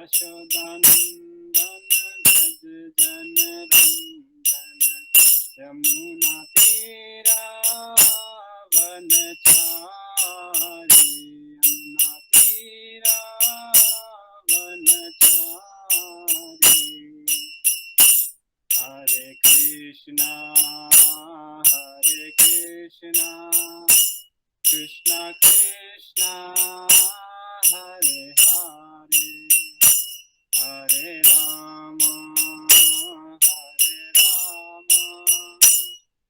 यशोदानंदन व्रज जन रंजन यमुना तीरावन चारी यमुना तीरावन चारी हरे कृष्णा कृष्णा कृष्णा हरे हरे हरे राम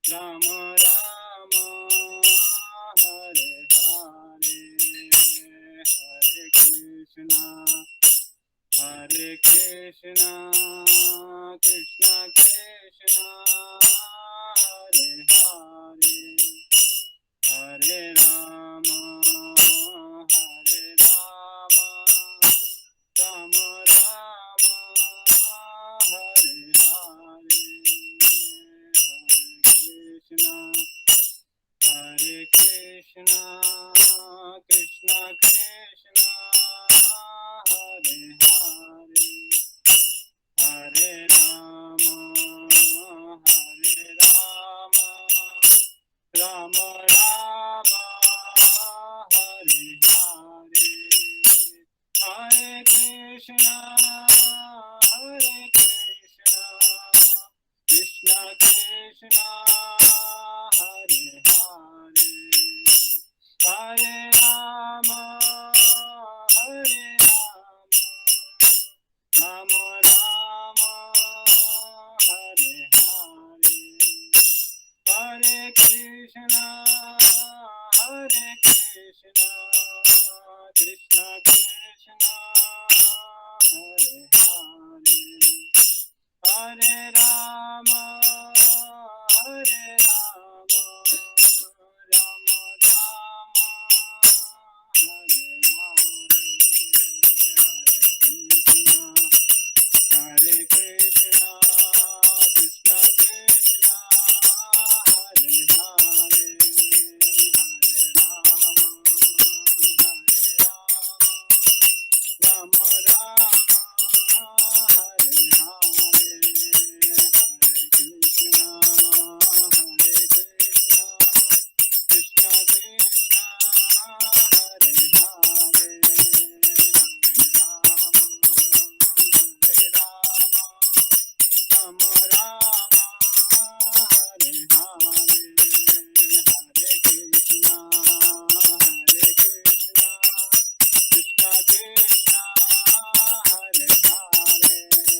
राम राम हरे हरे हरे कृष्णा कृष्णा कृष्णा हरे हरे हरे राम राम राम हरे हरे हरे कृष्णा कृष्णा कृष्णा हरे हरे हरे राम राम राम हरे हरे हरे कृष्णा कृष्णा कृष्णा हरे हरे हरे राम राम राम हरे हरे हरे कृष्णा कृष्णा कृष्णा हरे हरे हरे राम राम राम हरे हरे कृष्णा कृष्णा कृष्णा हरे हरे हरे राम राम राम हरे हरे हरे कृष्णा कृष्णा कृष्णा हरे हरे हरे राम राम राम हरे हरे हरे कृष्णा कृष्णा कृष्णा हरे हरे हरे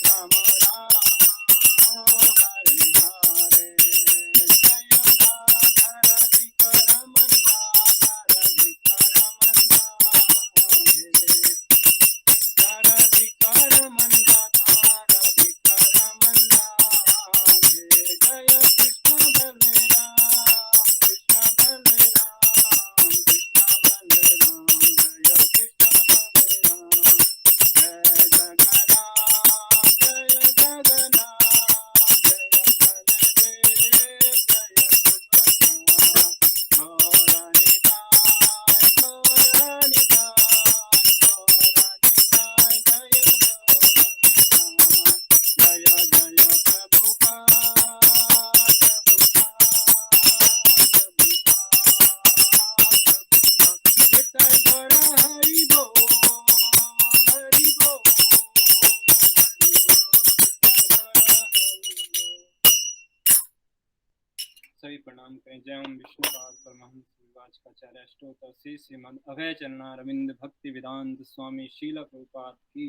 राम राम हरे हरे जय राधिका रमन राधिका रमन राधिका रमन जय कृष्ण बलराम कृष्ण बलराम जय कृष्ण बलराम जय जगन्नाथ जय जगन्नाथ जय बलदेव जय सुभद्रा गौरनिताय जय गौरनिताय जय प्रभुपाद निताय गौर हरि बोल हरि बोल सभी प्रणाम करें। जय ओम विष्णुपाद परमहंस विवाचकाचार्य अष्टोत्तर श्रीमद अभय चरणा रविंद्र भक्ति वेदांत स्वामी शील प्रभुपाद की,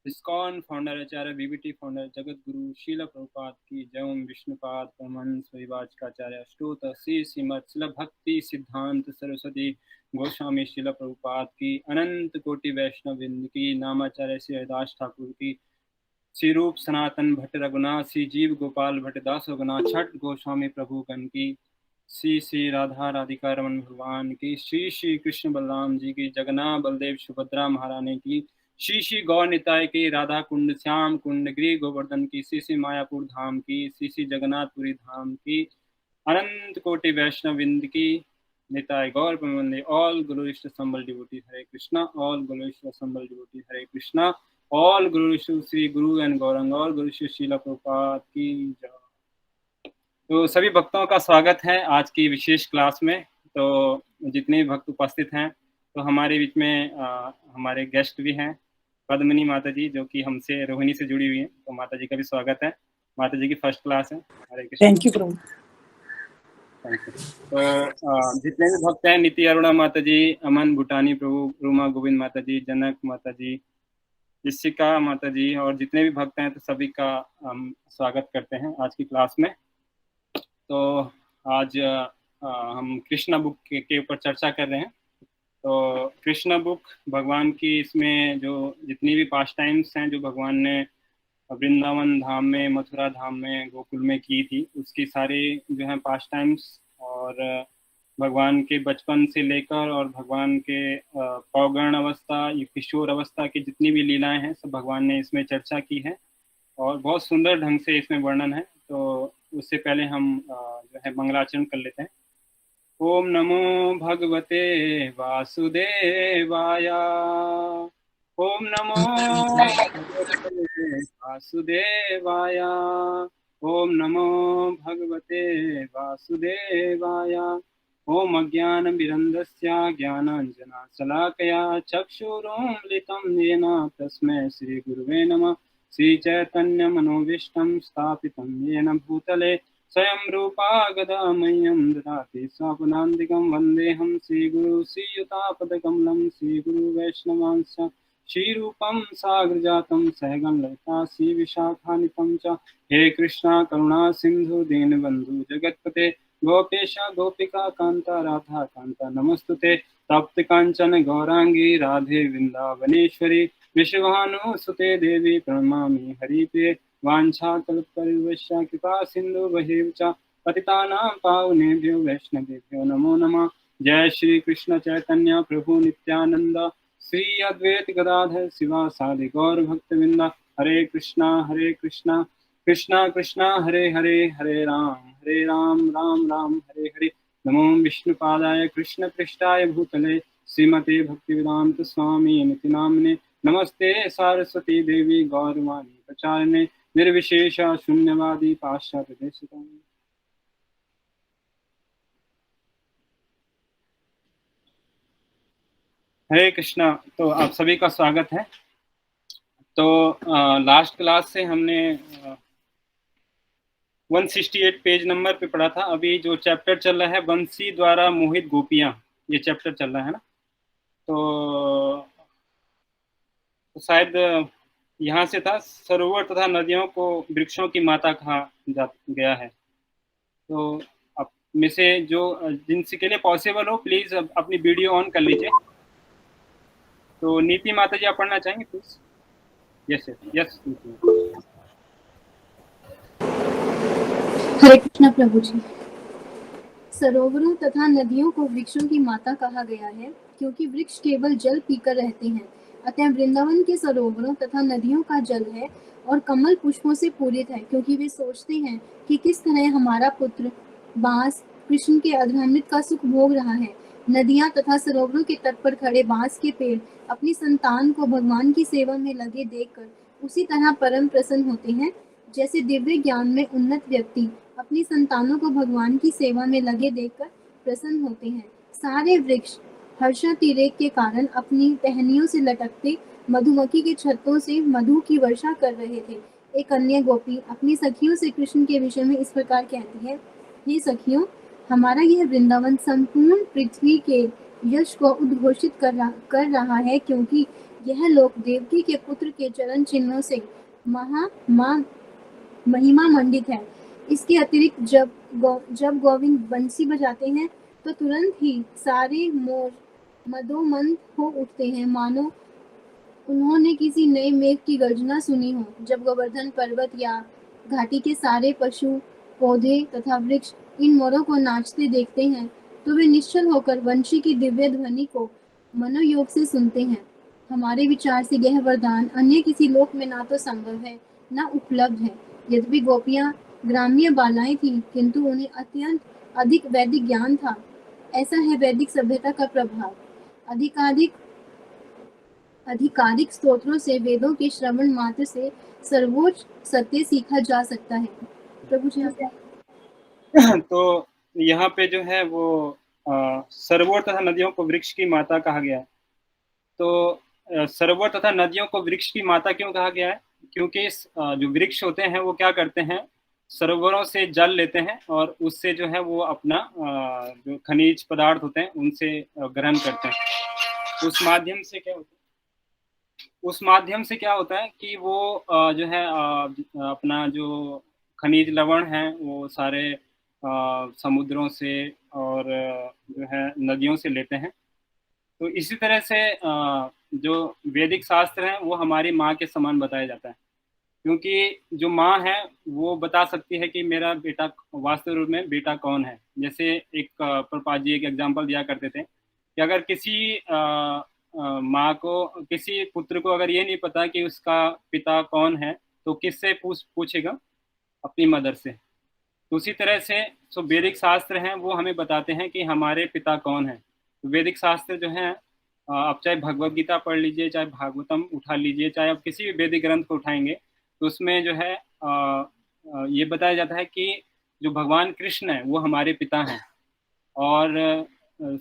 इस्कॉन फाउंडर आचार्य बीबीटी फाउंडर जगत गुरु शील प्रभुपाद की। जय ओम विष्णुपाद परमहंस विवाचकाचार्य अष्टोत्तर श्रीमद शिल भक्ति सिद्धांत सरस्वती गोस्वामी शील प्रभुपाद की। अनंत कोटि वैष्णव वृंद की। नामाचार्य श्री हरिदास ठाकुर की। श्री रूप सनातन भट्ट रघुनाथ, श्री जीव गोपाल भट्ट दास रघुनाथ, छठ गोस्वामी प्रभु गण की। श्री श्री राधा राधिका रमन भगवान की। श्री श्री कृष्ण बलराम जी की। जगन्नाथ बलदेव सुभद्रा महारानी की। श्री श्री गौर निताय की। राधा कुंड श्याम कुंड गिरि गोवर्धन की। श्री श्री मायापुर धाम की। श्री श्री जगन्नाथपुरी धाम की। अनंत कोटि वैष्णव वृंद की। Nitai Gaur Premanande, all Guru-ish assembled devotees, Hare Krishna, all Guru-ish assembled devotees, Hare Krishna, all Guru-ish Sri Guru and Gauranga, all Guru-ish Srila Prabhupada की जय। तो सभी भक्तों का स्वागत है आज की विशेष क्लास में। तो जितने भी भक्त उपस्थित हैं, तो हमारे बीच में हमारे गेस्ट भी हैं, पद्मिनी माता जी, जो कि हमसे रोहिणी से जुड़ी हुई हैं। तो माता जी का भी स्वागत है। माता जी की फर्स्ट क्लास है। हरे कृष्ण। थैंक यू प्रभु। तो जितने भी भक्त हैं, नीति अरुणा माता जी, अमन भूटानी प्रभु, रूमा गोविंद माता जी, जनक माता जी, ऋषिका माता जी, और जितने भी भक्त हैं, तो सभी का हम स्वागत करते हैं आज की क्लास में। तो आज हम कृष्णा बुक के ऊपर चर्चा कर रहे हैं। तो कृष्णा बुक भगवान की, इसमें जो जितनी भी पास्ट टाइम्स हैं जो भगवान ने वृंदावन धाम में, मथुरा धाम में, गोकुल में की थी, उसकी सारी जो है पास्ट टाइम्स और भगवान के बचपन से लेकर और भगवान के पौगण अवस्था, किशोर अवस्था की जितनी भी लीलाएं हैं, सब भगवान ने इसमें चर्चा की है और बहुत सुंदर ढंग से इसमें वर्णन है। तो उससे पहले हम जो है मंगलाचरण कर लेते हैं। ओम नमो भगवते वासुदेवाय। ओम नमो भगवते वासुदेवाय। ओम नमो भगवते वासुदेवाय। ओम अज्ञानविरन्दस्य ज्ञानाञ्जनशलाकया चक्षुरुन्मिलितं येन तस्मै श्रीगुरुवे नमः। श्रीचैतन्यमनोभीष्टं स्थापितं येन भूतले स्वयं रूपा गदा मह्यं ददाति स्वापदान्तिकं। वन्देऽहं श्रीगुरु श्रीयुतापदकमलं श्रीगुरु वैष्णवांश्च श्रीरूपं साग्रजातं सहगं ललिता श्रीविशाखान्वितं च। हे कृष्णा करुणा सिन्धु दीनबन्धु जगत्पते गोपेश गोपिका कान्ता राधा कान्ता नमस्तुते। तप्त कांचन गौरांगी राधे वृंदावनेश्वरी विश्वभानुसुते देवी प्रणमामि हरिप्रिये। वाञ्छाकल्पतरुभ्यश्च कृपा सिन्धुभ्यैव च पतितानां पावनेभ्यो वैष्णवेभ्यो नमो नमः। जय श्री कृष्ण चैतन्य प्रभु नित्यानंद, श्री अद्वैत गदाधर शिवासादि गौर भक्तवृंद। हरे कृष्णा कृष्णा कृष्णा हरे हरे, हरे राम राम राम हरे हरे। नमो विष्णुपादाय कृष्ण पृष्ठाय भूतले श्रीमते भक्तिवेदांत स्वामी निति नामने। नमस्ते सारस्वती देवी गौरवाणी प्रचारिणे निर्विशेष शून्यवादी पाश्चात्य देशिका। हरे कृष्णा। तो आप सभी का स्वागत है। तो लास्ट क्लास से हमने 168 पेज नंबर पे पढ़ा था। अभी जो चैप्टर चल रहा है बंसी द्वारा मोहित गोपियां, ये चैप्टर चल रहा है ना। तो शायद यहाँ से था, सरोवर तथा नदियों को वृक्षों की माता कहा जा गया है। तो आप में से जो जिनके लिए पॉसिबल हो, प्लीज अपनी वीडियो ऑन कर लीजिए। तो नीति माता जी, आप पढ़ना चाहेंगे please? Yes yes. Hare Krishna प्रभु जी। सरोवरों तथा नदियों को वृक्षों की माता कहा गया है, क्योंकि वृक्ष केवल जल पीकर रहते हैं। अतः वृंदावन के सरोवरों तथा नदियों का जल है और कमल पुष्पों से पूरित है, क्योंकि वे सोचते हैं कि किस तरह हमारा पुत्र बांस कृष्ण के अधरामृत का सुख भोग रहा है। नदियां तथा सरोवरों के तट पर खड़े बांस के पेड़ अपनी संतान को भगवान की सेवा में लगे देखकर उसी तरह परम प्रसन्न होते हैं, जैसे दिव्य ज्ञान में उन्नत व्यक्ति अपनी संतानों को भगवान की सेवा में लगे देखकर प्रसन्न होते हैं। सारे वृक्ष हर्षातिरेक के कारण अपनी टहनियों से लटकते मधुमक्खी के छत्तों से मधु की वर्षा कर रहे थे। एक अन्य गोपी अपनी सखियों से कृष्ण के विषय में इस प्रकार कहती है, हे सखियों, हमारा यह वृंदावन संपूर्ण पृथ्वी के यश को उद्घोषित कर रहा है, क्योंकि यह लोक देवकी के पुत्र के चरण चिन्हों से महिमा मंडित है। इसके अतिरिक्त जब गोविंद बंसी बजाते हैं तो तुरंत ही सारे मोर मदोमंद हो उठते हैं, मानो उन्होंने किसी नए मेघ की गर्जना सुनी हो। जब गोवर्धन पर्वत या घाटी के सारे पशु, पौधे तथा वृक्ष इन मोरों को नाचते देखते हैं, तो वे निश्चल होकर वंशी की दिव्य ध्वनि को मनोयोग से सुनते हैं। हमारे विचार से यह वरदान अन्य किसी लोक में ना तो संभव है, ना उपलब्ध है। यद्यपि गोपियां ग्राम्य बालाएं थीं, किंतु उन्हें अत्यंत अधिक वैदिक ज्ञान था। ऐसा है वैदिक सभ्यता का प्रभाव। आधिकारिक स्तोत्रों से वेदों के श्रवण मात्र से सर्वोच्च सत्य सीखा जा सकता है। प्रभु जी तो यहाँ पे जो है वो सरोवर तथा नदियों को वृक्ष की माता कहा गया है। तो सरोवर तथा नदियों को वृक्ष की माता क्यों कहा गया है? क्योंकि जो वृक्ष होते हैं वो क्या करते हैं, सरोवरों से जल लेते हैं और उससे जो है वो अपना जो खनिज पदार्थ होते हैं उनसे ग्रहण करते हैं। उस माध्यम से क्या होता है कि वो जो है अपना जो खनिज लवण है वो सारे समुद्रों से और जो है नदियों से लेते हैं। तो इसी तरह से जो वैदिक शास्त्र हैं वो हमारी माँ के समान बताया जाता है, क्योंकि जो माँ है वो बता सकती है कि मेरा बेटा वास्तव रूप में बेटा कौन है। जैसे एक प्रभुपाद जी एक एग्जांपल दिया करते थे कि अगर किसी माँ को, किसी पुत्र को अगर ये नहीं पता कि उसका पिता कौन है तो किससे पूछेगा? अपनी मदर से। तो उसी तरह से जो वैदिक शास्त्र हैं वो हमें बताते हैं कि हमारे पिता कौन है। तो वैदिक शास्त्र जो है आप चाहे भगवत गीता पढ़ लीजिए, चाहे भागवतम उठा लीजिए, चाहे आप किसी भी वैदिक ग्रंथ को उठाएंगे तो उसमें जो है ये बताया जाता है कि जो भगवान कृष्ण है वो हमारे पिता हैं और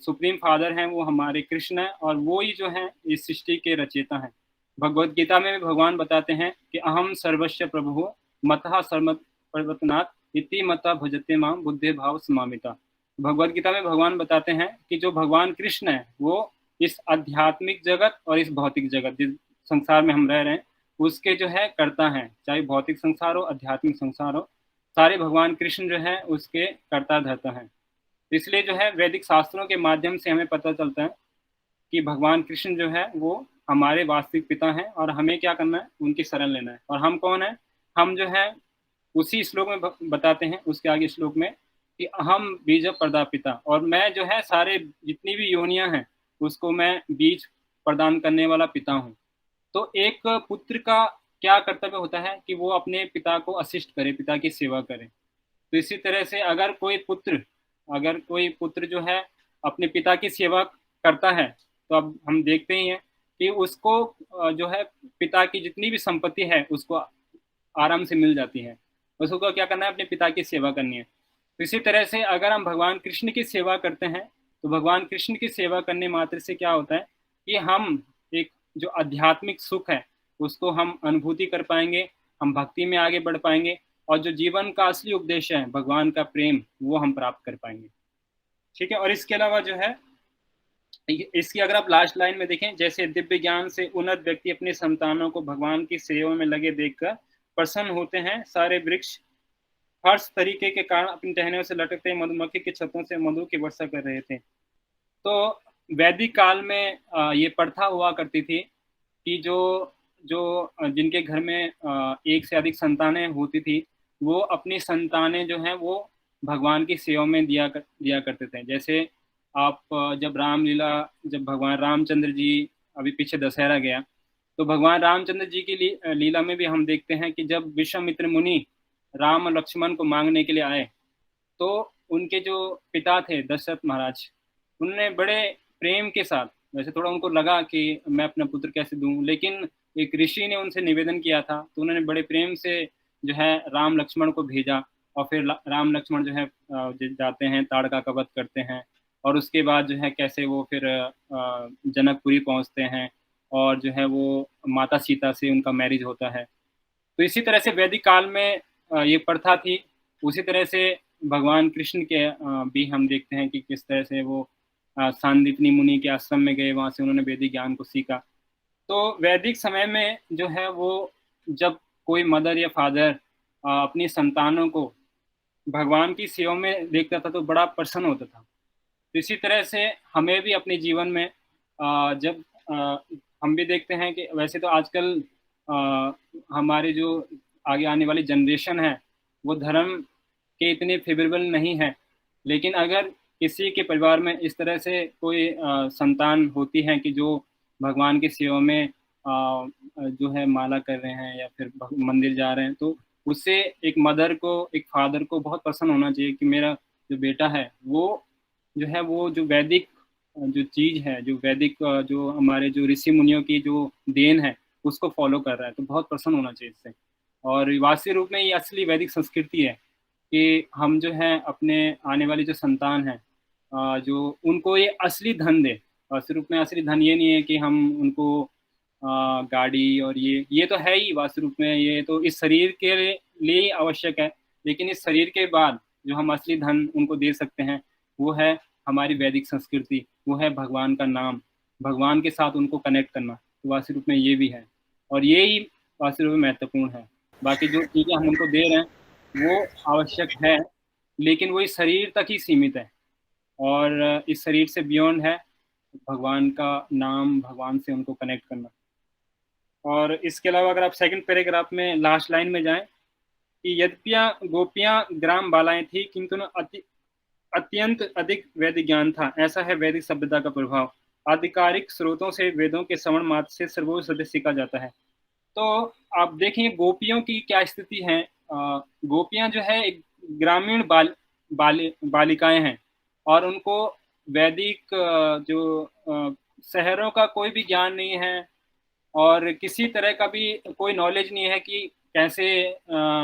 सुप्रीम फादर हैं वो हमारे कृष्ण हैं और वो ही जो है इस सृष्टि के रचयिता हैं। भगवत गीता में भी भगवान बताते हैं कि अहम सर्वस्व प्रभु मतः सर्वत पर्वतनाथ इति मता भजते माम बुद्धि भाव समामिता। भगवत गीता में भगवान बताते हैं कि जो भगवान कृष्ण है वो इस आध्यात्मिक जगत और इस भौतिक जगत जिस संसार में हम रह रहे हैं उसके जो है कर्ता हैं, चाहे भौतिक संसार हो आध्यात्मिक संसार हो, सारे भगवान कृष्ण जो है उसके कर्ता धर्ता हैं। इसलिए जो है वैदिक शास्त्रों के माध्यम से हमें पता चलता है कि भगवान कृष्ण जो है वो हमारे वास्तविक पिता हैं और हमें क्या करना है, उनकी शरण लेना है। और हम कौन है? हम जो है उसी श्लोक में बताते हैं, उसके आगे श्लोक में, कि अहम बीज प्रदापिता, और मैं जो है सारे जितनी भी योनियां हैं उसको मैं बीज प्रदान करने वाला पिता हूँ। तो एक पुत्र का क्या कर्तव्य होता है कि वो अपने पिता को असिस्ट करे, पिता की सेवा करे। तो इसी तरह से अगर कोई पुत्र जो है अपने पिता की सेवा करता है तो अब हम देखते ही हैं कि उसको जो है पिता की जितनी भी संपत्ति है उसको आराम से मिल जाती है। उसको क्या करना है? अपने पिता की सेवा करनी है। तो इसी तरह से अगर हम भगवान कृष्ण की सेवा करते हैं तो भगवान कृष्ण की सेवा करने मात्र से क्या होता है कि हम एक जो आध्यात्मिक सुख है उसको हम अनुभूति कर पाएंगे, हम भक्ति में आगे बढ़ पाएंगे और जो जीवन का असली उपदेश है भगवान का प्रेम वो हम प्राप्त कर पाएंगे। ठीक है। और इसके अलावा जो है इसकी अगर आप लास्ट लाइन में देखें, जैसे दिव्य ज्ञान से उन्नत व्यक्ति अपने संतानों को भगवान की सेवा में लगे देखकर प्रसन्न होते हैं, सारे वृक्ष हर्ष तरीके के कारण अपनी टहनियों से लटकते मधुमक्खी के छत्तों से मधु की वर्षा कर रहे थे। तो वैदिक काल में ये प्रथा हुआ करती थी कि जो जो जिनके घर में एक से अधिक संतानें होती थी वो अपनी संतानें जो हैं वो भगवान की सेवा में दिया करते थे। जैसे आप जब भगवान रामचंद्र जी, अभी पीछे दशहरा गया, तो भगवान रामचंद्र जी की लीला में भी हम देखते हैं कि जब विश्वामित्र मुनि राम और लक्ष्मण को मांगने के लिए आए तो उनके जो पिता थे दशरथ महाराज, उन्होंने बड़े प्रेम के साथ, वैसे थोड़ा उनको लगा कि मैं अपना पुत्र कैसे दूं, लेकिन एक ऋषि ने उनसे निवेदन किया था तो उन्होंने बड़े प्रेम से जो है राम लक्ष्मण को भेजा और फिर राम लक्ष्मण जो है जाते हैं, ताड़का का वध करते हैं और उसके बाद जो है कैसे वो फिर जनकपुरी पहुंचते हैं और जो है वो माता सीता से उनका मैरिज होता है। तो इसी तरह से वैदिक काल में ये प्रथा थी। उसी तरह से भगवान कृष्ण के भी हम देखते हैं कि किस तरह से वो सांदीपनी मुनि के आश्रम में गए, वहाँ से उन्होंने वैदिक ज्ञान को सीखा। तो वैदिक समय में जो है वो जब कोई मदर या फादर अपनी संतानों को भगवान की सेवा में देखता था तो बड़ा प्रसन्न होता था। तो इसी तरह से हमें भी अपने जीवन में जब हम भी देखते हैं कि वैसे तो आजकल हमारे जो आगे आने वाली जनरेशन है वो धर्म के इतने फेवरेबल नहीं है, लेकिन अगर किसी के परिवार में इस तरह से कोई संतान होती है कि जो भगवान की सेवा में जो है माला कर रहे हैं या फिर मंदिर जा रहे हैं, तो उससे एक मदर को, एक फादर को बहुत पसंद होना चाहिए कि मेरा जो बेटा है वो जो है वो जो वैदिक जो चीज़ है, जो वैदिक जो हमारे जो ऋषि मुनियों की जो देन है उसको फॉलो कर रहा है, तो बहुत प्रसन्न होना चाहिए इससे। और वास्तविक रूप में ये असली वैदिक संस्कृति है कि हम जो है अपने आने वाली जो संतान है जो उनको ये असली धन दे। वास्तविक रूप में असली धन ये नहीं है कि हम उनको गाड़ी और ये तो है ही वास्तविक रूप में, ये तो इस शरीर के लिए ही आवश्यक है। लेकिन इस शरीर के बाद जो हम असली धन उनको दे सकते हैं वो है हमारी वैदिक संस्कृति, वो है भगवान का नाम, भगवान के साथ उनको कनेक्ट करना। तो वास्तविक रूप में ये भी है और ये ही वास्तविक रूप में महत्वपूर्ण है। बाकी जो चीज़ें हम उनको दे रहे हैं वो आवश्यक है, लेकिन वो इस शरीर तक ही सीमित है और इस शरीर से बियॉन्ड है भगवान का नाम, भगवान से उनको कनेक्ट करना। और इसके अलावा अगर आप सेकंड पैराग्राफ में लास्ट लाइन में जाएं कि यद्यपियां गोपियां ग्राम बालाएं थी किंतु अत्यंत अधिक वैदिक ज्ञान था, ऐसा है वैदिक सभ्यता का प्रभाव। आधिकारिक स्रोतों से वेदों के श्रवण मात्र से सर्वोच्च सत्य सीखा जाता है। तो आप देखें गोपियों की क्या स्थिति है। गोपियां जो है एक ग्रामीण बालिकाएं हैं और उनको वैदिक जो शहरों का कोई भी ज्ञान नहीं है और किसी तरह का भी कोई नॉलेज नहीं है कि कैसे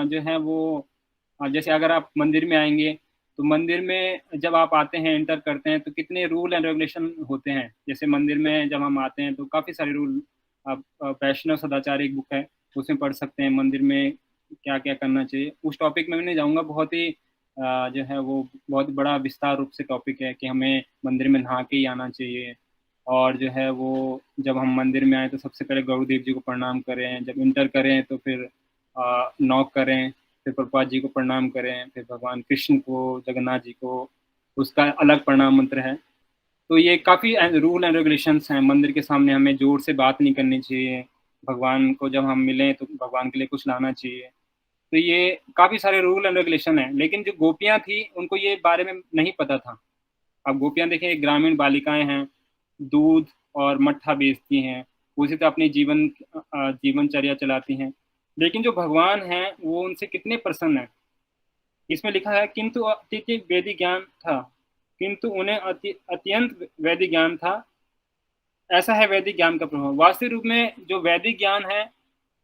जो है वो जैसे अगर आप मंदिर में आएंगे तो मंदिर में जब आप आते हैं, एंटर करते हैं, तो कितने रूल एंड रेगुलेशन होते हैं। जैसे मंदिर में जब हम आते हैं तो काफ़ी सारे रूल, आप वैष्णव सदाचार एक बुक है उसमें पढ़ सकते हैं मंदिर में क्या क्या करना चाहिए। उस टॉपिक में मैं नहीं जाऊँगा, बहुत ही जो है वो बहुत बड़ा विस्तार रूप से टॉपिक है कि हमें मंदिर में नहा के ही आना चाहिए। और जो है वो जब हम मंदिर में आए तो सबसे पहले गुरुदेव जी को प्रणाम करें, जब इंटर करें तो फिर नॉक करें, फिर प्रभुपाद जी को प्रणाम करें, फिर भगवान कृष्ण को, जगन्नाथ जी को उसका अलग प्रणाम मंत्र है। तो ये काफ़ी रूल एंड रेगुलेशंस हैं। मंदिर के सामने हमें जोर से बात नहीं करनी चाहिए, भगवान को जब हम मिलें तो भगवान के लिए कुछ लाना चाहिए। तो ये काफ़ी सारे रूल एंड रेगुलेशन हैं, लेकिन जो गोपियाँ थी उनको ये बारे में नहीं पता था। अब गोपियाँ देखें, ग्रामीण बालिकाएं हैं, दूध और मट्ठा बेचती हैं, उसी तरह अपनी जीवनचर्या चलाती हैं, लेकिन जो भगवान हैं वो उनसे कितने प्रसन्न हैं। इसमें लिखा है किंतु अत्यधिक वैदिक ज्ञान था, किंतु उन्हें अत्यंत वैदिक ज्ञान था, ऐसा है वैदिक ज्ञान का प्रभाव। वास्तविक रूप में जो वैदिक ज्ञान है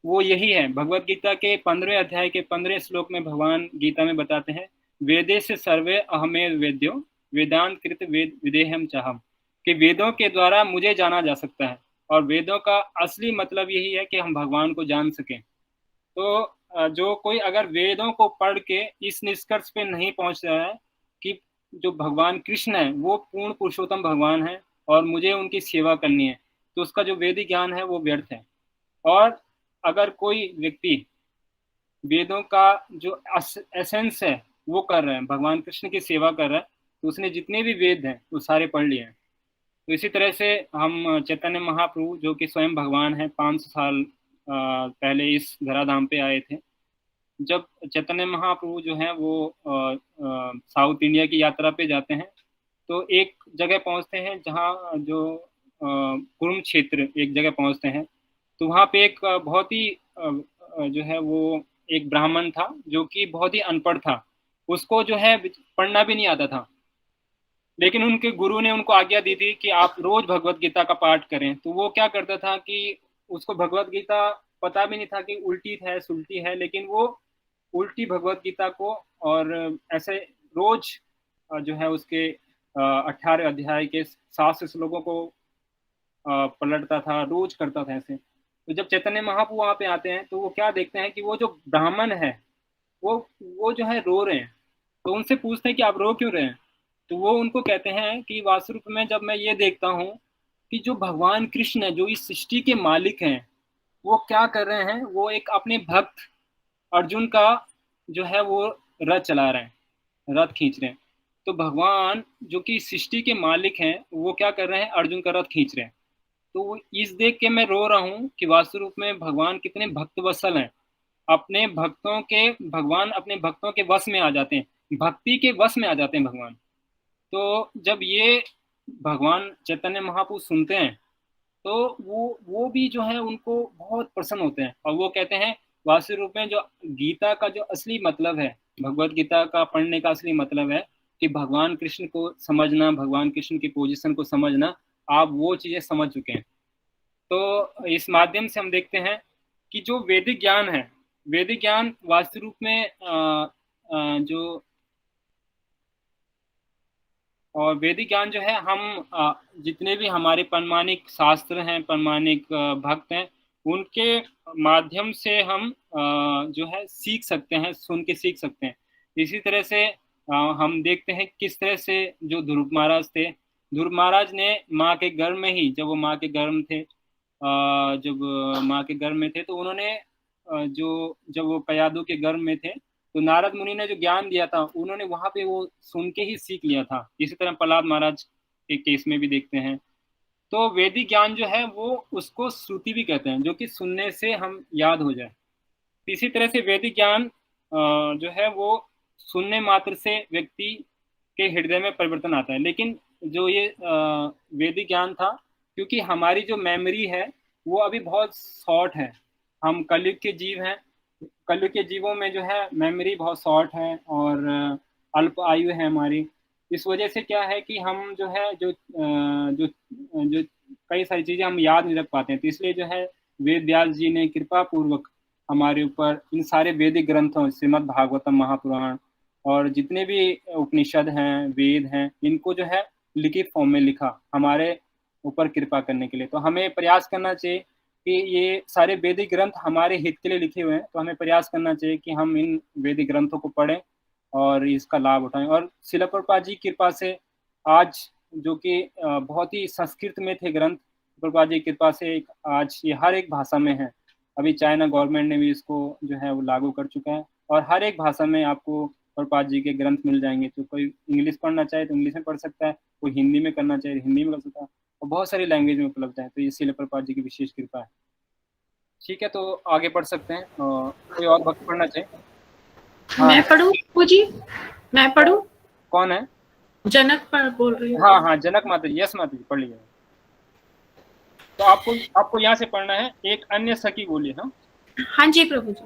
वो यही है। भगवत गीता के 15वें अध्याय के 15वें श्लोक में भगवान गीता में बताते हैं, वेदे से सर्वे अहमे वेद्यो वेदांत कृत वेद विदेहम चाहम, कि वेदों के द्वारा मुझे जाना जा सकता है और वेदों का असली मतलब यही है कि हम भगवान को जान सकें। तो जो कोई अगर वेदों को पढ़ के इस निष्कर्ष पे नहीं पहुंच रहा है कि जो भगवान कृष्ण है वो पूर्ण पुरुषोत्तम भगवान है और मुझे उनकी सेवा करनी है, तो उसका जो वैदिक ज्ञान है वो व्यर्थ है। और अगर कोई व्यक्ति वेदों का जो एसेंस है वो कर रहा है, भगवान कृष्ण की सेवा कर रहा है, तो उसने जितने भी वेद हैं वो सारे पढ़ लिए हैं। तो इसी तरह से हम चैतन्य महाप्रभु जो कि स्वयं भगवान है, 500 साल पहले इस धराधाम पे आए थे। जब चैतन्य महाप्रभु जो है वो साउथ इंडिया की यात्रा पे जाते हैं तो एक जगह पहुंचते हैं जहाँ जो कुरुक्षेत्र एक जगह पहुंचते हैं, तो वहाँ पे एक बहुत ही जो है वो एक ब्राह्मण था जो कि बहुत ही अनपढ़ था, उसको जो है पढ़ना भी नहीं आता था, लेकिन उनके गुरु ने उनको आज्ञा दी थी कि आप रोज भगवत गीता का पाठ करें। तो वो क्या करता था कि उसको भगवत गीता पता भी नहीं था कि उल्टी है सुल्टी है, लेकिन वो उल्टी भगवत गीता को और ऐसे रोज जो है उसके 18 अध्याय के 700 श्लोकों को पलटता था, रोज करता था ऐसे। तो जब चैतन्य महाप्रभु वहाँ पे आते हैं तो वो क्या देखते हैं कि वो जो ब्राह्मण है वो जो है रो रहे हैं। तो उनसे पूछते हैं कि आप रो क्यों रहे हैं। तो वो उनको कहते हैं कि वास्तव रूप में जब मैं ये देखता हूँ कि जो भगवान कृष्ण है जो इस सृष्टि के मालिक हैं वो क्या कर रहे हैं, वो एक अपने भक्त अर्जुन का जो है वो रथ चला रहे हैं, रथ खींच रहे हैं। तो भगवान जो कि सृष्टि के मालिक हैं वो क्या कर रहे हैं, अर्जुन का रथ खींच रहे हैं। तो इस देख के मैं रो रहा हूँ कि वास्तव रूप में भगवान कितने भक्त वत्सल हैं। भगवान अपने भक्तों के वश में आ जाते हैं, भक्ति के वश में आ जाते हैं भगवान। तो जब ये भगवान चैतन्य महाप्रभु सुनते हैं तो वो भी जो है उनको बहुत प्रसन्न होते हैं और वो कहते हैं वास्तविक रूप में जो गीता का जो असली मतलब है, भगवत गीता का पढ़ने का असली मतलब है कि भगवान कृष्ण को समझना, भगवान कृष्ण की पोजीशन को समझना, आप वो चीज़ें समझ चुके हैं। तो इस माध्यम से हम देखते हैं कि जो वैदिक ज्ञान है, वैदिक ज्ञान वास्तव रूप में जो और वैदिक ज्ञान जो है, हम जितने भी हमारे प्रामाणिक शास्त्र हैं, प्रामाणिक भक्त हैं, उनके माध्यम से हम जो है सीख सकते हैं, सुन के सीख सकते हैं। इसी तरह से हम देखते हैं किस तरह से जो ध्रुव महाराज थे, ध्रुव महाराज ने माँ के गर्भ में ही, जब वो माँ के गर्भ में थे, जब माँ के गर्भ में थे, तो उन्होंने जो जब वो कयादू के गर्भ में थे, तो नारद मुनि ने जो ज्ञान दिया था, उन्होंने वहां पे वो सुन के ही सीख लिया था। इसी तरह प्रहलाद महाराज के केस में भी देखते हैं। तो वैदिक ज्ञान जो है वो उसको श्रुति भी कहते हैं, जो कि सुनने से हम याद हो जाए। इसी तरह से वैदिक ज्ञान जो है वो सुनने मात्र से व्यक्ति के हृदय में परिवर्तन आता है। लेकिन जो ये वैदिक ज्ञान था, क्योंकि हमारी जो मेमोरी है वो अभी बहुत शॉर्ट है, हम कलयुग के जीव हैं, कलयुग के जीवों में जो है मेमोरी बहुत शॉर्ट है और अल्प आयु है हमारी। इस वजह से क्या है कि हम जो है जो जो कई सारी चीज़ें हम याद नहीं रख पाते हैं। तो इसलिए जो है वेद व्यास जी ने कृपा पूर्वक हमारे ऊपर इन सारे वैदिक ग्रंथों, श्रीमद् भागवतम, महापुराण और जितने भी उपनिषद हैं, वेद हैं, इनको जो है लिखित फॉर्म में लिखा हमारे ऊपर कृपा करने के लिए। तो हमें प्रयास करना चाहिए कि ये सारे वैदिक ग्रंथ हमारे हित के लिए लिखे हुए हैं, तो हमें प्रयास करना चाहिए कि हम इन वैदिक ग्रंथों को पढ़ें और इसका लाभ उठाएं। और शिला प्रभुपाद जी की कृपा से आज जो कि बहुत ही संस्कृत में थे ग्रंथ, प्रभुपाद जी की कृपा से आज ये हर एक भाषा में है। अभी चाइना गवर्नमेंट ने भी इसको जो है वो लागू कर चुका है और हर एक भाषा में आपको प्रभुपाद जी के ग्रंथ मिल जाएंगे। तो कोई इंग्लिश पढ़ना चाहे तो इंग्लिश में पढ़ सकता है, कोई हिंदी में करना चाहे हिंदी में कर सकता है, और बहुत सारी लैंग्वेज में उपलब्ध है। तो ये शिला प्रभुपाद जी की विशेष कृपा है। ठीक है, तो आगे बढ़ सकते हैं। कोई और भक्त पढ़ना चाहे? मैं पढ़ूं प्रभु जी, मैं पढ़ूं? कौन है? जनक पर बोल रही हूँ। हाँ, जनक माता जी। यस माता जी, पढ़ लीजिए। तो आपको यहाँ से पढ़ना है, एक अन्य सखी बोली। हाँ जी प्रभु जी।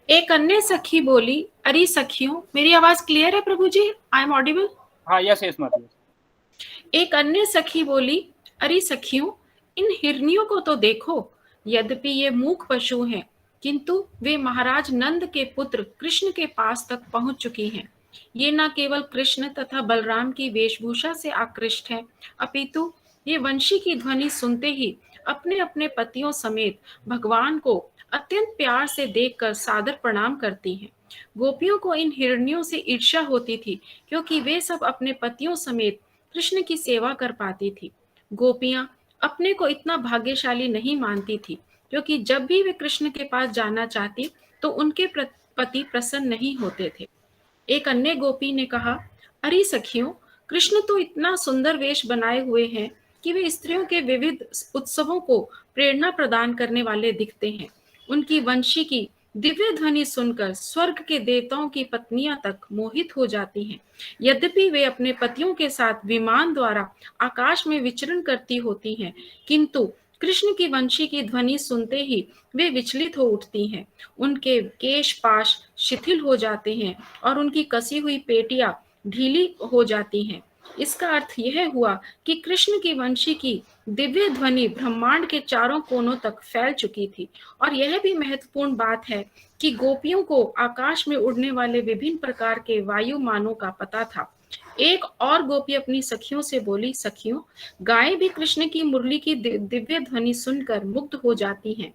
एक अन्य सखी बोली, अरे सखियों, मेरी आवाज क्लियर है प्रभु जी? I am audible? हाँ, यस माता जी। एक अन्य सखी बोली, अरे सखियों, इन हिरनियों को तो देखो, यद्यपि ये मूक पशु हैं, किंतु वे महाराज नंद के पुत्र कृष्ण के पास तक पहुंच चुकी हैं। ये न केवल कृष्ण तथा बलराम की वेशभूषा से आकृष्ट है, अपितु ये वंशी की ध्वनि सुनते ही अपने अपने पतियों समेत भगवान को अत्यंत प्यार से देखकर सादर प्रणाम करती हैं। गोपियों को इन हिरनियों से ईर्ष्या होती थी, क्योंकि वे सब अपने पतियों समेत कृष्ण की सेवा कर पाती थी। गोपियां अपने को इतना भाग्यशाली नहीं मानती थी, क्योंकि जब भी वे कृष्ण के पास जाना चाहती तो उनके पति प्रसन्न नहीं होते थे। एक अन्य गोपी ने कहा, अरे सखियों, कृष्ण तो इतना सुंदर वेश बनाए हुए हैं कि वे स्त्रियों के विविध उत्सवों को प्रेरणा प्रदान करने वाले दिखते हैं। उनकी वंशी की दिव्य ध्वनि सुनकर स्वर्ग के देवताओं की पत्नियां तक मोहित हो जाती हैं। यद्यपि वे अपने पतियों के साथ विमान द्वारा आकाश में विचरण करती होती हैं, किंतु कृष्ण की वंशी की ध्वनि सुनते ही वे विचलित हो उठती हैं। उनके केश पाश शिथिल हो जाते हैं और उनकी कसी हुई पेटियां ढीली हो जाती हैं। इसका अर्थ यह हुआ कि कृष्ण की वंशी की दिव्य ध्वनि ब्रह्मांड के चारों कोनों तक फैल चुकी थी। और यह भी महत्वपूर्ण बात है कि गोपियों को आकाश में उड़ने वाले विभिन्न प्रकार के वायुमानों का पता था। एक और गोपी अपनी सखियों से बोली, सखियों, गायें भी कृष्ण की मुरली की दिव्य ध्वनि सुनकर मुग्ध हो जाती हैं।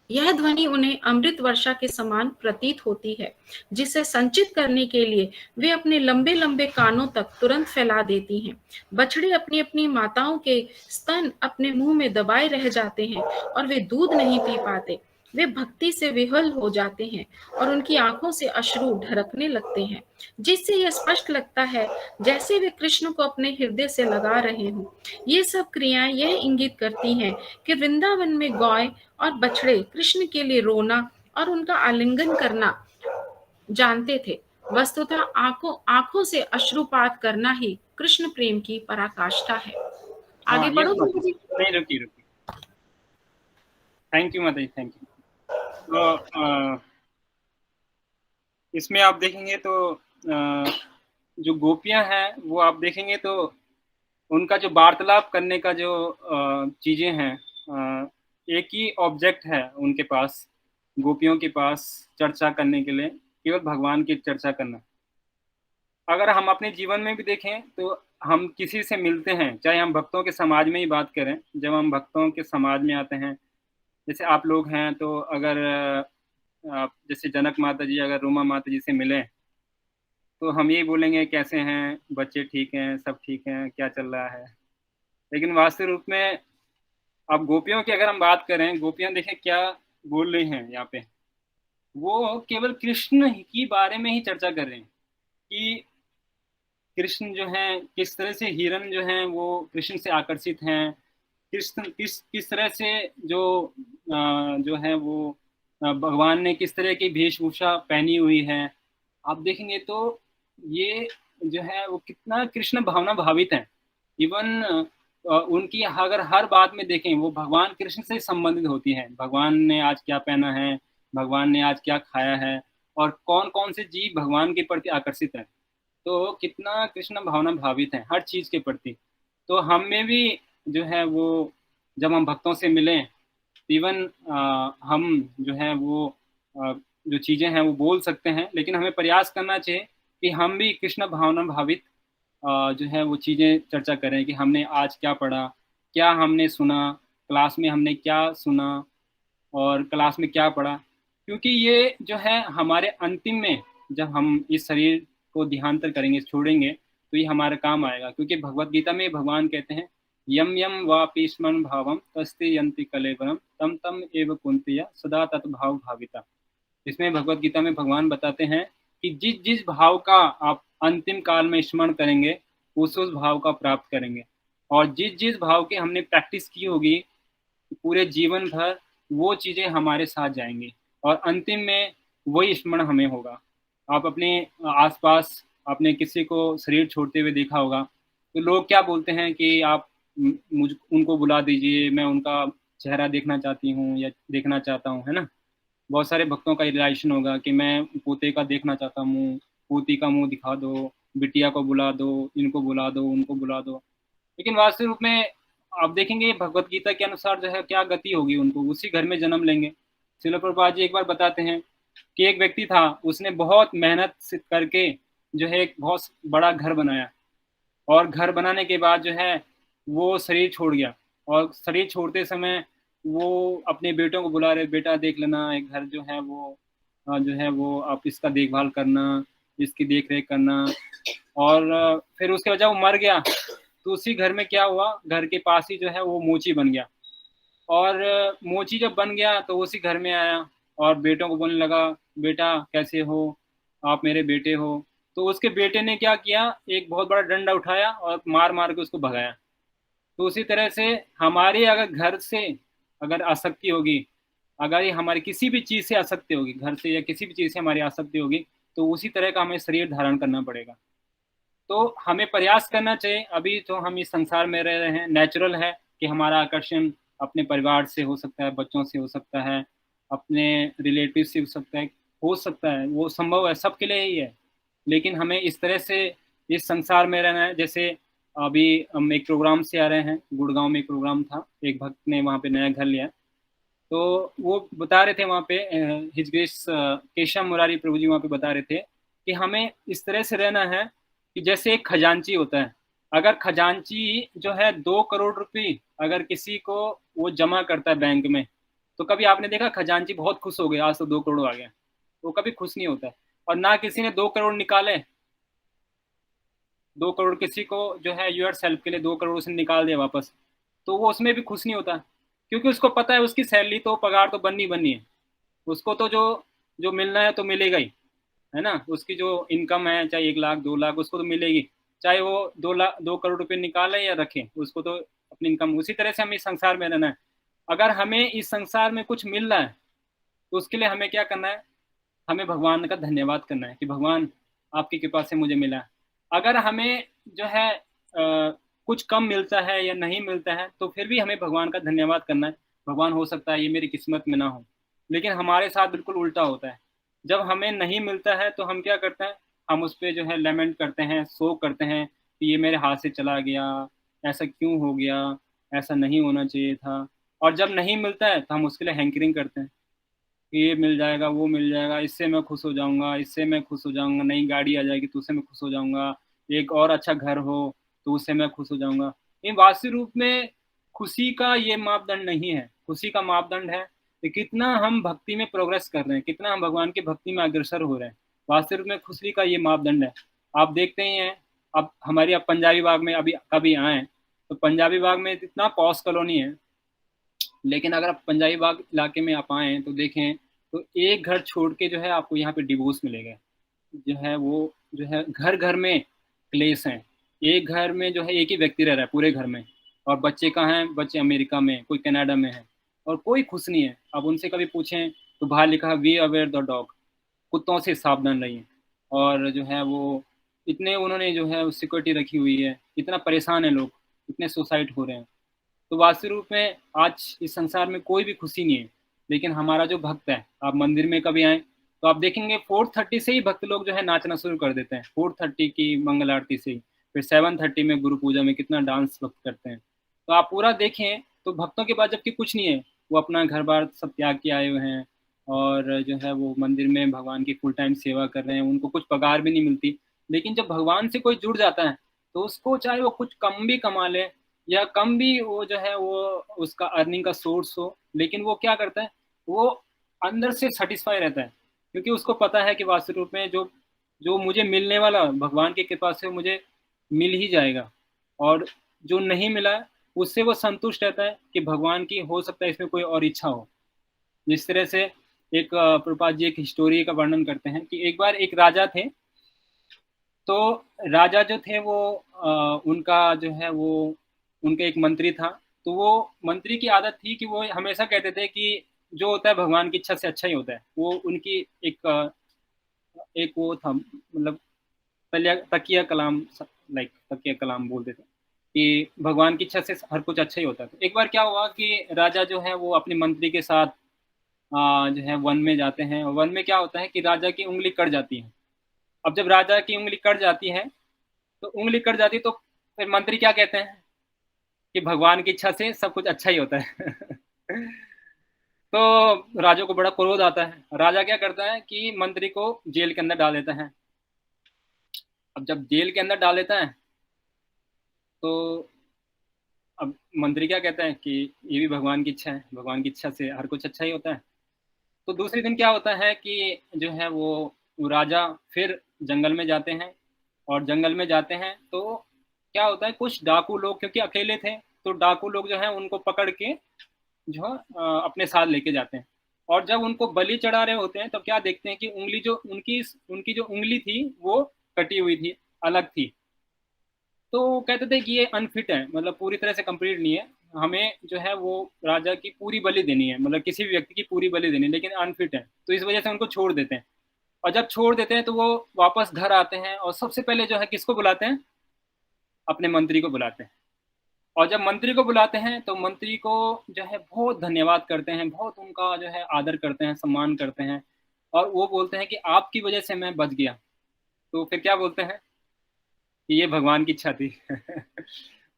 यह ध्वनि उन्हें अमृत वर्षा के समान प्रतीत होती है, जिसे संचित करने के लिए वे अपने लंबे लंबे कानों तक तुरंत फैला देती हैं। बछड़े अपनी अपनी माताओं के स्तन अपने मुंह में दबाए रह जाते हैं और वे दूध नहीं पी पाते। वे भक्ति से विह्वल हो जाते हैं और उनकी आंखों से अश्रु ढरकने लगते हैं, जिससे यह स्पष्ट लगता है जैसे वे कृष्ण को अपने हृदय से लगा रहे हों। ये सब क्रियाएं यह इंगित करती हैं कि वृंदावन में गाय और बछड़े कृष्ण के लिए रोना और उनका आलिंगन करना जानते थे। वस्तुतः आंखों से अश्रुपात करना ही कृष्ण प्रेम की पराकाष्ठा है। आगे बढ़ो प्रभु जी। नहीं, रुकी। थैंक यू माता जी, थैंक यू। तो इसमें आप देखेंगे तो जो गोपियां हैं वो आप देखेंगे तो उनका जो वार्तालाप करने का जो चीजें हैं, एक ही ऑब्जेक्ट है उनके पास, गोपियों के पास चर्चा करने के लिए, केवल भगवान की चर्चा करना। अगर हम अपने जीवन में भी देखें तो हम किसी से मिलते हैं, चाहे हम भक्तों के समाज में ही बात करें, जब हम भक्तों के समाज में आते हैं, जैसे आप लोग हैं तो अगर जैसे जनक माता जी अगर रूमा माता जी से मिलें तो हम यही बोलेंगे कैसे हैं बच्चे, ठीक हैं, सब ठीक हैं, क्या चल रहा है। लेकिन वास्तविक रूप में अब गोपियों की अगर हम बात करें, गोपियां देखें क्या बोल रही हैं यहाँ पे, वो केवल कृष्ण की बारे में ही चर्चा कर रहे हैं कि कृष्ण जो हैं किस तरह से, हिरण जो हैं वो कृष्ण से आकर्षित हैं, कृष्ण किस तरह से जो है वो भगवान ने किस तरह की वेशभूषा पहनी हुई है। आप देखेंगे तो ये जो है वो कितना कृष्ण भावना भावित है। इवन उनकी अगर हर बात में देखें वो भगवान कृष्ण से संबंधित होती है। भगवान ने आज क्या पहना है, भगवान ने आज क्या खाया है, और कौन कौन से जीव भगवान के प्रति आकर्षित है। तो कितना कृष्ण भावना भावित है हर चीज के प्रति। तो हम में भी जो है वो जब हम भक्तों से मिलें, इवन हम जो है वो जो चीजें हैं वो बोल सकते हैं, लेकिन हमें प्रयास करना चाहिए कि हम भी कृष्ण भावना भावित जो है वो चीजें चर्चा करें कि हमने आज क्या पढ़ा, क्या हमने सुना, क्लास में हमने क्या सुना और क्लास में क्या पढ़ा। क्योंकि ये जो है हमारे अंतिम में जब हम इस शरीर को देहांतर करेंगे, छोड़ेंगे, तो ये हमारे काम आएगा। क्योंकि भगवत गीता में भगवान कहते हैं यम यम वापि स्मरण भावम तस्ते यंति कलेवरम तम तम एव कुंतिया सदा तत् भाव भाविता। इसमें भगवत गीता में भगवान बताते हैं कि जिस जिस भाव का आप अंतिम काल में स्मरण करेंगे उस भाव का प्राप्त करेंगे, और जिस जिस भाव की हमने प्रैक्टिस की होगी पूरे जीवन भर वो चीजें हमारे साथ जाएंगी और अंतिम में वही स्मरण हमें होगा। आप अपने आसपास आपने किसी को शरीर छोड़ते हुए देखा होगा, तो लोग क्या बोलते हैं कि आप मुझ उनको बुला दीजिए, मैं उनका चेहरा देखना चाहती हूँ या देखना चाहता हूँ, है ना। बहुत सारे भक्तों का रिलेशन होगा कि मैं पोते का देखना चाहता हूँ, पोती का मुंह दिखा दो, बिटिया को बुला दो, इनको बुला दो, उनको बुला दो। लेकिन वास्तविक रूप में आप देखेंगे भगवत गीता के अनुसार जो है क्या गति होगी, उनको उसी घर में जन्म लेंगे। श्रील प्रभुपाद जी एक बार बताते हैं कि एक व्यक्ति था, उसने बहुत मेहनत करके जो है एक बहुत बड़ा घर बनाया, और घर बनाने के बाद जो है वो शरीर छोड़ गया, और शरीर छोड़ते समय वो अपने बेटों को बुला रहे, बेटा देख लेना एक घर जो है वो जो है वो आप इसका देखभाल करना, इसकी देख रेख करना। और फिर उसके वजह वो मर गया, तो उसी घर में क्या हुआ, घर के पास ही जो है वो मोची बन गया, और मोची जब बन गया तो उसी घर में आया और बेटों को बोलने लगा बेटा कैसे हो, आप मेरे बेटे हो। तो उसके बेटे ने क्या किया, एक बहुत बड़ा डंडा उठाया और मार मार के उसको भगाया। तो उसी तरह से हमारी अगर घर से अगर आसक्ति होगी, अगर ये हमारी किसी भी चीज़ से आसक्ति होगी, घर से या किसी भी चीज़ से हमारी आसक्ति होगी, तो उसी तरह का हमें शरीर धारण करना पड़ेगा। तो हमें प्रयास करना चाहिए। अभी तो हम इस संसार में रह रहे हैं, नेचुरल है कि हमारा आकर्षण अपने परिवार से हो सकता है, बच्चों से हो सकता है, अपने रिलेटिव से हो सकता है, वो संभव है, सबके लिए ही है। लेकिन हमें इस तरह से इस संसार में रहना है। जैसे अभी हम एक प्रोग्राम से आ रहे हैं, गुड़गांव में एक प्रोग्राम था, एक भक्त ने वहाँ पे नया घर लिया, तो वो बता रहे थे वहाँ पे हिज ग्रेस केशव मुरारी प्रभु जी वहाँ पे बता रहे थे कि हमें इस तरह से रहना है कि जैसे एक खजांची होता है। अगर खजांची जो है 2 करोड़ रुपए अगर किसी को वो जमा करता है बैंक में, तो कभी आपने देखा खजांची बहुत खुश हो गया आज तो 2 करोड़ आ गया, वो कभी खुश नहीं होता है। और ना किसी ने 2 करोड़ निकाले, 2 करोड़ किसी को जो है यूर सेल्फ के लिए 2 करोड़ उसने निकाल दिया वापस, तो वो उसमें भी खुश नहीं होता, क्योंकि उसको पता है उसकी सैलरी तो पगार तो बननी है, उसको तो जो मिलना है तो मिलेगा ही, है ना। उसकी जो इनकम है चाहे 1 लाख 2 लाख उसको तो मिलेगी, चाहे वो 2 करोड़ रुपए निकाले या रखे, उसको तो अपनी इनकम। उसी तरह से हमें इस संसार में रहना है। अगर हमें इस संसार में कुछ मिल रहा है तो उसके लिए हमें क्या करना है, हमें भगवान का धन्यवाद करना है कि भगवान आपकी कृपा से मुझे मिला। अगर हमें जो है कुछ कम मिलता है या नहीं मिलता है तो फिर भी हमें भगवान का धन्यवाद करना है। भगवान हो सकता है ये मेरी किस्मत में ना हो, लेकिन हमारे साथ बिल्कुल उल्टा होता है। जब हमें नहीं मिलता है तो हम क्या करते हैं, हम उस पे जो है लेमेंट करते हैं, शोक करते हैं कि ये मेरे हाथ से चला गया, ऐसा क्यों हो गया, ऐसा नहीं होना चाहिए था। और जब नहीं मिलता है तो हम उसके लिए हैंकरिंग करते हैं कि ये मिल जाएगा, वो मिल जाएगा, इससे मैं खुश हो जाऊंगा, इससे मैं खुश हो जाऊंगा, नई गाड़ी आ जाएगी तो उससे मैं खुश हो जाऊंगा, एक और अच्छा घर हो तो उससे मैं खुश हो जाऊंगा। इन वास्तविक रूप में खुशी का ये मापदंड नहीं है। खुशी का मापदंड है कि कितना हम भक्ति में प्रोग्रेस कर रहे हैं, कितना हम भगवान की भक्ति में अग्रसर हो रहे हैं। वास्तविक रूप में खुशी का ये मापदंड है। आप देखते ही हैं, अब हमारी अब पंजाबी बाग में अभी कभी आए तो पंजाबी बाग में इतना पॉश कॉलोनी है, लेकिन अगर आप पंजाबी बाग इलाके में आप आए तो देखें तो एक घर छोड़ के जो है आपको यहाँ पे डिवोर्स मिलेगा। जो है वो जो है घर घर में क्लेश हैं। एक घर में जो है एक ही व्यक्ति रह रहा है पूरे घर में, और बच्चे कहाँ हैं? बच्चे अमेरिका में, कोई कनाडा में है, और कोई खुश नहीं है। अब उनसे कभी पूछें तो बाहर लिखा है वी अवेयर द डॉग, कुत्तों से सावधान रहिए। और जो है वो इतने उन्होंने जो है सिक्योरिटी रखी हुई है, इतना परेशान है लोग, इतने सुसाइड हो रहे हैं। तो वास्तविक रूप में आज इस संसार में कोई भी खुशी नहीं है। लेकिन हमारा जो भक्त है, आप मंदिर में कभी आए तो आप देखेंगे 4:30 से ही भक्त लोग जो है नाचना शुरू कर देते हैं। 4:30 की मंगल आरती से ही, फिर 7:30 में गुरु पूजा में कितना डांस भक्त करते हैं। तो आप पूरा देखें तो भक्तों के पास जबकि कुछ नहीं है, वो अपना घर बार सब त्याग के आए हुए हैं, और जो है वो मंदिर में भगवान की फुल टाइम सेवा कर रहे हैं, उनको कुछ पगार भी नहीं मिलती। लेकिन जब भगवान से कोई जुड़ जाता है तो उसको चाहे वो कुछ कम भी कमा ले या कम भी वो जो है वो उसका अर्निंग का सोर्स हो, लेकिन वो क्या करता है, वो अंदर से सेटिस्फाई रहता है, क्योंकि उसको पता है कि वास्तविक रूप में जो जो मुझे मिलने वाला भगवान की कृपा से मुझे मिल ही जाएगा, और जो नहीं मिला उससे वो संतुष्ट रहता है कि भगवान की हो सकता है इसमें कोई और इच्छा हो। जिस तरह से एक प्रभुपाद जी एक हिस्टोरी का वर्णन करते हैं कि एक बार एक राजा थे। तो राजा जो थे वो उनका जो है वो उनका एक मंत्री था। तो वो मंत्री की आदत थी कि वो हमेशा कहते थे कि जो होता है भगवान की इच्छा से अच्छा ही होता है। वो उनकी एक वो था, मतलब तकिया कलाम, लाइक तकिया कलाम बोलते थे कि भगवान की इच्छा से हर कुछ अच्छा ही होता है। तो एक बार क्या हुआ कि राजा जो है वो अपने मंत्री के साथ जो है वन में जाते हैं, और वन में क्या होता है कि राजा की उंगली कट जाती है। अब जब राजा की उंगली कट जाती है तो उंगली कट जाती, तो फिर मंत्री क्या कहते हैं कि भगवान की इच्छा से सब कुछ अच्छा ही होता है। तो राजा को बड़ा क्रोध आता है। राजा क्या करता है कि मंत्री को जेल के अंदर डाल देता है। अब जब जेल के अंदर डाल देता है तो अब मंत्री क्या कहता है कि ये भी भगवान की इच्छा है, भगवान की इच्छा से हर कुछ अच्छा ही होता है। तो दूसरे दिन क्या होता है कि जो है वो राजा फिर जंगल में जाते हैं, और जंगल में जाते हैं तो क्या होता है, कुछ डाकू लोग, क्योंकि अकेले थे तो डाकू लोग जो है उनको पकड़ के जो है अपने साथ लेके जाते हैं। और जब उनको बलि चढ़ा रहे होते हैं तब क्या देखते हैं कि उंगली जो उनकी उनकी जो उंगली थी वो कटी हुई थी, अलग थी। तो वो कहते थे कि ये अनफिट है, मतलब पूरी तरह से कंप्लीट नहीं है, हमें जो है वो राजा की पूरी बलि देनी है, मतलब किसी भी व्यक्ति की पूरी बलि देनी है, लेकिन अनफिट है, तो इस वजह से उनको छोड़ देते हैं। और जब छोड़ देते हैं तो वो वापस घर आते हैं, और सबसे पहले जो है किसको बुलाते हैं, अपने मंत्री को बुलाते हैं। और जब मंत्री को बुलाते हैं तो मंत्री को जो है बहुत धन्यवाद करते हैं, बहुत उनका जो है आदर करते हैं, सम्मान करते हैं, और वो बोलते हैं कि आपकी वजह से मैं बच गया। तो फिर क्या बोलते हैं कि ये भगवान की इच्छा थी।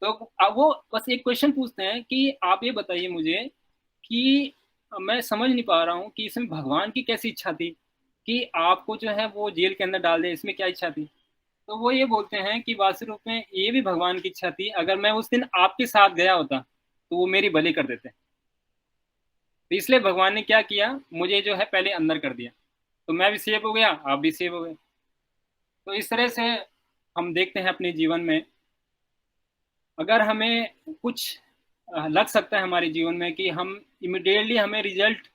तो अब वो बस एक क्वेश्चन पूछते हैं कि आप ये बताइए मुझे कि मैं समझ नहीं पा रहा हूँ कि इसमें भगवान की कैसी इच्छा थी कि आपको जो है वो जेल के अंदर डाल दे, इसमें क्या इच्छा थी। तो वो ये बोलते हैं कि वास्तव रूप में ये भी भगवान की इच्छा थी, अगर मैं उस दिन आपके साथ गया होता तो वो मेरी बलि कर देते। तो इसलिए भगवान ने क्या किया, मुझे जो है पहले अंदर कर दिया, तो मैं भी सेव हो गया, आप भी सेव हो गए। तो इस तरह से हम देखते हैं अपने जीवन में, अगर हमें कुछ लग सकता है हमारे जीवन में कि हम इमिडिएटली हमें रिजल्ट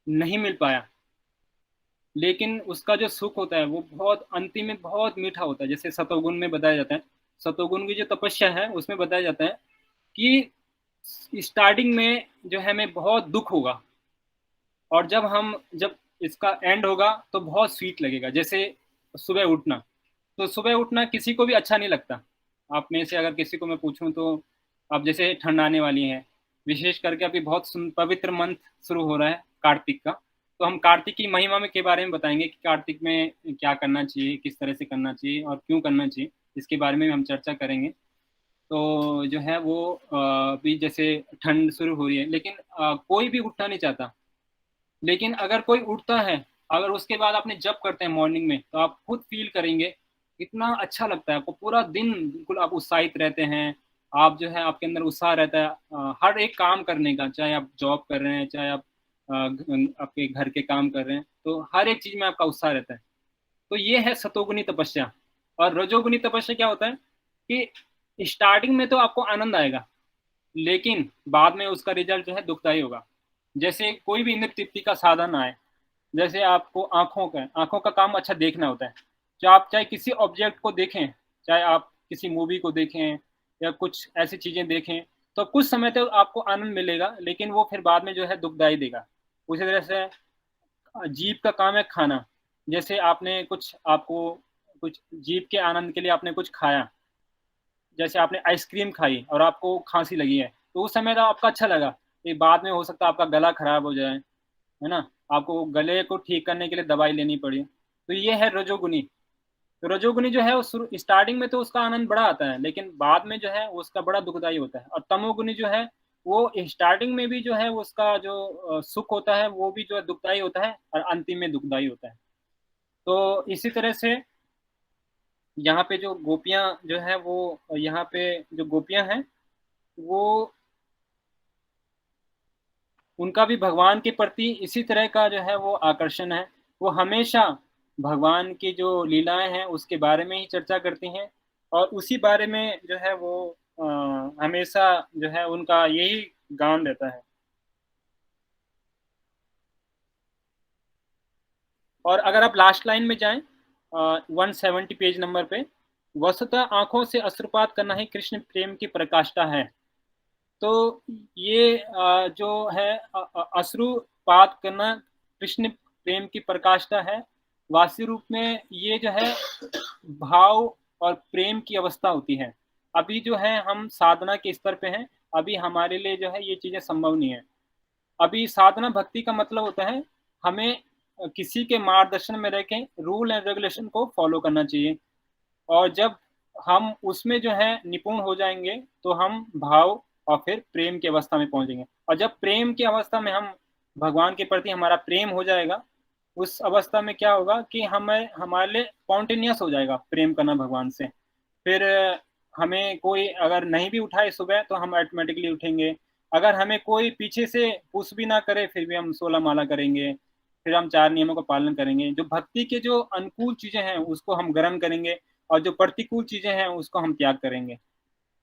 नहीं मिल पाया, लेकिन उसका जो सुख होता है वो बहुत अंतिम में बहुत मीठा होता है। जैसे सतोगुण में बताया जाता है, सतोगुण की जो तपस्या है उसमें बताया जाता है कि स्टार्टिंग में जो है हमें बहुत दुख होगा, और जब इसका एंड होगा तो बहुत स्वीट लगेगा। जैसे सुबह उठना, तो सुबह उठना किसी को भी अच्छा नहीं लगता। आप में से अगर किसी को मैं पूछूं तो अब जैसे ठंड आने वाली है, विशेष करके अभी बहुत पवित्र मंथ शुरू हो रहा है कार्तिक का, तो हम कार्तिक की महिमा में के बारे में बताएंगे कि कार्तिक में क्या करना चाहिए, किस तरह से करना चाहिए और क्यों करना चाहिए, इसके बारे में हम चर्चा करेंगे। तो जो है वो अभी जैसे ठंड शुरू हो रही है, लेकिन कोई भी उठना नहीं चाहता। लेकिन अगर कोई उठता है, अगर उसके बाद आपने जप करते हैं मॉर्निंग में, तो आप खुद फील करेंगे कितना अच्छा लगता है आपको। पूरा दिन बिल्कुल आप उत्साहित रहते हैं। आप जो है आपके अंदर उत्साह रहता है हर एक काम करने का, चाहे आप जॉब कर रहे हैं, चाहे आप आपके घर के काम कर रहे हैं, तो हर एक चीज में आपका उत्साह रहता है। तो ये है सतोगुनी तपस्या। और रजोगुनी तपस्या क्या होता है कि स्टार्टिंग में तो आपको आनंद आएगा, लेकिन बाद में उसका रिजल्ट जो है दुखदाई होगा। जैसे कोई भी इंद्र तृप्ति का साधन आए, जैसे आपको आंखों का काम अच्छा देखना होता है। आप चाहे किसी ऑब्जेक्ट को देखें, चाहे आप किसी मूवी को देखें या कुछ ऐसी चीजें देखें, तो कुछ समय तक आपको आनंद मिलेगा, लेकिन वो फिर बाद में जो है दुखदाई देगा। उसी तरह से जीभ का काम है खाना। जैसे आपने आपको कुछ जीभ के आनंद के लिए आपने कुछ खाया, जैसे आपने आइसक्रीम खाई और आपको खांसी लगी है, तो उस समय तो आपका अच्छा लगा, ये बाद में हो सकता है आपका गला खराब हो जाए, है ना, आपको गले को ठीक करने के लिए दवाई लेनी पड़ी। तो ये है रजोगुनी। तो रजोगुनी जो है वो स्टार्टिंग में तो उसका आनंद बड़ा आता है, लेकिन बाद में जो है उसका बड़ा दुखदाई होता है। और तमोगुनी जो है वो स्टार्टिंग में भी जो है उसका जो सुख होता है वो भी जो है दुखदाई होता है, और अंतिम में दुखदाई होता है। तो इसी तरह से यहाँ पे जो गोपियां जो है वो, यहाँ पे जो गोपियां हैं वो, उनका भी भगवान के प्रति इसी तरह का जो है वो आकर्षण है। वो हमेशा भगवान की जो लीलाएं हैं उसके बारे में ही चर्चा करती हैं, और उसी बारे में जो है वो हमेशा जो है उनका यही गान रहता है। और अगर आप लास्ट लाइन में जाएं 170 पेज नंबर पे, वस्तुतः आंखों से अश्रुपात करना ही कृष्ण प्रेम की प्रकाष्ठा है। तो ये जो है अश्रुपात करना कृष्ण प्रेम की प्रकाष्ठा है। वास्तविक रूप में ये जो है भाव और प्रेम की अवस्था होती है। अभी जो है हम साधना के स्तर पे हैं, अभी हमारे लिए जो है ये चीजें संभव नहीं है। अभी साधना भक्ति का मतलब होता है हमें किसी के मार्गदर्शन में रह के रूल एंड रेगुलेशन को फॉलो करना चाहिए। और जब हम उसमें जो है निपुण हो जाएंगे तो हम भाव और फिर प्रेम की अवस्था में पहुंचेंगे। और जब प्रेम की अवस्था में हम भगवान के प्रति हमारा प्रेम हो जाएगा, उस अवस्था में क्या होगा कि हमें हमारे लिए स्पॉन्टेनियस हो जाएगा प्रेम करना भगवान से। फिर हमें कोई अगर नहीं भी उठाए सुबह तो हम ऑटोमेटिकली उठेंगे। अगर हमें कोई पीछे से पुश भी ना करे फिर भी हम 16 माला करेंगे। फिर हम 4 नियमों का पालन करेंगे। जो भक्ति के जो अनुकूल चीजें हैं उसको हम ग्रहण करेंगे, और जो प्रतिकूल चीजें हैं उसको हम त्याग करेंगे।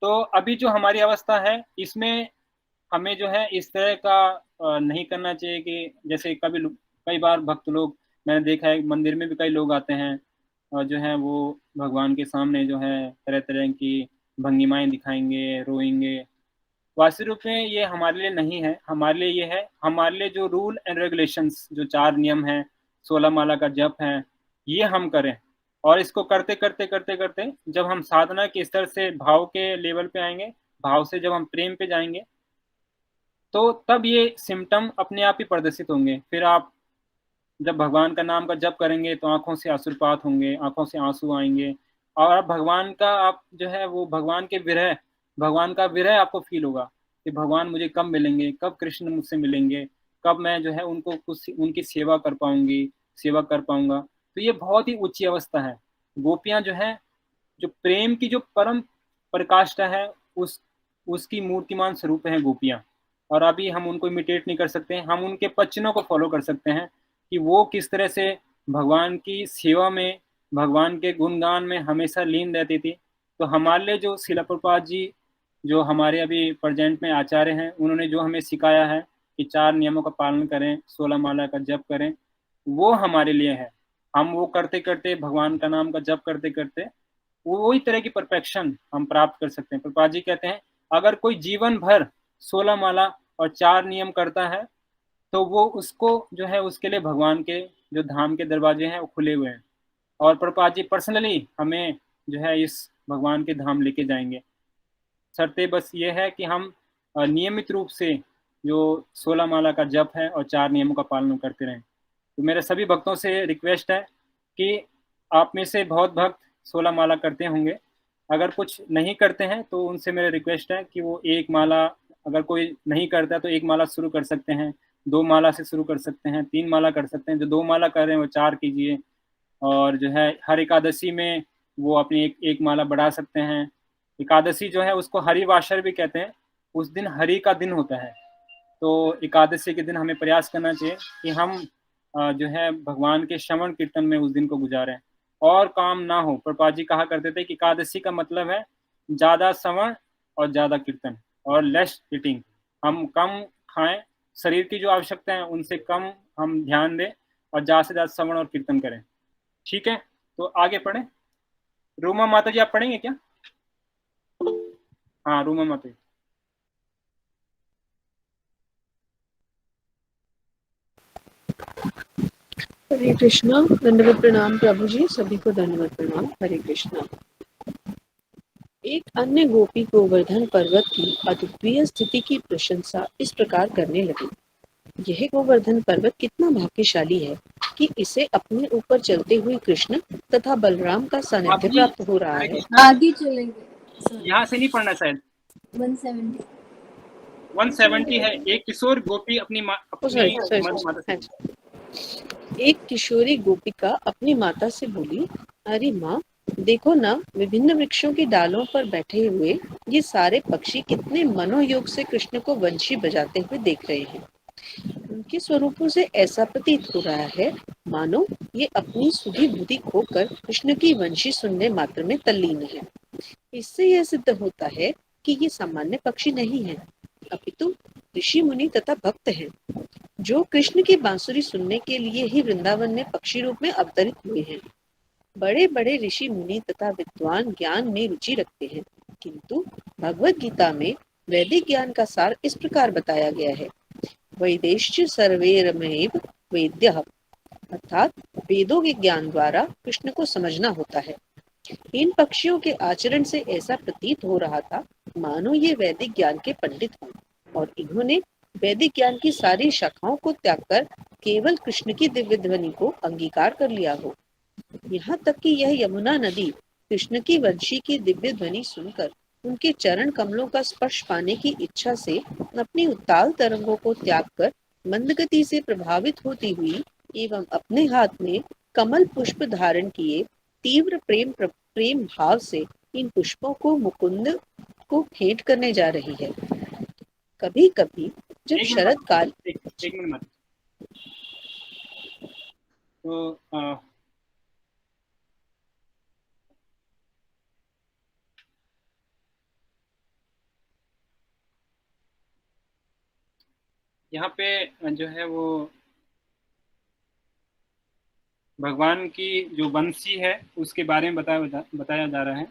तो अभी जो हमारी अवस्था है इसमें हमें जो है इस तरह का नहीं करना चाहिए कि जैसे कई बार भक्त लोग, मैंने देखा है मंदिर में भी कई लोग आते हैं और जो है वो भगवान के सामने जो है तरह तरह की भंगिमाएं दिखाएंगे, रोएंगे। वास्तविक रूप में ये हमारे लिए नहीं है। हमारे लिए ये है, हमारे लिए जो रूल एंड रेगुलेशंस, जो 4 नियम हैं, 16 माला का जप है, ये हम करें। और इसको करते करते करते करते जब हम साधना के स्तर से भाव के लेवल पे आएंगे, भाव से जब हम प्रेम पे जाएंगे, तो तब ये सिम्टम अपने आप ही प्रदर्शित होंगे। फिर आप जब भगवान का नाम का जप करेंगे तो आंखों से अश्रुपात होंगे, आंखों से आंसू आएंगे, और आप भगवान का, आप जो है वो भगवान का विरह आपको फील होगा कि भगवान मुझे कब मिलेंगे, कब कृष्ण मुझसे मिलेंगे, कब मैं जो है उनको कुछ उनकी सेवा कर पाऊंगा। तो ये बहुत ही ऊंची अवस्था है। गोपियां जो है, जो प्रेम की जो परम प्रकाष्ठा है, उसकी मूर्तिमान स्वरूप है गोपियां। और अभी हम उनको इमिटेट नहीं कर सकते, हम उनके वचनों को फॉलो कर सकते हैं कि वो किस तरह से भगवान की सेवा में, भगवान के गुणगान में हमेशा लीन रहती थी। तो हमारे लिए जो शिला प्रभुपाद जी, जो हमारे अभी प्रेजेंट में आचार्य हैं, उन्होंने जो हमें सिखाया है कि 4 नियमों का पालन करें, 16 माला का जप करें, वो हमारे लिए है। हम वो करते करते, भगवान का नाम का जप करते करते वही तरह की परफेक्शन हम प्राप्त कर सकते हैं। प्रभुपाद जी कहते हैं अगर कोई जीवन भर 16 माला और 4 नियम करता है तो वो उसको जो है उसके लिए भगवान के जो धाम के दरवाजे हैं वो खुले हुए हैं। और प्रभुपाद जी पर्सनली हमें जो है इस भगवान के धाम लेके जाएंगे। शर्तें बस ये है कि हम नियमित रूप से जो 16 माला का जप है और 4 नियमों का पालन करते रहें। तो मेरे सभी भक्तों से रिक्वेस्ट है कि आप में से बहुत भक्त 16 माला करते होंगे, अगर कुछ नहीं करते हैं तो उनसे मेरा रिक्वेस्ट है कि वो एक माला, अगर कोई नहीं करता तो एक माला शुरू कर सकते हैं, 2 माला से शुरू कर सकते हैं, 3 माला कर सकते हैं, जो 2 माला कर रहे हैं वो 4 कीजिए, और जो है हर एकादशी में वो अपनी एक माला बढ़ा सकते हैं। एकादशी जो है उसको हरिवासर भी कहते हैं, उस दिन हरि का दिन होता है, तो एकादशी के दिन हमें प्रयास करना चाहिए कि हम जो है भगवान के श्रवण कीर्तन में उस दिन को गुजारें, और काम ना हो। प्रभुपाद जी कहा करते थे कि एकादशी का मतलब है ज़्यादा श्रवण और ज़्यादा कीर्तन और लेस ईटिंग। हम कम खाएं, शरीर की जो आवश्यकता है उनसे कम हम ध्यान दें और ज़्यादा से ज़्यादा श्रवण और कीर्तन करें। ठीक है, तो आगे पढ़ें। रूमा माता जी आप पढ़ेंगे क्या? हाँ, रूमा माता जी। हरे कृष्णा। दंडवत प्रणाम प्रभु जी, सभी को दंडवत प्रणाम। हरे कृष्णा। एक अन्य गोपी गोवर्धन पर्वत की अद्वितीय स्थिति की प्रशंसा इस प्रकार करने लगी। यह गोवर्धन पर्वत कितना भाग्यशाली है कि इसे अपने ऊपर चलते हुए कृष्ण तथा बलराम का सानिध्य प्राप्त हो रहा है। आगे चलेंगे। यहाँ से नहीं पढ़ना शायद। 170 है। एक किशोर गोपी अपनी माता से, एक किशोरी गोपिका अपनी माता से बोली, अरे माँ, देखो ना, विभिन्न वृक्षों की डालों पर बैठे हुए ये सारे पक्षी कितने मनोयोग से कृष्ण को वंशी बजाते हुए देख रहे हैं। उनके स्वरूपों से ऐसा प्रतीत हो रहा है मानो ये अपनी सुधी बुद्धि खोकर कृष्ण की वंशी सुनने मात्र में तल्लीन है। इससे यह सिद्ध होता है कि ये सामान्य पक्षी नहीं है, अपितु ऋषि मुनि तथा भक्त हैं, जो कृष्ण की बांसुरी सुनने के लिए ही वृंदावन में पक्षी रूप में अवतरित हुए हैं। बड़े बड़े ऋषि मुनि तथा विद्वान ज्ञान में रुचि रखते हैं, किंतु भगवत गीता में वैदिक ज्ञान का सार इस प्रकार बताया गया है, वैदेश्च सर्वैरमेव वेद्यः, अर्थात वेदों के ज्ञान द्वारा कृष्ण को समझना होता है। इन पक्षियों के आचरण से ऐसा प्रतीत हो रहा था मानो ये वैदिक ज्ञान के पंडित हों और इन्होंने वैदिक ज्ञान की सारी शाखाओं को त्याग कर केवल कृष्ण की दिव्य ध्वनि को अंगीकार कर लिया हो। यहाँ तक कि यह यमुना नदी कृष्ण की वंशी की दिव्य ध्वनि सुनकर उनके चरण कमलों का स्पर्श पाने की इच्छा से अपनी उत्ताल तरंगों को त्याग कर मंदगति से प्रभावित होती हुई एवं अपने हाथ में कमल पुष्प धारण किए तीव्र प्रेम भाव से इन पुष्पों को मुकुंद को भेंट करने जा रही है। कभी कभी जब शरद काल एक मिनट तो यहाँ पे जो है वो भगवान की जो बंसी है उसके बारे में बताया जा रहा है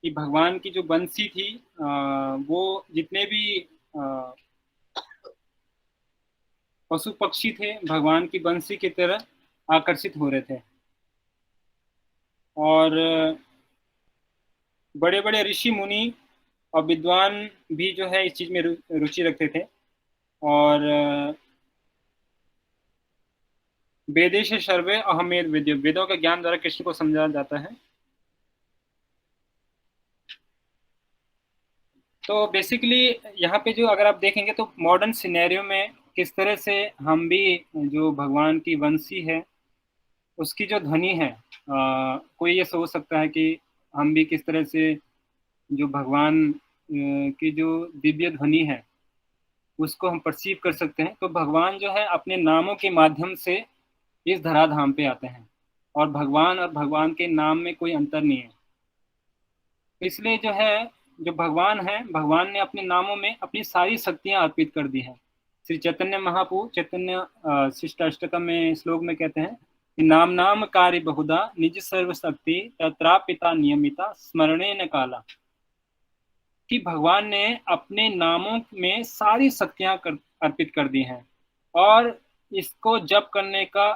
कि भगवान की जो बंसी थी वो जितने भी पशु पक्षी थे भगवान की बंसी की तरह आकर्षित हो रहे थे, और बड़े बड़े ऋषि मुनि और विद्वान भी जो है इस चीज में रुचि रखते थे, और वेदेश सर्वे अहमेद वेद्य, वेदों के ज्ञान द्वारा कृष्ण को समझा जाता है। तो बेसिकली यहाँ पे जो अगर आप देखेंगे तो मॉडर्न सिनेरियो में किस तरह से हम भी जो भगवान की वंशी है उसकी जो ध्वनि है, कोई ये सोच सकता है कि हम भी किस तरह से जो भगवान की जो दिव्य ध्वनि है उसको हम परसीव कर सकते हैं। तो भगवान जो है अपने नामों के माध्यम से इस धराधाम पे आते हैं, और भगवान के नाम में कोई अंतर नहीं है। इसलिए जो है जो भगवान है, भगवान ने अपने नामों में अपनी सारी शक्तियां अर्पित कर दी हैं। श्री चैतन्य महाप्रभु चैतन्य शिष्ट अष्टकम में श्लोक में कहते हैं कि नाम नाम कार्य बहुधा निज सर्वशक्ति तत्रापिता नियमिता स्मरणे न काला, कि भगवान ने अपने नामों में सारी शक्तियां अर्पित कर दी हैं, और इसको जप करने का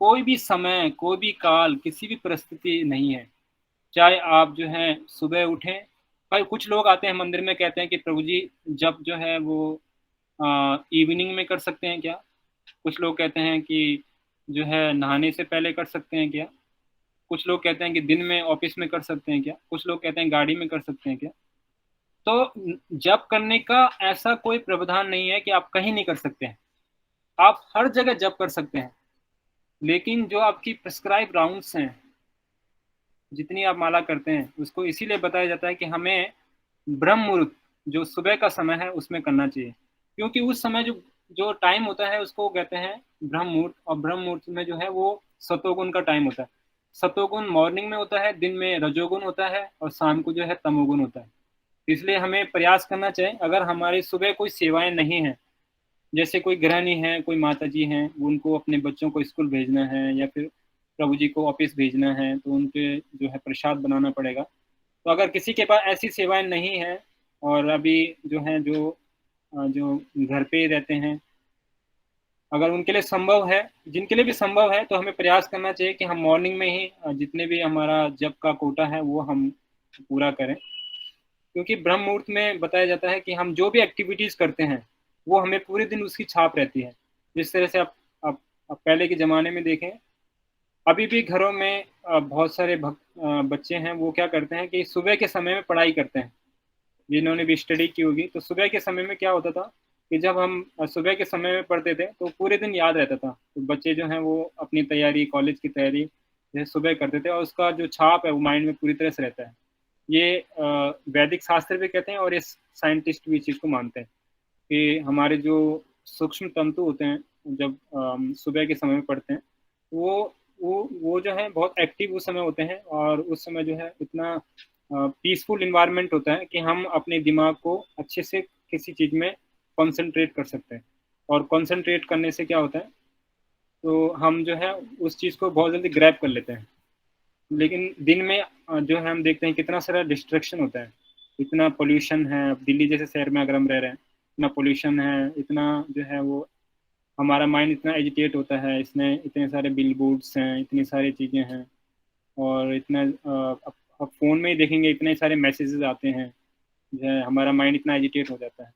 कोई भी समय, कोई भी काल, किसी भी परिस्थिति नहीं है। चाहे आप जो है सुबह उठें, पर कुछ लोग आते हैं मंदिर में कहते हैं कि प्रभु जी जप जो है वो इवनिंग में कर सकते हैं क्या? कुछ लोग कहते हैं कि जो है नहाने से पहले कर सकते हैं क्या? कुछ लोग कहते हैं कि दिन में ऑफिस में कर सकते हैं क्या? कुछ लोग कहते हैं गाड़ी में कर सकते हैं क्या? तो जप करने का ऐसा कोई प्रावधान नहीं है कि आप कहीं नहीं कर सकते हैं, आप हर जगह जप कर सकते हैं। लेकिन जो आपकी प्रिस्क्राइब राउंड्स हैं, जितनी आप माला करते हैं, उसको इसीलिए बताया जाता है कि हमें ब्रह्म मुहूर्त जो सुबह का समय है उसमें करना चाहिए, क्योंकि उस समय जो जो टाइम होता है उसको कहते हैं ब्रह्म मुहूर्त। और ब्रह्म मुहूर्त में जो है वो सतोगुण का टाइम होता है। सतोगुण मॉर्निंग में होता है, दिन में रजोगुण होता है, और शाम को जो है तमोगुण होता है। इसलिए हमें प्रयास करना चाहिए, अगर हमारी सुबह कोई सेवाएं नहीं हैं, जैसे कोई गृहिणी है, कोई माता जी हैं, उनको अपने बच्चों को स्कूल भेजना है या फिर प्रभु जी को ऑफिस भेजना है, तो उनके जो है प्रसाद बनाना पड़ेगा। तो अगर किसी के पास ऐसी सेवाएं नहीं है और अभी जो है जो घर पे ही रहते हैं, अगर उनके लिए संभव है, जिनके लिए भी संभव है, तो हमें प्रयास करना चाहिए कि हम मॉर्निंग में ही जितने भी हमारा जप का कोटा है वो हम पूरा करें। क्योंकि ब्रह्म मुहूर्त में बताया जाता है कि हम जो भी एक्टिविटीज करते हैं वो हमें पूरे दिन उसकी छाप रहती है। जिस तरह से आप पहले के ज़माने में देखें, अभी भी घरों में बहुत सारे बच्चे हैं, वो क्या करते हैं कि सुबह के समय में पढ़ाई करते हैं। जिन्होंने भी स्टडी की होगी, तो सुबह के समय में क्या होता था कि जब हम सुबह के समय में पढ़ते थे तो पूरे दिन याद रहता था। तो बच्चे जो हैं वो अपनी तैयारी, कॉलेज की तैयारी जो है सुबह करते थे, और उसका जो छाप है वो माइंड में पूरी तरह से रहता है। ये वैदिक शास्त्र भी कहते हैं और ये साइंटिस्ट भी इस चीज़ को मानते हैं कि हमारे जो सूक्ष्म तंतु होते हैं, जब सुबह के समय में पढ़ते हैं, वो जो है बहुत एक्टिव उस समय होते हैं, और उस समय जो है इतना पीसफुल इन्वायरमेंट होता है कि हम अपने दिमाग को अच्छे से किसी चीज़ में कंसंट्रेट कर सकते हैं। और कंसंट्रेट करने से क्या होता है, तो हम जो है उस चीज़ को बहुत जल्दी ग्रैब कर लेते हैं। लेकिन दिन में जो है हम देखते हैं कितना सारा डिस्ट्रैक्शन होता है, इतना पोल्यूशन है। अब दिल्ली जैसे शहर में अगर हम रह रहे हैं, इतना पोल्यूशन है, इतना जो है वो हमारा माइंड इतना एजिटेट होता है, इसमें इतने सारे बिल बोर्ड्स हैं, इतनी सारी चीज़ें हैं, और इतना अब फ़ोन में ही देखेंगे इतने सारे मैसेजेस आते हैं, जो है हमारा माइंड इतना एजिटेट हो जाता है।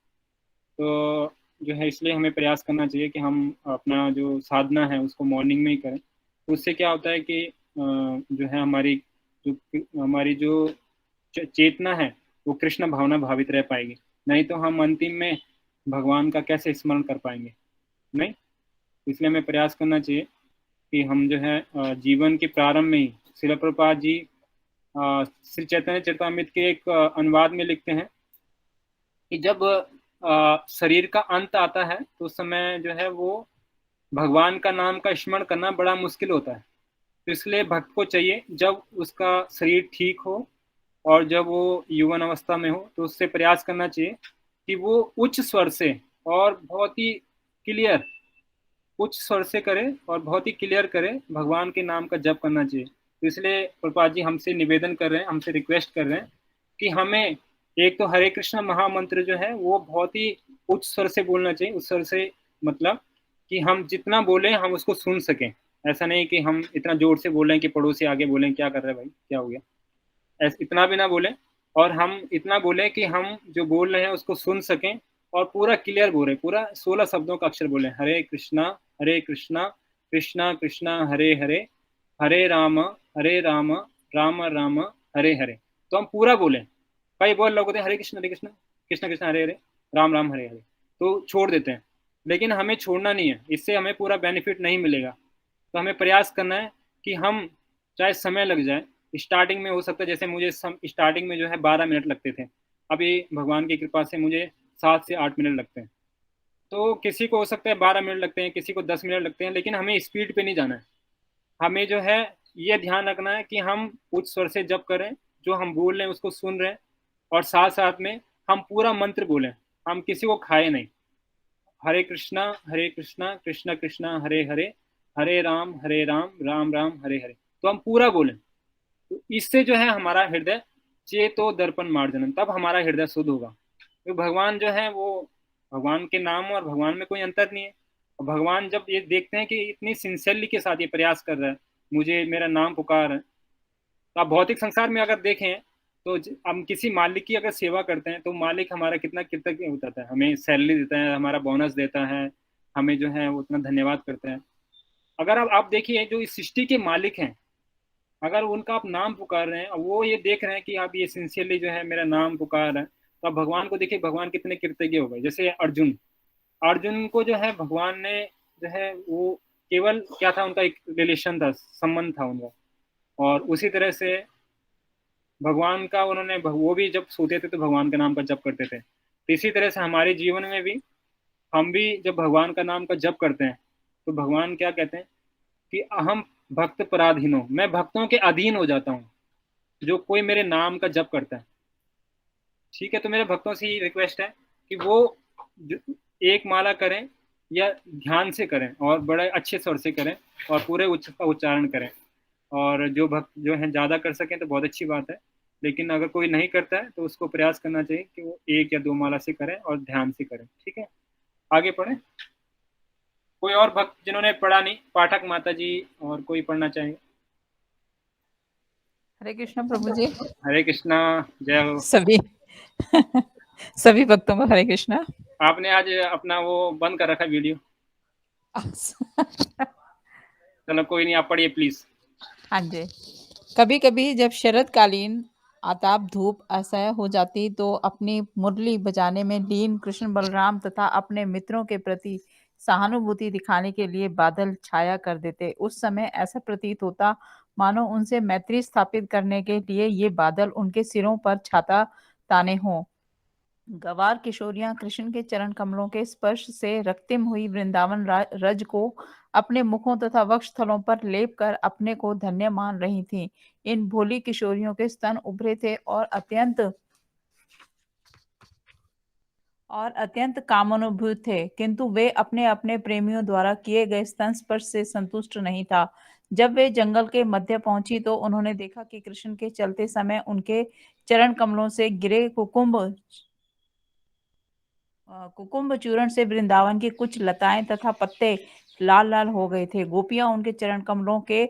तो जो है इसलिए हमें प्रयास करना चाहिए कि हम अपना जो साधना है उसको मॉर्निंग में ही करें। तो उससे क्या होता है कि जो है हमारी जो चेतना है वो कृष्ण भावना भावित रह पाएगी। नहीं तो हम अंतिम में भगवान का कैसे स्मरण कर पाएंगे, नहीं। इसलिए हमें प्रयास करना चाहिए कि हम जो है जीवन के प्रारंभ में ही, श्रील प्रभुपाद जी श्री चैतन्य चरितामृत के एक अनुवाद में लिखते हैं कि जब शरीर का अंत आता है तो उस समय जो है वो भगवान का नाम का स्मरण करना बड़ा मुश्किल होता है। तो इसलिए भक्त को चाहिए जब उसका शरीर ठीक हो और जब वो यौवन अवस्था में हो, तो उससे प्रयास करना चाहिए कि वो उच्च स्वर से और बहुत ही क्लियर उच्च स्वर से करे और बहुत ही क्लियर करे, भगवान के नाम का जप करना चाहिए। तो इसलिए प्रभुपाद जी हमसे निवेदन कर रहे हैं, हमसे रिक्वेस्ट कर रहे हैं कि हमें एक तो हरे कृष्ण महामंत्र जो है वो बहुत ही उच्च स्वर से बोलना चाहिए। उच्च स्वर से मतलब कि हम जितना बोलें हम उसको सुन सकें। ऐसा नहीं कि हम इतना जोर से बोलें कि पड़ोसी आगे बोलें क्या कर रहे हैं भाई, क्या हो गया, ऐसा इतना भी ना बोलें। और हम इतना बोलें कि हम जो बोल रहे हैं उसको सुन सकें और पूरा क्लियर बोलें, पूरा 16 शब्दों का अक्षर बोलें, हरे कृष्णा कृष्णा कृष्णा हरे हरे, हरे राम राम राम हरे हरे। तो हम पूरा बोलें। कई बहुत लोग होते हैं हरे कृष्णा कृष्ण कृष्ण हरे हरे, राम राम हरे हरे, तो छोड़ देते हैं। लेकिन हमें छोड़ना नहीं है, इससे हमें पूरा बेनिफिट नहीं मिलेगा। तो हमें प्रयास करना है कि हम चाहे समय लग जाए, स्टार्टिंग में हो सकता है, जैसे मुझे स्टार्टिंग में जो है 12 मिनट लगते थे, अभी भगवान की कृपा से मुझे 7 से 8 मिनट लगते हैं। तो किसी को हो सकता है 12 मिनट लगते हैं, किसी को 10 मिनट लगते हैं, लेकिन हमें स्पीड पे नहीं जाना है। हमें जो है ये ध्यान रखना है कि हम उच्च स्वर से जप करें, जो हम बोल रहे हैं उसको सुन रहे हैं, और साथ साथ में हम पूरा मंत्र बोलें, हम किसी को खाए नहीं। हरे कृष्णा कृष्ण कृष्ण हरे हरे, हरे राम राम राम हरे हरे, तो हम पूरा बोलें। तो इससे जो है हमारा हृदय चेतो दर्पण मार्जनम, तब हमारा हृदय शुद्ध होगा। तो भगवान जो है वो, भगवान के नाम और भगवान में कोई अंतर नहीं है। और भगवान जब ये देखते हैं कि इतनी सिंसियरली के साथ ये प्रयास कर रहा है, मुझे मेरा नाम पुकार है। तो आप भौतिक संसार में अगर देखें तो हम किसी मालिक की अगर सेवा करते हैं तो मालिक हमारा कितना कृतज्ञ होता है, हमें सैलरी देता है, हमारा बोनस देता है, हमें जो है वो उतना धन्यवाद करते हैं। अगर आप देखिए जो इस सृष्टि के मालिक हैं, अगर उनका आप नाम पुकार रहे हैं और वो ये देख रहे हैं कि आप ये सिंसियरली जो है मेरा नाम पुकार रहे हैं, तो आप भगवान को देखिए, भगवान कितने कृतज्ञ हो गए। जैसे अर्जुन, अर्जुन को जो है भगवान ने जो है वो केवल क्या था, उनका एक रिलेशन था, संबंध था उनका, और उसी तरह से भगवान का उन्होंने, वो भी जब सोते थे तो भगवान का नाम का जप करते थे। तो इसी तरह से हमारे जीवन में भी हम भी जब भगवान का नाम का जप करते हैं तो भगवान क्या कहते हैं कि अहम भक्त पराधीनो, मैं भक्तों के अधीन हो जाता हूँ जो कोई मेरे नाम का जप करता है। ठीक है, तो मेरे भक्तों से ये रिक्वेस्ट है कि वो एक माला करें या ध्यान से करें और बड़े अच्छे स्वर से करें और पूरे उच्चारण करें, और जो भक्त जो है ज़्यादा कर सकें तो बहुत अच्छी बात है, लेकिन अगर कोई नहीं करता है तो उसको प्रयास करना चाहिए कि वो एक या दो माला से करें और ध्यान से करें। ठीक है, आगे पढ़ें। कोई और भक्त जिन्होंने पढ़ा नहीं, पाठक माता जी और कोई पढ़ना चाहेंगे? हरे कृष्णा प्रभु जी। हरे कृष्णा, जय हो। सभी सभी भक्तों को हरे कृष्णा। आपने आज अपना वो बंद कर रखा वीडियो? चलो कोई नहीं, आप पढ़िए प्लीज। हाँ जी। कभी कभी जब शरदकालीन आताप धूप असह्य हो जाती तो अपनी मुरली बजाने में लीन कृष्ण बलराम तथा अपने मित्रों के प्रति सहानुभूति दिखाने के लिए बादल छाया कर देते। उस समय ऐसा प्रतीत होता मानो उनसे मैत्री स्थापित करने के लिए ये बादल उनके सिरों पर छाता ताने हों। गवार किशोरियां कृष्ण के चरण कमलों के स्पर्श से रक्तिम हुई वृंदावन रज को अपने मुखों तथा वक्षस्थलों पर लेप कर अपने को धन्य मान रही थीं। इन भोली किशोरियों के स्तन उभरे थे और अत्यंत कामानुभूत थे, किंतु वे अपने अपने प्रेमियों द्वारा किए गए स्तन स्पर्श से संतुष्ट नहीं था। जब वे जंगल के मध्य पहुंची तो उन्होंने देखा कि कृष्ण के चलते समय उनके चरण कमलों से गिरे कुकुम्भ चूर्ण से वृंदावन की कुछ लताएं तथा पत्ते लाल लाल हो गए थे। गोपियां उनके चरण कमलों के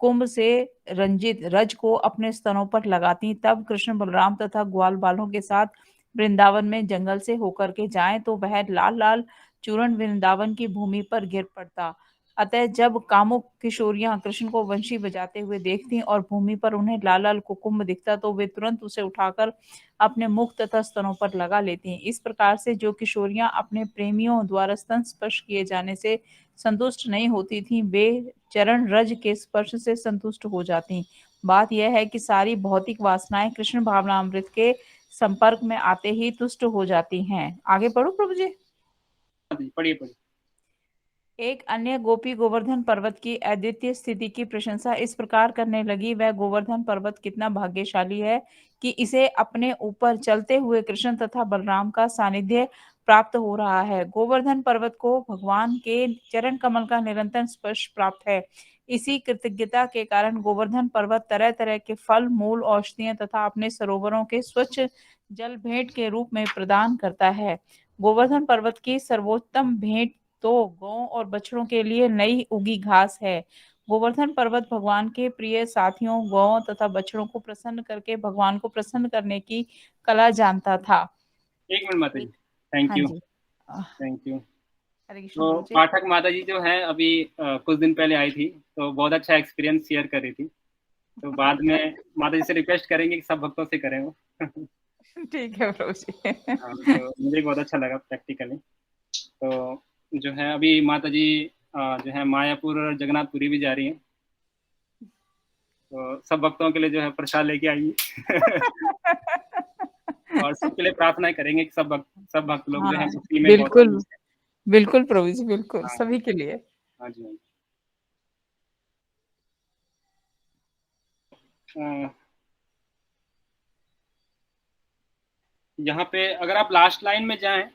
कुंभ से रंजित रज को अपने स्तनों पर लगाती। तब कृष्ण बलराम तथा ग्वाल बालों के साथ वृंदावन में जंगल से होकर के जाएं तो वह लाल लाल चूर्ण वृंदावन की भूमि पर गिर पड़ता। अतः जब कामुक किशोरियां कृष्ण को वंशी बजाते हुए देखती और भूमि पर उन्हें लाल लाल कुकुम्भ दिखता तो वे तुरंत उसे उठाकर अपने मुख तथा स्तनों पर लगा लेती हैं। इस प्रकार से जो किशोरियां अपने प्रेमियों द्वारा स्तन स्पर्श किए जाने से संतुष्ट नहीं होती थीं, वे चरण रज के स्पर्श से संतुष्ट हो जाती। बात यह है कि सारी भौतिक वासनाएं कृष्ण भावनामृत के संपर्क में आते ही तुष्ट हो जाती हैं। आगे पढ़ो प्रभु जी। पढ़िए पढ़िए। एक अन्य गोपी गोवर्धन पर्वत की अद्वितीय स्थिति की प्रशंसा इस प्रकार करने लगी, वह गोवर्धन पर्वत कितना भाग्यशाली है कि इसे अपने ऊपर चलते हुए कृष्ण तथा बलराम का सानिध्य प्राप्त हो रहा है। गोवर्धन पर्वत को भगवान के चरण कमल का निरंतर स्पर्श प्राप्त है। इसी कृतज्ञता के कारण गोवर्धन पर्वत तरह तरह के फल, मूल, औषधियां तथा अपने सरोवरों के स्वच्छ जल भेंट के रूप में प्रदान करता है। गोवर्धन पर्वत की सर्वोत्तम भेंट तो गौ और बछड़ों के लिए नई उगी घास है। गोवर्धन पर्वत भगवान के प्रिय साथियों गौ तथा बछड़ों को प्रसन्न करके भगवान को प्रसन्न करने की कला जानता था। एक मिनट माता जी, थैंक हाँ यू जी। Thank you. हरे कृष्ण तो प्रभु जी। पाठक माता जी जो है अभी कुछ दिन पहले आई थी, तो बहुत अच्छा एक्सपीरियंस शेयर कर रही थी। तो बाद में माता जी से रिक्वेस्ट करेंगे कि सब भक्तों से करें वो। ठीक है प्रभु जी। तो मुझे बहुत अच्छा लगा प्रैक्टिकली। तो जो है अभी माता जी जो है मायापुर और जगन्नाथपुरी भी जा रही हैं, तो सब भक्तों के लिए जो है प्रसाद लेके आएंगी। और सबके लिए प्रार्थना करेंगे कि सब भक्त लोग जो है हाँ, भक्ति में बहुत बिल्कुल आनंद से। बिल्कुल प्रभु जी, बिल्कुल हाँ सभी के लिए। हाँ जी, हाँ जी। यहाँ पे अगर आप लास्ट लाइन में जाएं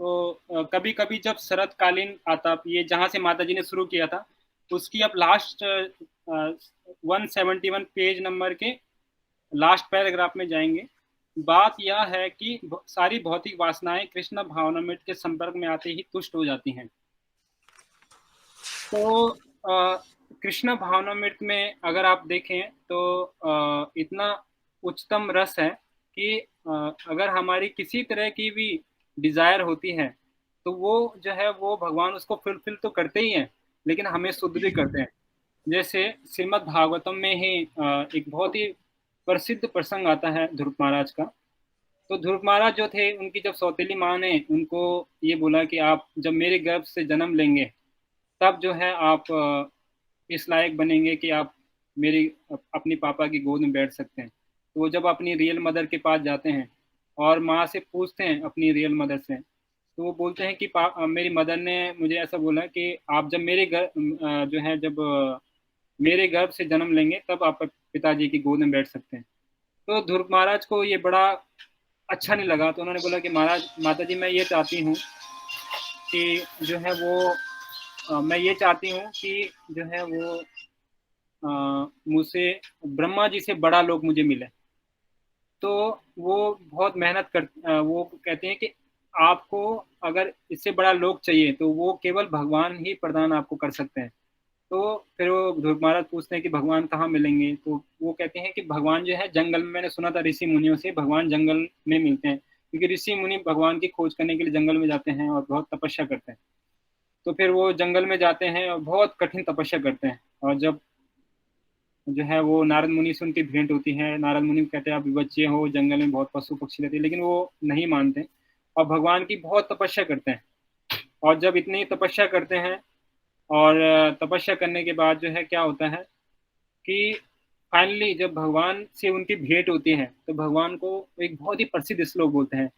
तो कभी कभी जब शरतकालीन आता, ये जहाँ से माता जी ने शुरू किया था, उसकी आप लास्ट 171 पेज नंबर के लास्ट पैराग्राफ में जाएंगे। बात यह है कि सारी भौतिक वासनाएं कृष्ण भावनामृत के संपर्क में आते ही तुष्ट हो जाती हैं। तो कृष्ण भावनामृत में अगर आप देखें तो इतना उच्चतम रस है कि अगर हमारी किसी तरह की भी डिजायर होती है तो वो जो है वो भगवान उसको फुलफिल तो करते ही हैं, लेकिन हमें शुद्ध भी करते हैं। जैसे श्रीमद् भागवतम में ही एक बहुत ही प्रसिद्ध प्रसंग आता है ध्रुव महाराज का। तो ध्रुव महाराज जो थे, उनकी जब सौतेली माँ ने उनको ये बोला कि आप जब मेरे गर्भ से जन्म लेंगे तब जो है आप इस लायक बनेंगे कि आप मेरी अपनी पापा की गोद में बैठ सकते हैं। तो वो जब अपनी रियल मदर के पास जाते हैं और माँ से पूछते हैं अपनी रियल मदर से, तो वो बोलते हैं कि मेरी मदर ने मुझे ऐसा बोला कि आप जब मेरे जो है जब मेरे गर्भ से जन्म लेंगे तब आप पिताजी की गोद में बैठ सकते हैं। तो ध्रुव महाराज को ये बड़ा अच्छा नहीं लगा, तो उन्होंने बोला कि महाराज माता जी मैं ये चाहती हूँ कि जो है वो मैं ये चाहती हूँ कि जो है वो मुझसे ब्रह्मा जी से बड़ा लोग मुझे मिले। तो वो बहुत मेहनत कर वो कहते हैं कि आपको अगर इससे बड़ा लोग चाहिए तो वो केवल भगवान ही प्रदान आपको कर सकते हैं। तो फिर वो ध्रुव महाराज पूछते हैं कि भगवान कहाँ मिलेंगे, तो वो कहते हैं कि भगवान जो है जंगल में, मैंने सुना था ऋषि मुनियों से भगवान जंगल में मिलते हैं, क्योंकि ऋषि मुनि भगवान की खोज करने के लिए जंगल में जाते हैं और बहुत तपस्या करते हैं। तो फिर वो जंगल में जाते हैं और बहुत कठिन तपस्या करते हैं, और जब जो है वो नारद मुनि से उनकी भेंट होती है, नारद मुनि कहते हैं आप बच्चे हो, जंगल में बहुत पशु पक्षी रहते हैं, लेकिन वो नहीं मानते और भगवान की बहुत तपस्या करते हैं। और जब इतनी तपस्या करते हैं और तपस्या करने के बाद जो है क्या होता है कि फाइनली जब भगवान से उनकी भेंट होती है तो भगवान को एक बहुत ही प्रसिद्ध श्लोक बोलते हैं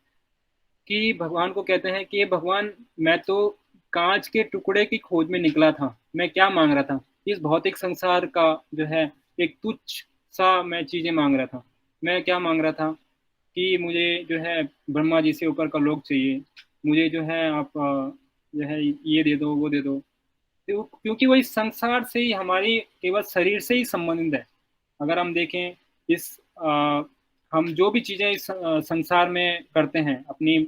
कि भगवान को कहते हैं कि भगवान मैं तो कांच के टुकड़े की खोज में निकला था, मैं क्या मांग रहा था, इस भौतिक संसार का जो है एक तुच्छ सा मैं चीजें मांग रहा था। मैं क्या मांग रहा था कि मुझे जो है ब्रह्मा जी से ऊपर का लोक चाहिए, मुझे जो है आप जो है ये दे दो वो दे दो। तो क्योंकि वो इस संसार से ही, हमारी केवल शरीर से ही संबंधित है। अगर हम देखें इस हम जो भी चीज़ें इस संसार में करते हैं अपनी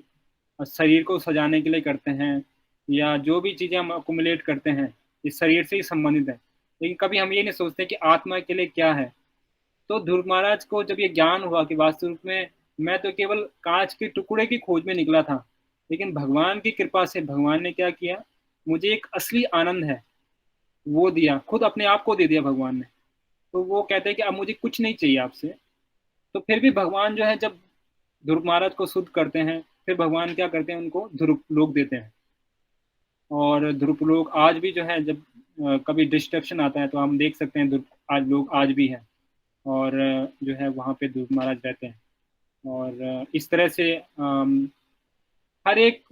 शरीर को सजाने के लिए करते हैं, या जो भी चीज़ें हम अकुमुलेट करते हैं इस शरीर से ही संबंधित है, लेकिन कभी हम ये नहीं सोचते कि आत्मा के लिए क्या है। तो ध्रुव महाराज को जब ये ज्ञान हुआ कि वास्तविक में मैं तो केवल कांच के टुकड़े की खोज में निकला था, लेकिन भगवान की कृपा से भगवान ने क्या किया, मुझे एक असली आनंद है वो दिया, खुद अपने आप को दे दिया भगवान ने। तो वो कहते हैं कि अब मुझे कुछ नहीं चाहिए आपसे। तो फिर भी भगवान जो है जब ध्रुव महाराज को शुद्ध करते हैं, फिर भगवान क्या करते हैं, उनको ध्रुव लोक देते हैं। और ध्रुव लोक आज भी जो है जब कभी डिस्ट्रक्शन आता है तो हम देख सकते हैं आज लोग आज भी है, और जो है वहाँ पे ध्रुव महाराज रहते हैं। और इस तरह से हर एक,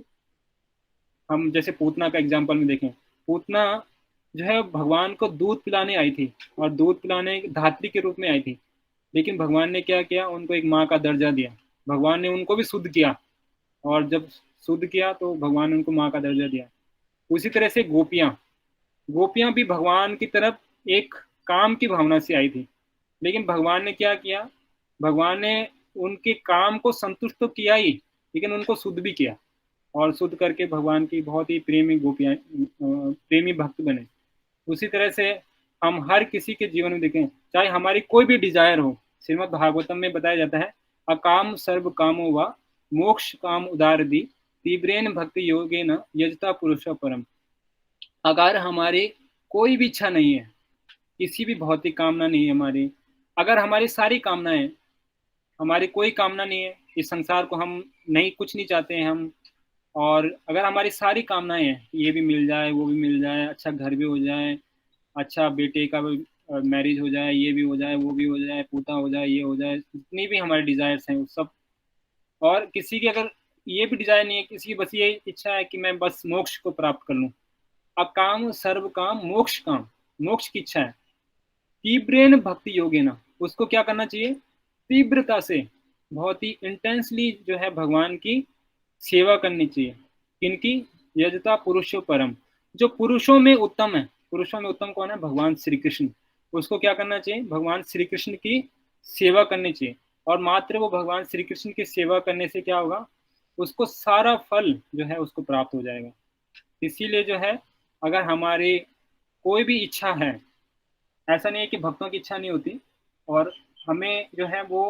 हम जैसे पूतना का एग्जाम्पल में देखें, पूतना जो है भगवान को दूध पिलाने आई थी और दूध पिलाने धात्री के रूप में आई थी, लेकिन भगवान ने क्या किया, उनको एक माँ का दर्जा दिया, भगवान ने उनको भी शुद्ध किया, और जब शुद्ध किया तो भगवान ने उनको माँ का दर्जा दिया। उसी तरह से गोपियाँ भी भगवान की तरफ एक काम की भावना से आई थी, लेकिन भगवान ने क्या किया, भगवान ने उनके काम को संतुष्ट तो किया ही, लेकिन उनको शुद्ध भी किया, और शुद्ध करके भगवान की बहुत ही प्रेमी भक्त बने। उसी तरह से हम हर किसी के जीवन में देखें, चाहे हमारी कोई भी डिजायर हो, श्रीमद् भागवतम में बताया जाता है अकाम सर्व कामो वा मोक्ष काम उदार दी तीव्रेन भक्ति योगेन यजता पुरुष परम। अगर हमारी कोई भी इच्छा नहीं है, किसी भी भौतिक कामना नहीं है हमारी, अगर हमारी सारी कामनाएं, हमारी कोई कामना नहीं है इस संसार को, हम नहीं कुछ नहीं चाहते हैं हम, और अगर हमारी सारी कामनाएं हैं, ये भी मिल जाए वो भी मिल जाए, अच्छा घर भी हो जाए, अच्छा बेटे का मैरिज हो जाए, ये भी हो जाए वो भी हो जाए, पूता हो जाए ये हो जाए, जितनी भी हमारे डिजायर्स हैं वो सब, और किसी की अगर ये भी डिजायर नहीं है, किसी की बस ये इच्छा है कि मैं बस मोक्ष को प्राप्त कर लूँ, अकाम सर्व काम मोक्ष काम, मोक्ष की इच्छा है, तीव्रेन भक्ति योगेन, उसको क्या करना चाहिए, तीव्रता से बहुत ही इंटेंसली जो है भगवान की सेवा करनी चाहिए। किनकी, यजता पुरुषो परम, जो पुरुषों में उत्तम है, पुरुषों में उत्तम कौन है, भगवान श्री कृष्ण, उसको क्या करना चाहिए, भगवान श्री कृष्ण की सेवा करनी चाहिए, और मात्र वो भगवान श्री कृष्ण की सेवा करने से क्या होगा, उसको सारा फल जो है उसको प्राप्त हो जाएगा। इसीलिए जो है अगर हमारी कोई भी इच्छा है, ऐसा नहीं है कि भक्तों की इच्छा नहीं होती, और हमें जो है वो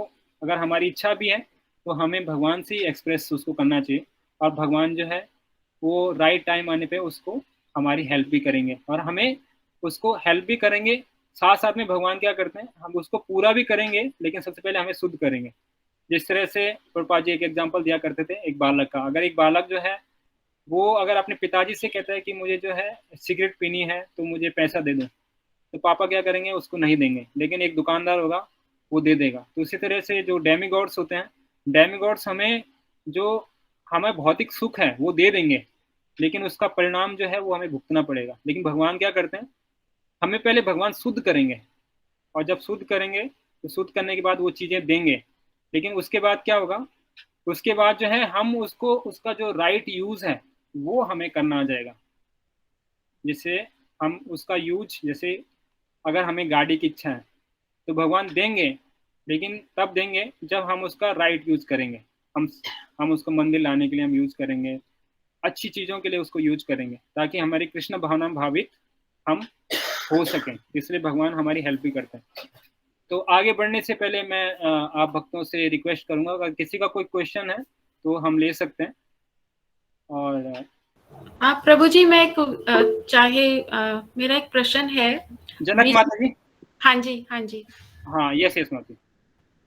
अगर हमारी इच्छा भी है तो हमें भगवान से ही एक्सप्रेस उसको करना चाहिए, और भगवान जो है वो राइट टाइम आने पे उसको हमारी हेल्प भी करेंगे और हमें उसको हेल्प भी करेंगे। साथ साथ में भगवान क्या करते हैं, हम उसको पूरा भी करेंगे, लेकिन सबसे पहले हमें शुद्ध करेंगे। जिस तरह से प्रभुपाद जी एक एग्जाम्पल दिया करते थे एक बालक का। अगर एक बालक जो है वो अगर अपने पिताजी से कहता है कि मुझे जो है सिगरेट पीनी है तो मुझे पैसा दे दो, तो पापा क्या करेंगे, उसको नहीं देंगे। लेकिन एक दुकानदार होगा वो दे देगा। तो इसी तरह से जो डेमीगॉड्स होते हैं, डेमीगॉड्स हमें जो हमें भौतिक सुख है वो दे देंगे, लेकिन उसका परिणाम जो है वो हमें भुगतना पड़ेगा। लेकिन भगवान क्या करते हैं, हमें पहले भगवान शुद्ध करेंगे, और जब शुद्ध करेंगे तो शुद्ध करने के बाद वो चीज़ें देंगे। लेकिन उसके बाद क्या होगा, उसके बाद जो है हम उसको उसका जो राइट यूज़ है वो हमें करना आ जाएगा। जैसे हम उसका यूज, जैसे अगर हमें गाड़ी की इच्छा है तो भगवान देंगे, लेकिन तब देंगे जब हम उसका राइट यूज करेंगे। हम उसको मंदिर लाने के लिए हम यूज करेंगे, अच्छी चीज़ों के लिए उसको यूज करेंगे, ताकि हमारी कृष्ण भावना भावित हम हो सकें। इसलिए भगवान हमारी हेल्प भी करते हैं। तो आगे बढ़ने से पहले मैं आप भक्तों से रिक्वेस्ट करूंगा, अगर किसी का कोई क्वेश्चन है तो हम ले सकते हैं। और आप प्रभु जी, मैं मेरा एक प्रश्न है। जनक माता जी। हाँ जी, हाँ जी। हाँ, यस यस माता जी।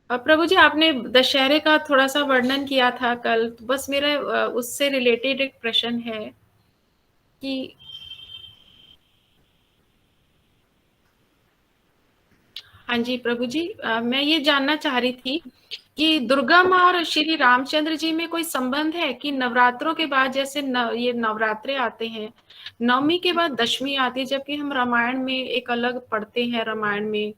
प्रभु जी, आपने दशहरे का थोड़ा सा वर्णन किया था कल, तो बस मेरा उससे रिलेटेड एक प्रश्न है कि हाँ जी प्रभु जी, मैं ये जानना चाह रही थी कि दुर्गा माँ और श्री रामचंद्र जी में कोई संबंध है कि नवरात्रों के बाद जैसे ये नवरात्रे आते हैं, नवमी के बाद दशमी आती है, जबकि हम रामायण में एक अलग पढ़ते हैं रामायण में।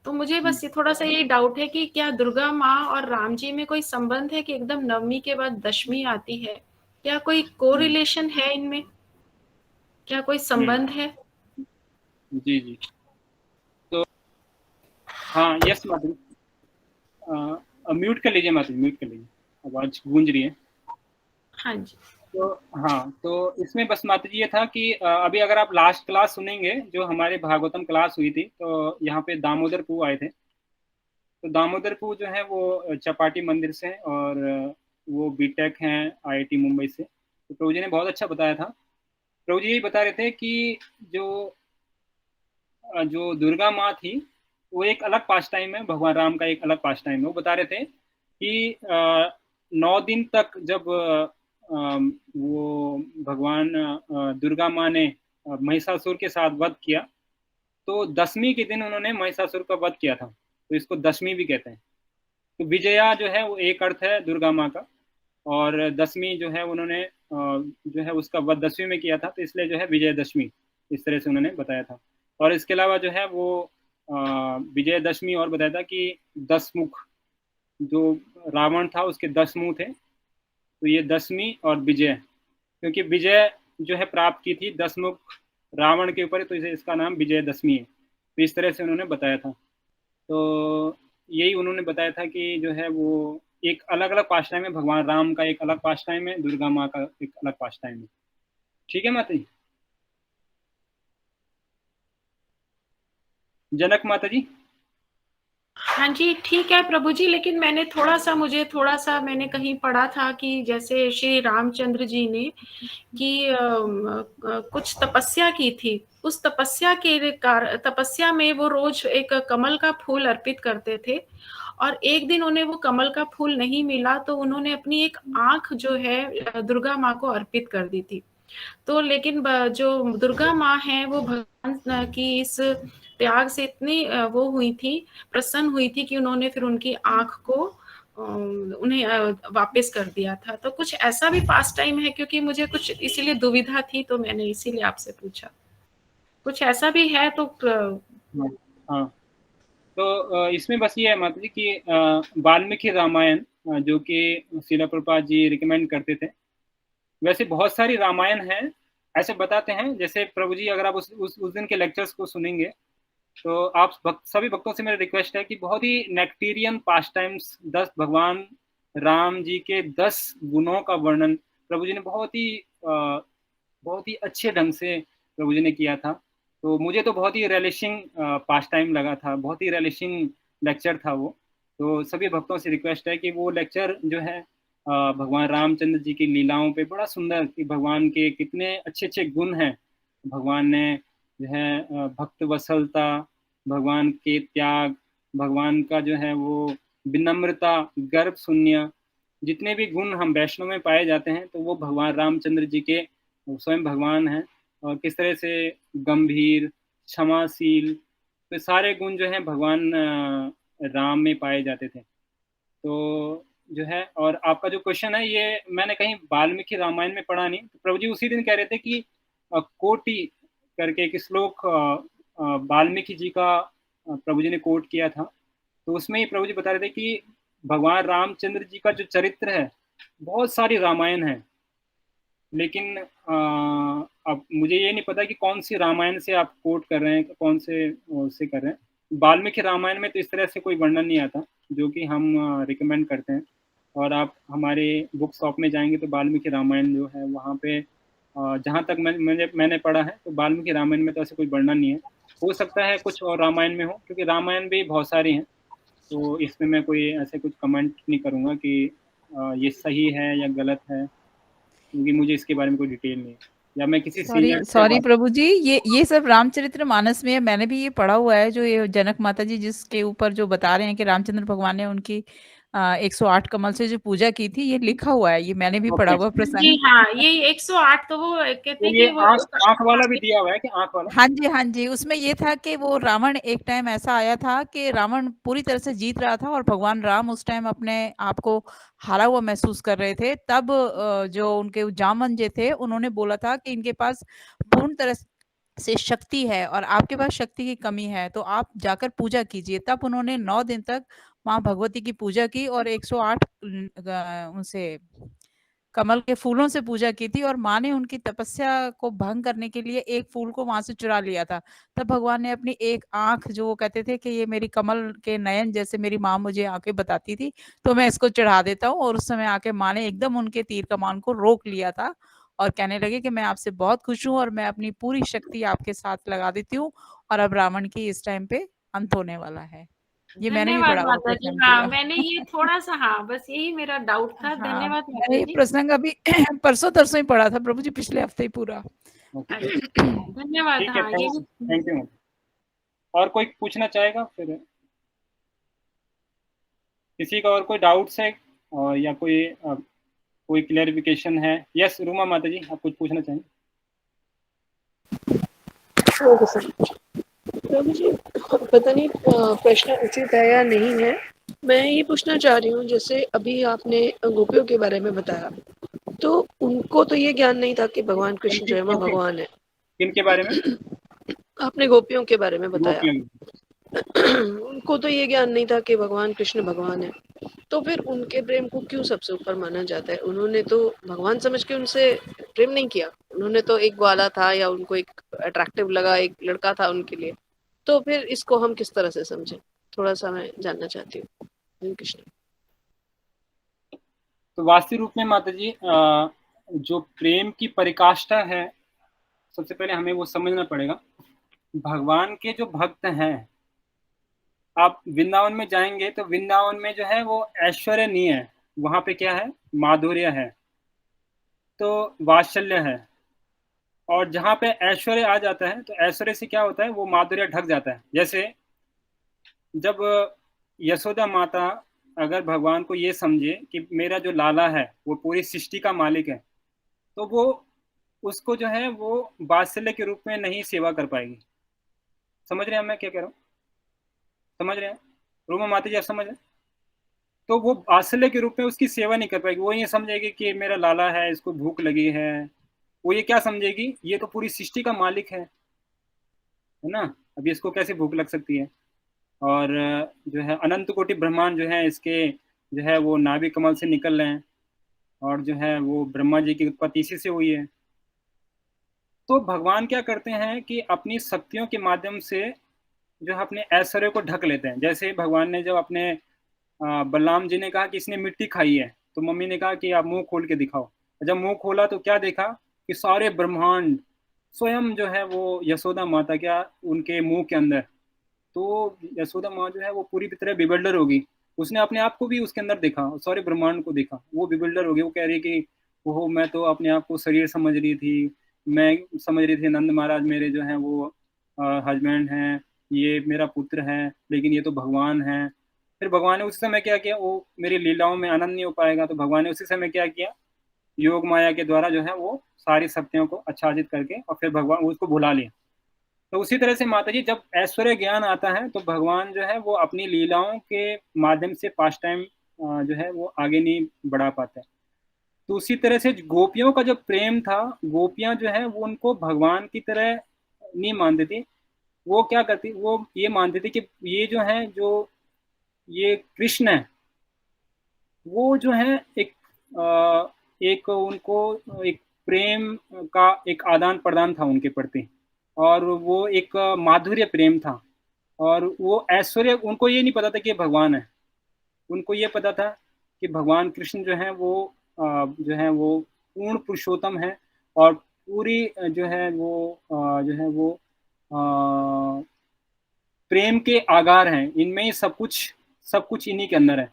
तो मुझे बस ये थोड़ा सा ये डाउट है कि क्या दुर्गा माँ और राम जी में कोई संबंध है कि एकदम नवमी के बाद दशमी आती है? क्या कोई कोरिलेशन है इनमें? क्या कोई संबंध है? जी जी, तो हाँ यस माता जी। म्यूट कर लीजिए माता जी, म्यूट कर लीजिए, आवाज गूंज रही है। हाँ जी। तो हाँ, तो इसमें बस माता जी ये था कि अभी अगर आप लास्ट क्लास सुनेंगे जो हमारे भागवतम क्लास हुई थी, तो यहाँ पे दामोदर पू आए थे। तो दामोदर पू जो है वो चपाटी मंदिर से, और वो बीटेक हैं आईआईटी मुंबई से। तो प्रभु जी ने बहुत अच्छा बताया था। प्रभु जी यही बता रहे थे कि जो दुर्गा माँ थी वो एक अलग पास टाइम है, भगवान राम का एक अलग पास टाइम है। वो बता रहे थे कि 9 दिन तक जब वो भगवान दुर्गा माँ ने महिषासुर के साथ वध किया, तो दशमी के दिन उन्होंने महिषासुर का वध किया था, तो इसको दशमी भी कहते हैं। तो विजया जो है वो एक अर्थ है दुर्गा माँ का, और दशमी जो है उन्होंने जो है उसका वध दशमी में किया था, तो इसलिए जो है विजयदशमी, इस तरह से उन्होंने बताया था। और इसके अलावा जो है वो विजयदशमी और बताया था कि 10 मुख, जो रावण था उसके 10 मुंह थे, तो ये दशमी और विजय, क्योंकि विजय जो है प्राप्त की थी 10 मुख रावण के ऊपर, तो इसे इसका नाम विजयदशमी है। तो इस तरह से उन्होंने बताया था। तो यही उन्होंने बताया था कि जो है वो एक अलग अलग पास टाइम है, भगवान राम का एक अलग पास टाइम है, दुर्गा माँ का एक अलग पास टाइम है। ठीक है माता जी। जनक माता जी। हाँ जी, ठीक है प्रभु जी, लेकिन मुझे थोड़ा सा मैंने कहीं पढ़ा था कि जैसे श्री रामचंद्र जी ने कि कुछ तपस्या की थी, उस तपस्या में वो रोज एक कमल का फूल अर्पित करते थे, और एक दिन उन्हें वो कमल का फूल नहीं मिला तो उन्होंने अपनी एक आंख जो है दुर्गा माँ को अर्पित कर दी थी। तो लेकिन जो दुर्गा माँ है वो भगवान की इस त्याग से इतनी वो हुई थी, प्रसन्न हुई थी कि उन्होंने फिर उनकी आंख को उन्हें वापस कर दिया था। तो कुछ ऐसा भी पास टाइम है, क्योंकि मुझे कुछ इसीलिए दुविधा थी, तो मैंने इसीलिए आपसे पूछा। कुछ ऐसा भी है तो हाँ, तो इसमें बस ये है माता जी कि वाल्मीकि रामायण जो कि श्रील प्रभुपाद जी रिकमेंड करते थे, वैसे बहुत सारी रामायण हैं ऐसे बताते हैं। जैसे प्रभु जी अगर आप उस दिन के लेक्चर्स को सुनेंगे तो आप सभी भक्तों से मेरी रिक्वेस्ट है कि बहुत ही नेक्टेरियन पास टाइम्स 10 भगवान राम जी के 10 गुणों का वर्णन प्रभु जी ने बहुत ही अच्छे ढंग से प्रभु जी ने किया था। तो मुझे तो बहुत ही रेलिशिंग पास टाइम लगा था, बहुत ही रेलिशिंग लेक्चर था वो। तो सभी भक्तों से रिक्वेस्ट है कि वो लेक्चर जो है भगवान रामचंद्र जी की लीलाओं पे बड़ा सुंदर, कि भगवान के कितने अच्छे अच्छे गुण हैं भगवान ने जो है भक्त वत्सलता, भगवान के त्याग, भगवान का जो है वो विनम्रता, गर्भ शून्य, जितने भी गुण हम वैष्णव में पाए जाते हैं तो वो भगवान रामचंद्र जी के स्वयं भगवान हैं। और किस तरह से गंभीर, क्षमाशील, तो सारे गुण जो हैं भगवान राम में पाए जाते थे। तो जो है, और आपका जो क्वेश्चन है ये मैंने कहीं वाल्मीकि रामायण में पढ़ा नहीं, तो प्रभु जी उसी दिन कह रहे थे कि कोटि करके एक श्लोक वाल्मीकि जी का प्रभु जी ने कोट किया था। तो उसमें ही प्रभु जी बता रहे थे कि भगवान रामचंद्र जी का जो चरित्र है, बहुत सारी रामायण है, लेकिन अब मुझे ये नहीं पता कि कौन सी रामायण से आप कोट कर रहे हैं, कौन से से कर रहे हैं। वाल्मीकि रामायण में तो इस तरह से कोई वर्णन नहीं आता जो कि हम रिकमेंड करते हैं। और आप हमारे बुक शॉप में जाएंगे तो वाल्मीकि रामायण जो है वहाँ पे जहाँ तक मैंने पढ़ा है तो वाल्मीकि रामायण में तो ऐसे कोई वर्णन नहीं है। हो सकता है कुछ और रामायण में हो, क्योंकि रामायण भी बहुत सारी हैं, तो इसमें मैं कोई ऐसे कुछ कमेंट नहीं करूँगा कि ये सही है या गलत है, क्योंकि मुझे इसके बारे में कोई डिटेल नहीं है, या मैं किसी सीनियर से सॉरी प्रभु जी, ये सब रामचरितमानस में है, मैंने भी ये पढ़ा हुआ है, जो ये जनक माता जी जिसके ऊपर जो बता रहे हैं कि रामचंद्र भगवान ने उनकी 108 कमल से जो पूजा की थी, ये लिखा हुआ है, ये मैंने भी पढ़ा ओके। हुआ जी प्रसंग। हाँ, ये 108 तो वो कहते तो हैं ये कि वो आँख वाला भी दिया हुआ है कि आँख वाला? हाँ जी, हाँ जी, उसमें ये था कि वो रावण, एक टाइम ऐसा आया था कि रावण पूरी तरह से जीत रहा था और भगवान राम उस टाइम अपने आप को हारा हुआ महसूस कर रहे थे। तब जो उनके जामन जी थे, उन्होंने बोला था कि इनके पास पूर्ण तरह से शक्ति है और आपके पास शक्ति की कमी है, तो आप जाकर पूजा कीजिए। तब उन्होंने 9 दिन तक माँ भगवती की पूजा की और 108 उनसे कमल के फूलों से पूजा की थी और माँ ने उनकी तपस्या को भंग करने के लिए एक फूल को वहां से चुरा लिया था। तब भगवान ने अपनी एक आंख, जो वो कहते थे कि ये मेरी कमल के नयन जैसे मेरी माँ मुझे आंखें बताती थी, तो मैं इसको चढ़ा देता हूँ। और उस समय आके माँ ने एकदम उनके तीर कमान को रोक लिया था और कहने लगे कि मैं आपसे बहुत खुश हूँ और मैं अपनी पूरी शक्ति आपके साथ लगा देती हूँ और अब रावण की इस टाइम पे अंत होने वाला है। ये मैंने भी धन्यवाद पढ़ा हुआ माता जी। प्रसंग हाँ, पूरा। मैंने ये थोड़ा-सा, हाँ, बस यही मेरा डाउट था। हाँ, धन्यवाद मैंने माता ये जी। प्रसंग अभी परसों-तरसों ही पढ़ा था प्रभु जी, पिछले हफ्ते ही पूरा। ओके, अच्छा, धन्यवाद। ठीक है, हाँ, ये भी थैंक यू। और कोई पूछना चाहेगा फिर? किसी का और कोई डाउट्स है या कोई क्लेरिफिकेशन है? यस रूमा माता जी, आप कुछ पूछना चाहेंगे? प्रभु जी, पता नहीं प्रश्न उचित है या नहीं है, मैं ये पूछना चाह रही हूँ, जैसे अभी आपने गोपियों के बारे में बताया, तो उनको तो ये ज्ञान नहीं था कि भगवान कृष्ण जो है वो भगवान है। किनके बारे में? आपने गोपियों के बारे में बताया, गोपियों। उनको तो ये ज्ञान नहीं था कि भगवान कृष्ण भगवान है, तो फिर उनके प्रेम को क्यों सबसे ऊपर माना जाता है? उन्होंने तो भगवान समझ के उनसे प्रेम नहीं किया, उन्होंने तो एक ग्वाला था या उनको एक अट्रैक्टिव लगा, एक लड़का था उनके लिए, तो फिर इसको हम किस तरह से समझें? थोड़ा सा मैं जानना चाहती हूँ। हरे कृष्ण। तो वास्तविक रूप में माता जी जो प्रेम की परिकाष्ठा है, सबसे पहले हमें वो समझना पड़ेगा। भगवान के जो भक्त हैं, आप वृंदावन में जाएंगे तो वृंदावन में जो है वो ऐश्वर्य नहीं है, वहां पे क्या है? माधुर्य है, तो वात्सल्य है। और जहाँ पे ऐश्वर्य आ जाता है तो ऐश्वर्य से क्या होता है? वो माधुर्य ढक जाता है। जैसे जब यशोदा माता अगर भगवान को ये समझे कि मेरा जो लाला है वो पूरी सृष्टि का मालिक है, तो वो उसको जो है वो वात्सल्य के रूप में नहीं सेवा कर पाएगी। समझ रहे हैं मैं क्या कह रहा हूँ? समझ रहे हैं रूमा माता जी, आप समझ रहे हैं? तो वो वात्सल्य के रूप में उसकी सेवा नहीं कर पाएगी। वो ये समझेगी कि मेरा लाला है, इसको भूख लगी है। वो ये क्या समझेगी? ये तो पूरी सृष्टि का मालिक है ना, अभी इसको कैसे भूख लग सकती है? और जो है अनंत कोटि ब्रह्मांड जो है इसके जो है वो नाभि कमल से निकल रहे हैं, और जो है वो ब्रह्मा जी की उत्पत्ति इसी से हुई है। तो भगवान क्या करते हैं कि अपनी शक्तियों के माध्यम से जो है अपने ऐश्वर्य को ढक लेते हैं। जैसे भगवान ने जब अपने बलराम जी ने कहा कि इसने मिट्टी खाई है, तो मम्मी ने कहा कि आप मुंह खोल के दिखाओ। जब मुंह खोला तो क्या देखा कि सारे ब्रह्मांड स्वयं जो है वो यशोदा माता क्या उनके मुंह के अंदर। तो यशोदा माँ जो है वो पूरी तरह बिबल्डर होगी। उसने अपने आप को भी उसके अंदर देखा, सारे ब्रह्मांड को देखा, वो बिबल्डर होगी। वो कह रही कि ओहो, मैं तो अपने आप को शरीर समझ रही थी, मैं समझ रही थी नंद महाराज मेरे जो हैं वो हस्बैंड हैं, ये मेरा पुत्र है, लेकिन ये तो भगवान है। फिर भगवान ने उसी समय क्या किया, वो मेरी लीलाओं में आनंद नहीं हो पाएगा, तो भगवान ने उसी समय क्या किया, योग माया के द्वारा जो है वो सारी शक्तियों को आच्छादित करके और फिर भगवान उसको भुला लिया। तो उसी तरह से माता जी जब ऐश्वर्य ज्ञान आता है तो भगवान जो है वो अपनी लीलाओं के माध्यम से पास टाइम जो है वो आगे नहीं बढ़ा पाते। तो उसी तरह से गोपियों का जो प्रेम था, गोपियां जो है वो उनको भगवान की तरह नहीं मानती थी। वो क्या करती, वो ये मानती थी कि ये जो है, जो ये कृष्ण है, वो जो है एक उनको एक प्रेम का एक आदान प्रदान था उनके प्रति, और वो एक माधुर्य प्रेम था। और वो ऐश्वर्य, उनको ये नहीं पता था कि ये भगवान है, उनको ये पता था कि भगवान कृष्ण जो है वो जो है वो पूर्ण पुरुषोत्तम है, और पूरी जो है वो जो है वो प्रेम के आगार हैं, इनमें ही सब कुछ इन्हीं के अंदर है।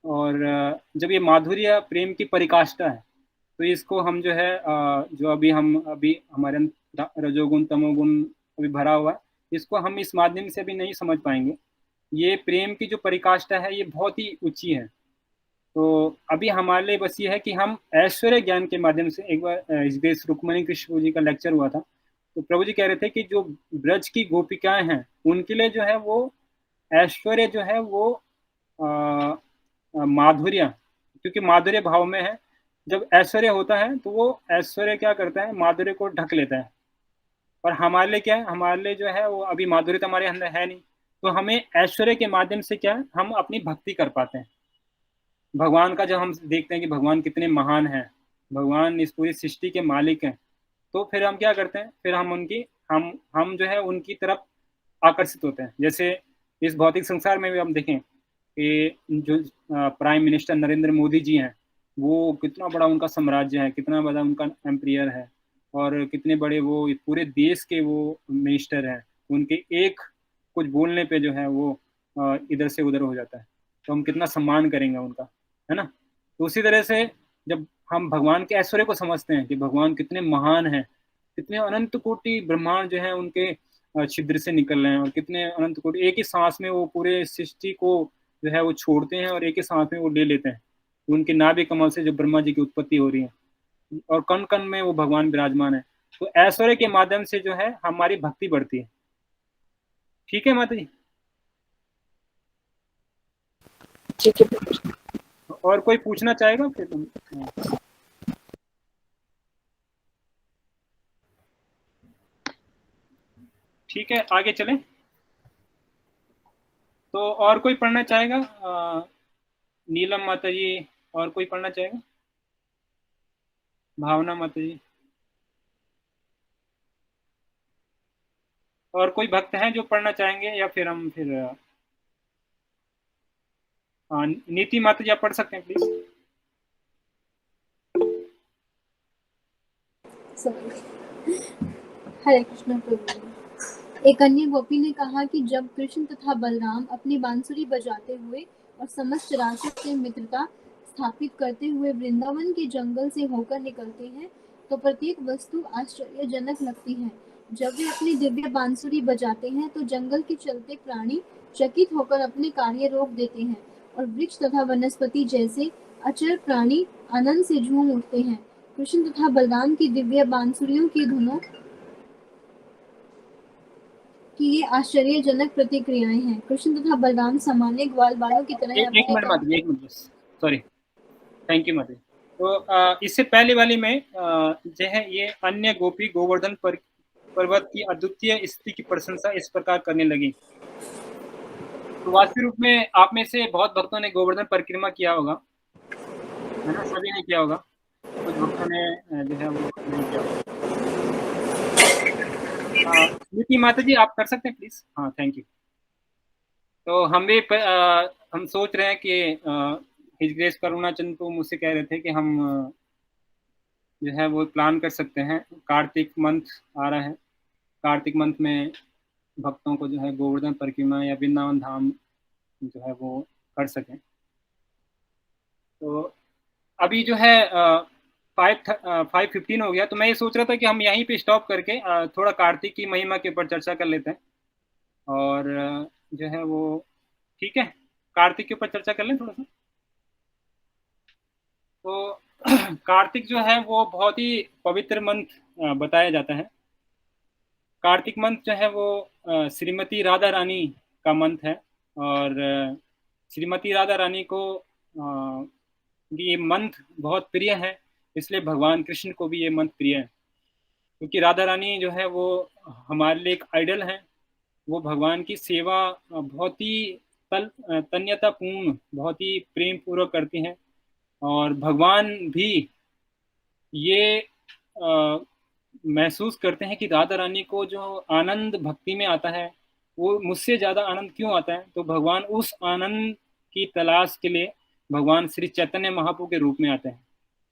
और जब ये माधुर्य प्रेम की परिकाष्ठा है, तो इसको हम जो है जो अभी हमारे अंदर रजोगुण तमोगुण अभी भरा हुआ है, इसको हम इस माध्यम से अभी नहीं समझ पाएंगे। ये प्रेम की जो परिकाष्ठा है ये बहुत ही ऊंची है। तो अभी हमारे लिए बस ये है कि हम ऐश्वर्य ज्ञान के माध्यम से, एक बार इस देश रुक्मणी कृष्ण जी का लेक्चर हुआ था, तो प्रभु जी कह रहे थे कि जो ब्रज की गोपिकाएं हैं उनके लिए जो है वो ऐश्वर्य जो है वो माधुर्य, क्योंकि माधुर्य भाव में है, जब ऐश्वर्य होता है तो वो ऐश्वर्य क्या करता है, माधुर्य को ढक लेता है। और हमारे लिए क्या है, हमारे लिए जो है वो अभी माधुर्य तो हमारे अंदर है नहीं, तो हमें ऐश्वर्य के माध्यम से क्या है, हम अपनी भक्ति कर पाते हैं। भगवान का जब हम देखते हैं कि भगवान कितने महान हैं, भगवान इस पूरी सृष्टि के मालिक हैं, तो फिर हम क्या करते हैं, फिर हम जो है उनकी तरफ आकर्षित होते हैं। जैसे इस भौतिक संसार में भी हम देखें कि जो प्राइम मिनिस्टर नरेंद्र मोदी जी हैं, वो कितना बड़ा उनका साम्राज्य है, कितना बड़ा उनका एम्पायर है, और कितने बड़े वो पूरे देश के वो मिनिस्टर हैं। उनके एक कुछ बोलने पे जो है वो इधर से उधर हो जाता है, तो हम कितना सम्मान करेंगे उनका, है ना। तो उसी तरह से जब हम भगवान के ऐश्वर्य को समझते हैं कि भगवान कितने महान हैं, कितने अनंत कोटि ब्रह्मांड जो है उनके छिद्र से निकल रहे हैं, और कितने अनंत कोटि एक ही सांस में वो पूरे सृष्टि को जो है वो छोड़ते हैं और एक ही सांस में वो ले लेते हैं। उनके नाभि कमल से जो ब्रह्मा जी की उत्पत्ति हो रही है, और कण कण में वो भगवान विराजमान है। तो ऐश्वर्य के माध्यम से जो है हमारी भक्ति बढ़ती है। ठीक है माता जी। ठीक है। और कोई पूछना चाहेगा फिर तुम? ठीक है, आगे चलें। तो और कोई पढ़ना चाहेगा? नीलम माता जी, और कोई पढ़ना चाहेगा? भावना माता जी, और कोई भक्त हैं जो पढ़ना चाहेंगे, या फिर हम नीति माता जी आप पढ़ सकते हैं प्लीज। हरे कृष्ण प्रभु। एक अन्य गोपी ने कहा कि जब कृष्ण तथा बलराम अपनी बांसुरी बजाते हुए और समस्त राशि से मित्रता स्थापित करते हुए वृंदावन के जंगल से होकर निकलते हैं तो प्रत्येक वस्तु आश्चर्यजनक लगती है। जब वे अपनी दिव्य बांसुरी बजाते हैं तो जंगल के चलते प्राणी चकित होकर अपने कार्य रोक देते हैं और वृक्ष तथा वनस्पति जैसे अचर प्राणी आनंद से झूम उठते हैं। कृष्ण तथा बलराम की दिव्य बांसुरियों की धुनों की ये आश्चर्यजनक प्रतिक्रियाएं हैं। कृष्ण तथा बलराम सामान्य ग्वाल बालों की तरह एक मिनट बस, सॉरी, थैंक यू माता। तो इससे पहले वाली में जो है ये अन्य गोपी गोवर्धन पर्वत की अद्वितीय स्थिति की प्रशंसा इस प्रकार करने लगी। तो वास्तविक रूप में आप में से बहुत भक्तों ने गोवर्धन परिक्रमा किया होगा, है ना? सभी ने किया होगा, कुछ भक्तों ने जो है वो नहीं किया होगा। नीति माता जी आप कर सकते हैं प्लीज। हाँ, थैंक यू। तो हम सोच रहे हैं कि हिज ग्रेस करुणा चंद तो मुझसे कह रहे थे कि हम जो है वो प्लान कर सकते हैं। कार्तिक मंथ आ रहा है, कार्तिक मंथ में भक्तों को जो है गोवर्धन परिक्रमा या वृंदावन धाम जो है वो कर सकें। तो अभी जो है 5:15 हो गया, तो मैं ये सोच रहा था कि हम यहीं पे स्टॉप करके थोड़ा कार्तिक की महिमा के ऊपर चर्चा कर लेते हैं। और जो है वो ठीक है, कार्तिक के ऊपर चर्चा कर लें थोड़ा सा। तो कार्तिक जो है वो बहुत ही पवित्र मंथ बताया जाता है। कार्तिक मंथ जो है वो श्रीमती राधा रानी का मंथ है। और श्रीमती राधा रानी को ये मंथ बहुत प्रिय है, इसलिए भगवान कृष्ण को भी ये मंथ प्रिय है, क्योंकि राधा रानी जो है वो हमारे लिए एक आइडल है। वो भगवान की सेवा बहुत ही तन्यतापूर्ण, बहुत ही प्रेम पूर्वक करती हैं। और भगवान भी ये महसूस करते हैं कि राधा रानी को जो आनंद भक्ति में आता है वो मुझसे ज़्यादा आनंद क्यों आता है। तो भगवान उस आनंद की तलाश के लिए भगवान श्री चैतन्य महाप्रभु के रूप में आते हैं।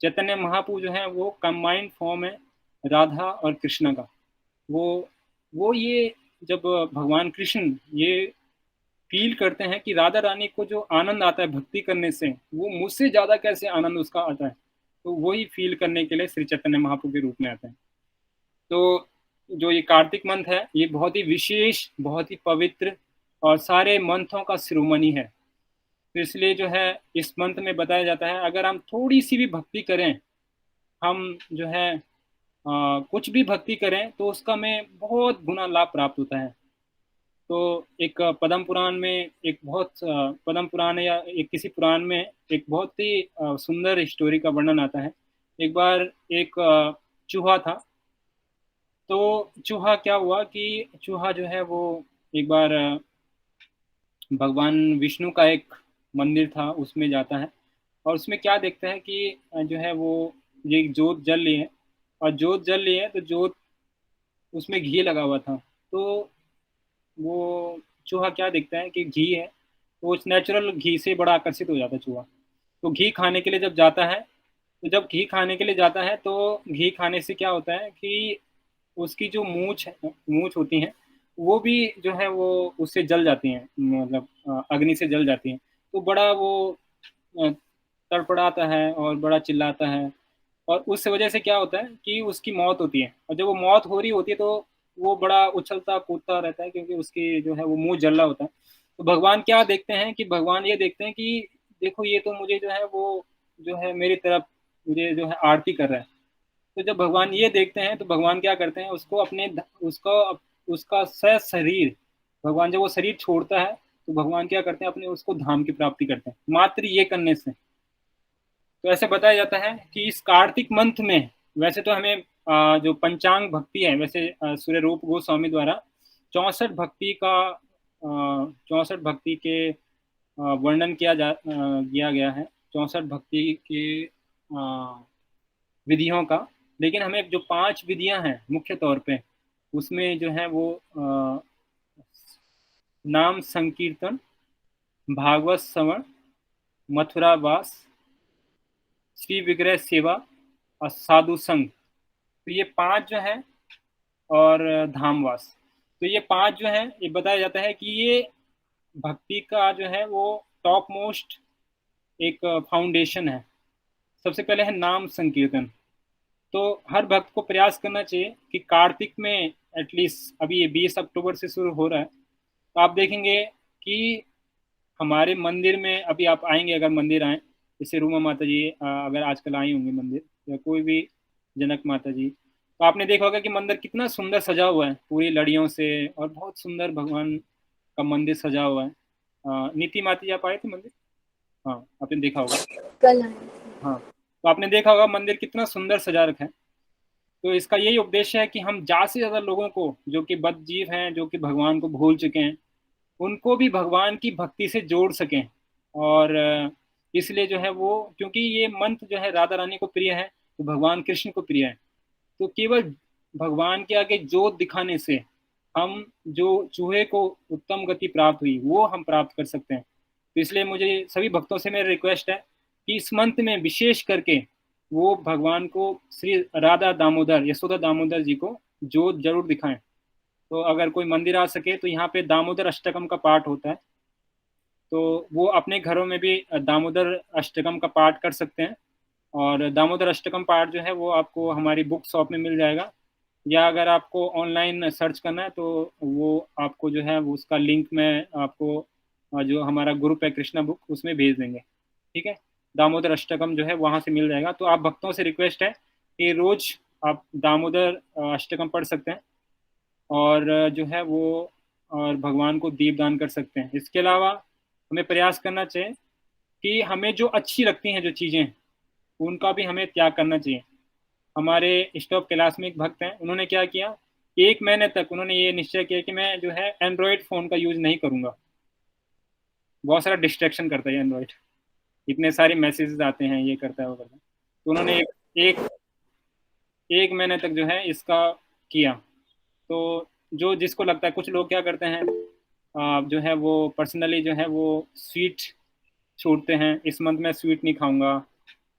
चैतन्य महाप्रभु जो है वो कंबाइंड फॉर्म है राधा और कृष्ण का। वो ये जब भगवान कृष्ण ये फील करते हैं कि राधा रानी को जो आनंद आता है भक्ति करने से, वो मुझसे ज़्यादा कैसे आनंद उसका आता है, तो वही फील करने के लिए श्री चैतन्य महाप्रभु के रूप में आते हैं। तो जो ये कार्तिक मंथ है ये बहुत ही विशेष, बहुत ही पवित्र और सारे मंथों का शिरोमणि है। तो इसलिए जो है इस मंथ में बताया जाता है अगर हम थोड़ी सी भी भक्ति करें, हम जो है कुछ भी भक्ति करें तो उसका हमें बहुत गुना लाभ प्राप्त होता है। तो एक पद्म पुराण में एक बहुत पद्म पुराण या एक किसी पुराण में एक बहुत ही सुंदर स्टोरी का वर्णन आता है। एक बार एक चूहा था। तो चूहा क्या हुआ कि चूहा जो है वो एक बार भगवान विष्णु का एक मंदिर था उसमें जाता है, और उसमें क्या देखता है कि जो है वो ये जोत जल रही है, और जोत जल रही है तो जोत उसमें घी लगा हुआ था। तो वो चूहा क्या देखता है कि घी है, तो उस नेचुरल घी से बड़ा आकर्षित हो जाता है चूहा। तो घी खाने के लिए जब जाता है, तो जब घी खाने के लिए जाता है तो घी खाने से क्या होता है कि उसकी जो मूछ होती हैं वो भी जो है वो उससे जल जाती हैं, मतलब अग्नि से जल जाती हैं। तो बड़ा वो तड़पड़ाता है और बड़ा चिल्लाता है, और उस वजह से क्या होता है कि उसकी मौत होती है। और जब वो मौत हो रही होती है तो वो बड़ा उछलता कूदता रहता है, क्योंकि उसकी जो है वो मुंह जल रहा होता है। तो भगवान क्या देखते हैं कि भगवान ये देखते हैं कि देखो ये तो मुझे जो है वो जो है मेरी तरफ मुझे जो है आरती कर रहा है। तो जब भगवान ये देखते हैं तो भगवान क्या करते हैं उसको अपने उसका शरीर, भगवान जब वो शरीर छोड़ता है तो भगवान क्या करते हैं अपने उसको धाम की प्राप्ति करते हैं मात्र ये करने से। तो ऐसे बताया जाता है कि इस कार्तिक मंथ में, वैसे तो हमें जो पंचांग भक्ति है, वैसे सूर्य रूप गोस्वामी द्वारा 64 भक्ति का 64 भक्ति के वर्णन किया गया है, 64 भक्ति के विधियों का। लेकिन हमें जो 5 विधियां हैं मुख्य तौर पे, उसमें जो है वो नाम संकीर्तन, भागवत श्रवण, मथुरा वास, श्री विग्रह सेवा और साधु संग, तो ये 5 जो है, और धामवास, तो ये 5 जो है ये बताया जाता है कि ये भक्ति का जो है वो टॉप मोस्ट एक फाउंडेशन है। सबसे पहले है नाम संकीर्तन। तो हर भक्त को प्रयास करना चाहिए कि कार्तिक में एटलीस्ट, अभी ये 20 अक्टूबर से शुरू हो रहा है, तो आप देखेंगे कि हमारे मंदिर में, अभी आप आएंगे अगर मंदिर आए, जैसे रूमा माता जी अगर आजकल आई होंगी मंदिर, या कोई भी जनक माता जी, तो आपने देखा होगा कि मंदिर कितना सुंदर सजा हुआ है पूरी लड़ियों से, और बहुत सुंदर भगवान का मंदिर सजा हुआ है। नीति माता जी आप आए थे मंदिर? हाँ, आपने देखा होगा कल आए। हाँ, तो आपने देखा होगा मंदिर कितना सुंदर सजा रखा है। तो इसका यही उपदेश है कि हम ज़्यादा से ज़्यादा लोगों को, जो कि बद्ध जीव हैं, जो कि भगवान को भूल चुके हैं, उनको भी भगवान की भक्ति से जोड़ सकें। और इसलिए जो है वो, क्योंकि ये मंत्र जो है राधा रानी को प्रिय है तो भगवान कृष्ण को प्रिय है, तो केवल भगवान के आगे जोत दिखाने से हम जो चूहे को उत्तम गति प्राप्त हुई वो हम प्राप्त कर सकते हैं। तो इसलिए मुझे सभी भक्तों से मेरी रिक्वेस्ट है कि इस मंथ में विशेष करके वो भगवान को, श्री राधा दामोदर, यशोदा दामोदर जी को जोत जरूर दिखाएं। तो अगर कोई मंदिर आ सके तो यहाँ पे दामोदर अष्टकम का पाठ होता है, तो वो अपने घरों में भी दामोदर अष्टकम का पाठ कर सकते हैं। और दामोदर अष्टकम पाठ जो है वो आपको हमारी बुक शॉप में मिल जाएगा, या अगर आपको ऑनलाइन सर्च करना है तो वो आपको जो है वो उसका लिंक मैं आपको जो हमारा ग्रुप है कृष्णा बुक उसमें भेज देंगे, ठीक है। दामोदर अष्टकम जो है वहाँ से मिल जाएगा। तो आप भक्तों से रिक्वेस्ट है कि रोज आप दामोदर अष्टकम पढ़ सकते हैं और जो है वो और भगवान को दीपदान कर सकते हैं। इसके अलावा हमें प्रयास करना चाहिए कि हमें जो अच्छी लगती हैं जो चीज़ें उनका भी हमें त्याग करना चाहिए। हमारे स्टॉप क्लास में एक भक्त हैं, उन्होंने क्या किया, 1 महीने तक उन्होंने ये निश्चय किया कि मैं जो है एंड्रॉयड फ़ोन का यूज़ नहीं करूँगा। बहुत सारा डिस्ट्रैक्शन करता है एंड्रॉयड, इतने सारे मैसेजेस आते हैं, ये करता है वो करता है। तो उन्होंने एक महीने तक जो है इसका किया। तो जो जिसको लगता है, कुछ लोग क्या करते हैं जो है वो पर्सनली जो है वो स्वीट छोड़ते हैं, इस मंथ में स्वीट नहीं खाऊंगा,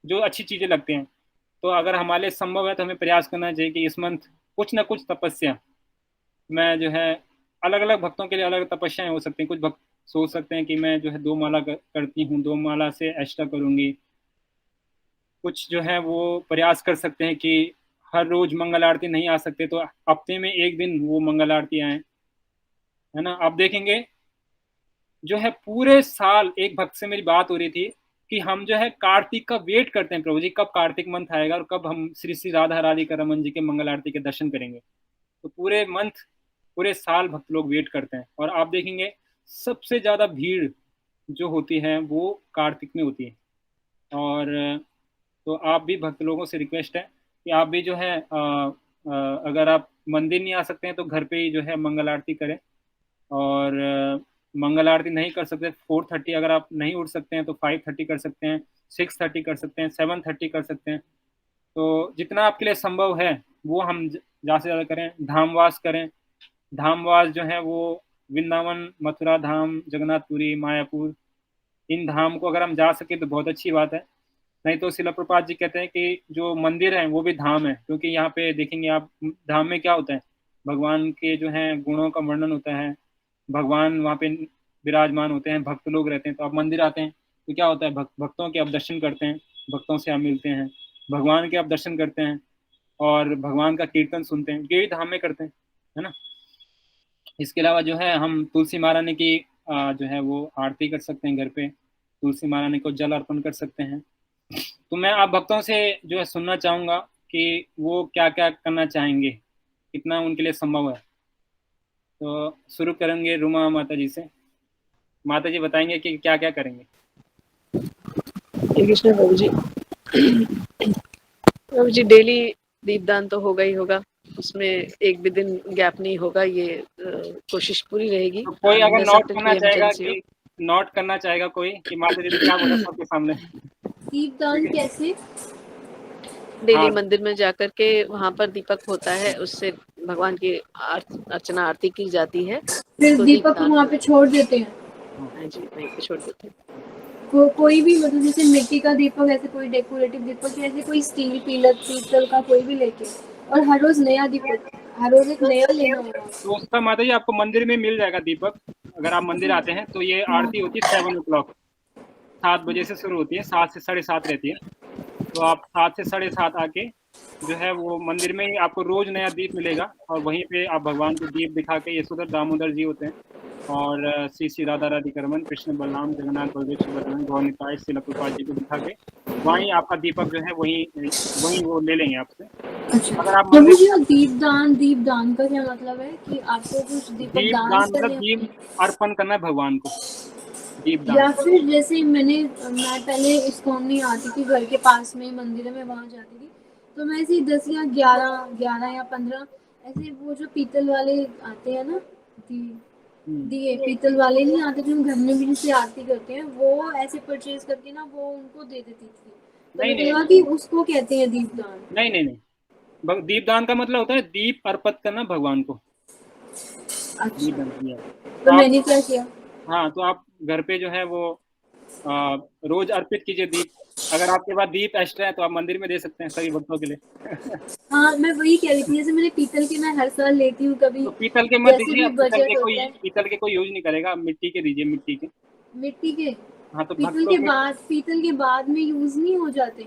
जो अच्छी चीज़ें लगती हैं। तो अगर हमारे लिए संभव है तो हमें प्रयास करना चाहिए कि इस मंथ कुछ ना कुछ तपस्या, मैं जो है अलग अलग भक्तों के लिए अलग तपस्याएं हो सकती हैं। कुछ भक्त सोच सकते हैं कि मैं जो है 2 माला करती हूँ, 2 माला से एक्स्ट्रा करूँगी। कुछ जो है वो प्रयास कर सकते हैं कि हर रोज मंगल आरती नहीं आ सकते तो हफ्ते में एक दिन वो मंगल आरती आए, है ना। आप देखेंगे जो है पूरे साल, एक भक्त से मेरी बात हो रही थी कि हम जो है कार्तिक का वेट करते हैं, प्रभु जी कब कार्तिक मंथ आएगा और कब हम श्री श्री राधा राधिका रमन जी के मंगल आरती के दर्शन करेंगे। तो पूरे मंथ, पूरे साल भक्त लोग वेट करते हैं। और आप देखेंगे सबसे ज़्यादा भीड़ जो होती है वो कार्तिक में होती है। और तो आप भी भक्त लोगों से रिक्वेस्ट है कि आप भी जो है अगर आप मंदिर नहीं आ सकते हैं तो घर पे ही जो है मंगल आरती करें। और मंगल आरती नहीं कर सकते 4:30, अगर आप नहीं उठ सकते हैं तो 5:30 कर सकते हैं, 6:30 कर सकते हैं, 7:30 कर सकते हैं। तो जितना आपके लिए संभव है वो हम ज़्यादा से ज़्यादा करें। धामवास करें। धामवास जो है वो वृंदावन, मथुरा धाम, जगन्नाथपुरी, मायापुर, इन धाम को अगर हम जा सके तो बहुत अच्छी बात है। नहीं तो शिला प्रपात जी कहते हैं कि जो मंदिर है वो भी धाम है, क्योंकि यहाँ पे देखेंगे आप धाम में क्या होता है, भगवान के जो है गुणों का वर्णन होता है, भगवान वहाँ पे विराजमान होते हैं, भक्त लोग रहते हैं। तो आप मंदिर आते हैं तो क्या होता है, भक्तों के आप दर्शन करते हैं, भक्तों से आप मिलते हैं, भगवान के आप दर्शन करते हैं और भगवान का कीर्तन सुनते हैं, ये भी धाम में करते हैं, है ना। इसके अलावा जो है हम तुलसी महारानी की जो है वो आरती कर सकते हैं घर पे, तुलसी महारानी को जल अर्पण कर सकते हैं। तो मैं आप भक्तों से जो है सुनना चाहूँगा कि वो क्या क्या करना चाहेंगे, कितना उनके लिए संभव है। तो शुरू करेंगे रुमा माता जी से। माता जी बताएंगे कि क्या क्या करेंगे। कृष्ण प्रभु जी। प्रभु जी डेली दीपदान तो होगा ही होगा, उसमें एक भी दिन गैप नहीं होगा, ये कोशिश पूरी रहेगी। तो कोई अगर नोट करना चाहेगा कि नोट करना चाहेगा कोई कि माता जी क्या बोला सबके सामने। दीपदान कैसे? डेली मंदिर में जाकर के वहाँ पर दीपक होता है, उससे भगवान की अर्चना आरती की जाती है। फिर तो दीपक को वहाँ पे छोड़ देते हैं। हाँ जी, वहीं पे छोड़ देते हैं। कोई भी मतलब जैसे मिट्टी का दीपक, ऐसे कोई डेकोरेटिव दीपक, ऐसे कोई स्टील पीतल का कोई भी लेके, और हर रोज नया दीपक, हर रोज एक नया लेना होगा। तो उसका माता जी आपको मंदिर में मिल जाएगा दीपक। अगर आप मंदिर आते हैं तो ये आरती होती है 7 o'clock, 7 बजे से शुरू होती है, 7 से 7:30 रहती है। तो आप 7 से 7:30 आके जो है वो मंदिर में आपको रोज नया दीप मिलेगा और वहीं पे आप भगवान को दीप दिखा के, यशोधर दामोदर जी होते हैं और श्री श्री राधा राधिका रमन, कृष्ण बलराम, जगन्नाथ बलदेव सुभद्रा, गौर निताय, शिला प्रभुपाद जी को दिखा के वहीं आपका दीपक जो है वहीं वो ले लेंगे आपसे। अच्छा, अगर आप दीपदान का क्या मतलब है कि आपको कुछ दीपक दान मतलब दीप अर्पण करना है भगवान को, दीपदान। या फिर जैसे मैं पहले इस्कॉन नहीं आती थी, घर के पास में मंदिर है, मैं वहाँ जाती थी, तो मैं ऐसे 10 या 11 या 15 ऐसे वो जो पीतल वाले आते हैं ना, दिए पीतल वाले नहीं आते जो हम घर में भी जिससे आरती करते हैं, वो ऐसे परचेज करके ना वो उनको दे देती थी। तो मैंने कहा कि उसको कहते हैं दीपदान। नहीं, दीपदान का मतलब होता है दीप अर्पित करना भगवान को। अच्छा, तो मैंने क्या किया? हाँ, तो आप घर पे जो है वो रोज अर्पित कीजिए दीप। अगर आपके पास दीप एक्स्ट्रा है तो आप मंदिर में दे सकते हैं सभी भक्तों के लिए। हाँ, मैं वही कह रही थी, जैसे मैंने पीतल के मैं हर साल लेती हूँ, कभी तो पीतल के मत दीजिए, पीतल के कोई यूज नहीं करेगा, मिट्टी के दीजिए, मिट्टी के। हाँ, तो पीतल के बाद में यूज नहीं हो जाते।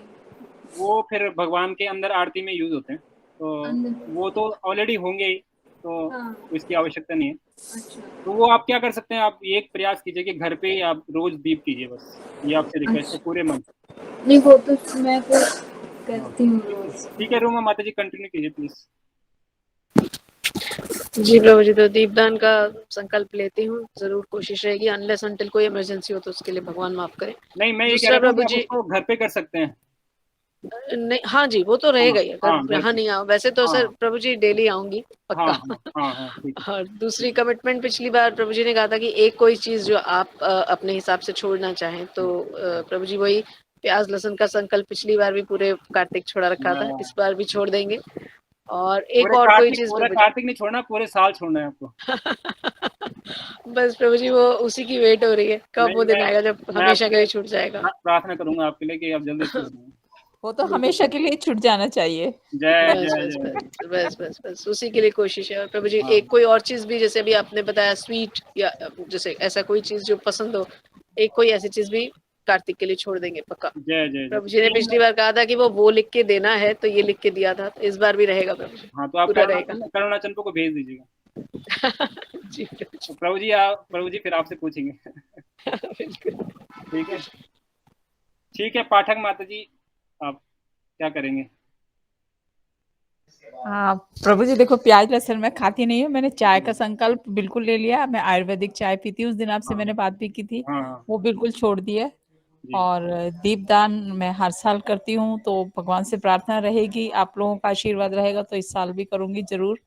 वो फिर भगवान के अंदर आरती में यूज होते हैं, तो अंदर। वो तो ऑलरेडी होंगे ही, तो हाँ। इसकी आवश्यकता नहीं है। अच्छा। तो वो आप क्या कर सकते हैं, आप ये एक प्रयास कीजिए कि घर पे ही आप रोज दीप कीजिए, बस ये आपसे रिक्वेस्ट है अच्छा। पूरे मन। नहीं वो तो मैं तो हाँ, करती हूँ रोज। ठीक है रूमा माता जी, कंटिन्यू कीजिए प्लीज। जी प्रभु जी, तो दीपदान का संकल्प लेती हूँ, जरूर कोशिश रहेगी, अनलेस अनटिल कोई इमरजेंसी हो तो उसके लिए भगवान माफ करे। नहीं, मैं ये कह दूसरा रहा था कि प्रभु आप जी, उसको घर पे कर सकते हैं। नहीं हाँ जी, वो तो हाँ रहेगा ही, हाँ, अगर घर यहाँ पे। नहीं आओ, वैसे तो सर हाँ प्रभु जी डेली आऊंगी हाँ पक्का। हाँ हाँ हाँ, ठीक है। और दूसरी कमिटमेंट, पिछली बार प्रभु जी ने कहा था कि एक कोई चीज जो आप अपने हिसाब से छोड़ना चाहें, तो प्रभु जी वही प्याज लहसुन का संकल्प पिछली बार भी पूरे कार्तिक छोड़ा रखा था, इस बार भी छोड़ देंगे। और एक और कोई चीज पूरे प्रभु जी, कार्तिक नहीं छोड़ना, पूरे साल छोड़ना है आपको। बस प्रभु जी वो उसी की वेट हो रही है, कब नहीं, वो दिन आएगा जब मैं हमेशा आपके के लिए लिए छूट जाएगा। प्रार्थना करूंगा आपके लिए कि आप जल्दी छोड़ दें। वो तो बिल्कुल हमेशा के प्रभु। लिए छूट जाना चाहिए। जय बस जय बस जय। बस बस बस बस उसी के लिए कोशिश है। और प्रभु जी हाँ एक कोई और चीज भी, जैसे अभी आपने बताया स्वीट, या जैसे ऐसा कोई चीज जो पसंद हो, एक कोई ऐसी चीज भी कार्तिक के लिए छोड़ देंगे पक्का। जय जय जय। प्रभु जी ने पिछली बार कहा था कि वो लिख के देना है, तो ये लिख के दिया था, तो इस बार भी रहेगा प्रभु जी, हाँ, तो आप पूरा रहेगा। करुणा चंपा को भेज दीजिएगा। जी प्रभु तो प्रभु जी फिर आपसे पूछेंगे। जी, बिल्कुल। ठीक है, ठीक है पाठक माता जी, आप क्या करेंगे? हाँ प्रभु जी देखो, प्याज लहसुन मैं खाती नहीं हूँ, मैंने चाय का संकल्प बिल्कुल ले लिया। मैं आयुर्वेदिक चाय पीती हूँ, उस दिन आपसे हाँ मैंने बात भी की थी, हाँ हाँ, वो बिल्कुल छोड़ दिया। जी और दीपदान मैं हर साल करती हूँ, तो भगवान से प्रार्थना रहेगी, आप लोगों का आशीर्वाद रहेगा तो इस साल भी करूंगी जरूर।